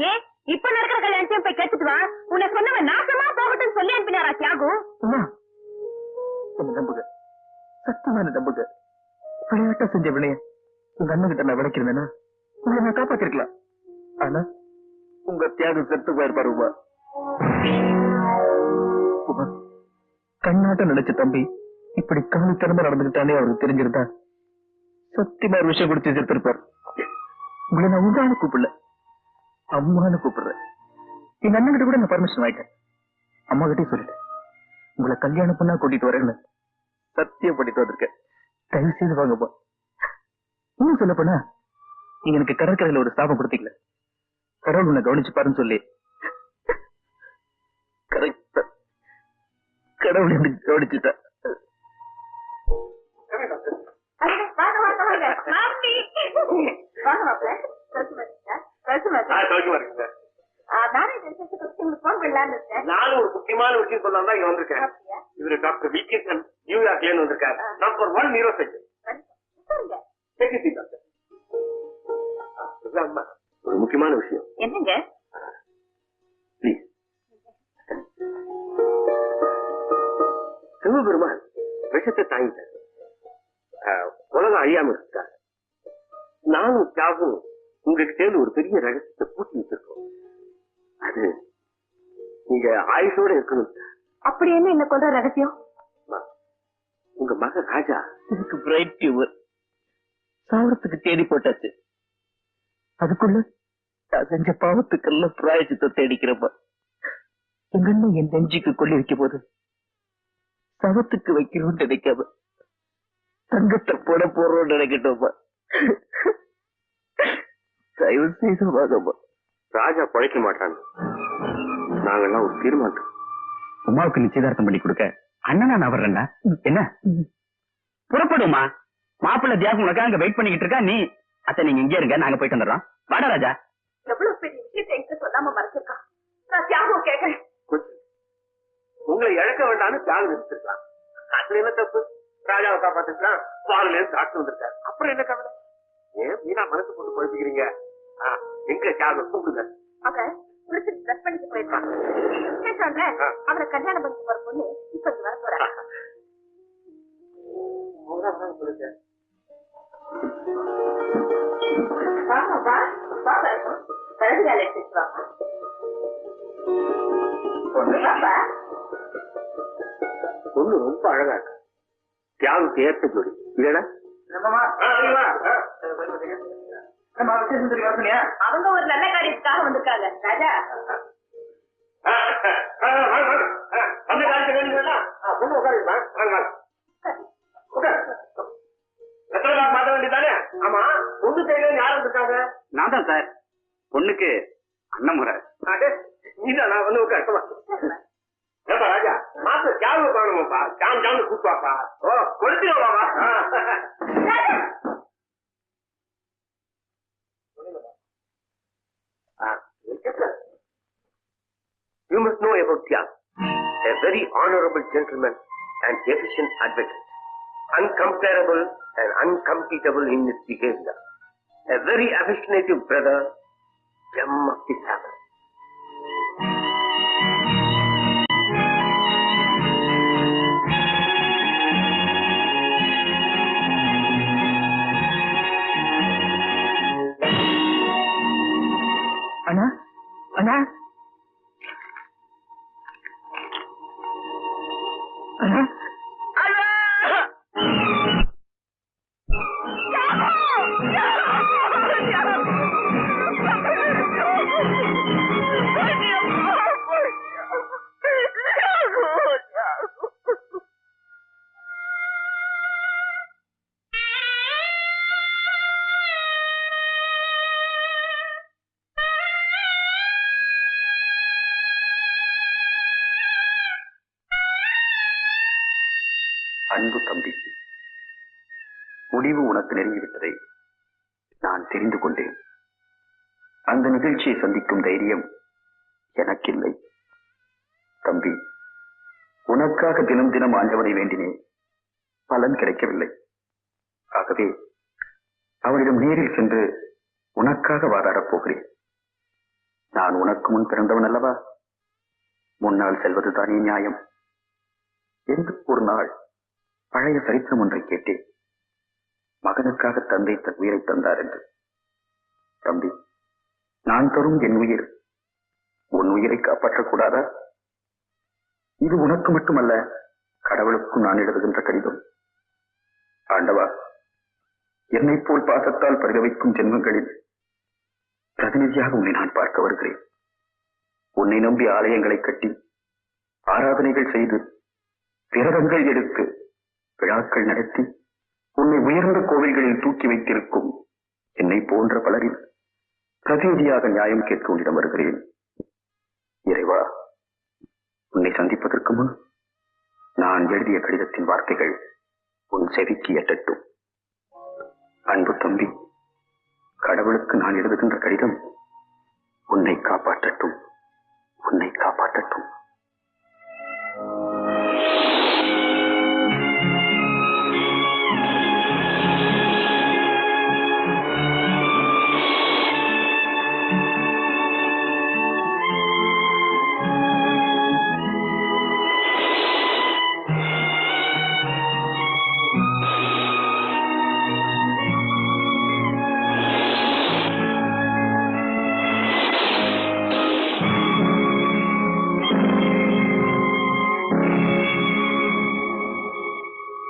ஏன் இப்ப நடக்கிற கல்யாணத்தையும் போய் கேட்டுட்டு வா. உன்னை சொன்னவன் நாசமா போகட்டும் சொல்லி அனுப்பினாரா தியாகு? என்ன நம்புங்க, சத்தியமான நம்புங்க. விளையாட்டா செஞ்ச வினைய உங்க அண்ணன் கிட்ட நான் விளக்கிறேன்னா உங்களை நான் காப்பாத்திருக்கலாம். ஆனா உங்க தியாகம் செத்து போயிருப்பாரு உமா. உமா, கண்ணாட்டம் நினைச்ச தம்பி இப்படி காலித்தனமா நடந்துகிட்டானே அவருக்கு தெரிஞ்சிருந்தா சத்தியமா ஒரு விஷயம் கொடுத்து செத்துருப்பார். உங்களை நான் உங்கான கூப்பிடல, அம்மான்னு கூப்பிடுறேன். எங்க அண்ணன் கிட்ட கூட நான் பர்மிஷன் வாங்கிட்டேன். அம்மா கிட்டே சொல்லிட்டேன், உங்களை கல்யாணம் பண்ணா கூட்டிட்டு வரேன்னு சத்தியம் பண்ணிட்டு வந்திருக்கேன். தயவு செய்து வாங்கப்பா. இன்னும் சொல்ல போனா நீங்க எனக்கு கடற்கரையில ஒரு ஸ்தாபம் கொடுத்தீங்களே, கடவுள் உன்னை கவனிச்சு பாருன்னு சொல்லி கரெக்டா கடவுள் எனக்கு கவனிச்சுட்டா. நானும் ஒரு முக்கியமான விஷயம் சொல்லலாம் தான் இங்க வந்திருக்கேன். இவரு டாக்டர் விகேசன் நியூயார்க்ல இருந்து வந்திருக்காரு. Number 1 neuro surgeon. ஒரு முக்கியமான விஷயம். என்னங்க? Please. சிவபெருமான் விஷத்தை தாங்கிட்டார், உலகம் அழியாம இருக்காரு. நானும் தியாகும் உங்களுக்கு சேர்ந்து ஒரு பெரிய ரகசியத்தை பூட்டி வச்சிருக்கோம். அது நீங்க ஆயுஷோட இருக்கணும். அப்படி என்ன என்ன கொள்ற ரகசியம்? உங்க மகன் ராஜா எனக்கு பிரைட் டியூமர், சாவரத்துக்கு தேடி போட்டாச்சு. அதுக்குள்ள நான் செஞ்ச பாவத்துக்கெல்லாம் பிராயச்சித்தை தேடிக்கிறப்ப எங்க அண்ணன் என் நெஞ்சுக்கு கொள்ளி வைக்கும் போது சவத்துக்கு வைக்கணும்னு நினைக்காம தங்கத்தை போட போறோம்னு நினைக்கட்டோமா? தயவு செய்து வாங்கம்மா. ராஜா பழைக்க மாட்டாங்க. நாங்கெல்லாம் ஒரு தீர்மானம். உமாவுக்கு நிச்சயதார்த்தம் பண்ணி கொடுக்க அண்ணனா நான் வர்றேன்னா என்ன? புறப்படுமா? மாப்பிள்ளை தியாகம் உனக்கு அங்க வெயிட் பண்ணிக்கிட்டு இருக்கா. நீ அத்தை நீங்க இங்கே இருங்க, நாங்க போயிட்டு வந்துடுறோம். வாடா ராஜா. எவ்வளவு பெரிய விஷயத்தை என்கிட்ட சொல்லாம மறைச்சிருக்கான். நான் தியாகம் கேட்கறேன். உங்களை இழக்க வேண்டாம்னு தியாகம் நிறுத்திருக்கலாம். அதுல என்ன தப்பு? ராஜாவை காப்பாத்திருக்கலாம். பாலுல இருந்து டாக்டர் வந்திருக்காரு. அப்புறம் என்ன கவலை? ஏன் வீணா மனசு போட்டு குழப்பிக்கிறீங்க? எங்க தியாகம் கூப்பிடுங்க. அவன் குளிச்சுட்டு ட்ரெஸ் பண்ணிட்டு போயிருக்கான். ஸ்டேஷன்ல அவரை கல்யாணம் பண்ணி போற பொண்ணு இப்ப இங்க வர போறாங்க. பொண்ணு ரொம்ப அழகா இருக்கு. தியாகுக்கு ஏற்ற ஜோடி இல்லடா? அவங்க ஒரு நல்ல காரியத்துக்காக வந்திருக்காங்க. ராஜா அந்த காலத்துல பொண்ணு உட்காருமா? மாத்த வேண்டியதானே? ஆமா, பொண்ணு கையில யாரும் இருக்காங்க? நான் தான் சார். பொண்ணுக்கு அண்ணன் முறை. நீதான் நான் வந்து உட்காரு. ராஜா மாத்த தியாகம் காணுமாப்பா. ஜாம் ஜாம் கூப்பாப்பா. ஓ கொடுத்துருவாமா? You must know about Tyag, a very honorable gentleman and efficient advocate, uncomparable and uncompetable in his behavior, a very affectionate brother, gem of the family. அண்ணா அண்ணா அண்ணா அன்பு தம்பி, முடிவு உனக்கு நெருங்கிவிட்டதை நான் தெரிந்து கொண்டேன். அந்த நிகழ்ச்சியை சந்திக்கும் தைரியம் எனக்கில்லை. தம்பி, உனக்காக தினம் தினம் ஆண்டவனை வேண்டினேன். பலன் கிடைக்கவில்லை. ஆகவே அவனிடம் நேரில் சென்று உனக்காக வாதாடப் போகிறேன். நான் உனக்கு முன் பிறந்தவன் அல்லவா? முன்னால் செல்வதுதானே நியாயம் என்று ஒரு நாள் பழைய சரித்திரம் ஒன்றை கேட்டேன். மகனுக்காக தந்தை தன் உயிரை தந்தார் என்று. தம்பி, நான் தரும் என் உயிர் உன் உயிரை காப்பாற்றக்கூடாதா? இது உனக்கு மட்டுமல்ல, கடவுளுக்கும் நான் எழுதுகின்ற கடிதம். ஆண்டவா, என்னை போல் பாசத்தால் பருக வைக்கும் ஜென்மங்களில் பிரதிநிதியாக உன்னை நான் பார்க்க வருகிறேன். உன்னை நம்பி ஆலயங்களை கட்டி ஆராதனைகள் செய்து விரதங்கள் எடுத்து விழாக்கள் நடத்தி உன்னை உயர்ந்த கோவில்களில் தூக்கி வைத்திருக்கும் என்னை போன்ற பலரில் பிரதிநிதியாக நியாயம் கேட்க உன்னிடம் வருகிறேன். இறைவா, உன்னை சந்திப்பதற்கு முன் நான் எழுதிய கடிதத்தின் வார்த்தைகள் உன் செவிக்கு எட்டட்டும். அன்பு தம்பி, கடவுளுக்கு நான் எழுதுகின்ற கடிதம் உன்னை காப்பாற்றட்டும், உன்னை காப்பாற்றட்டும்.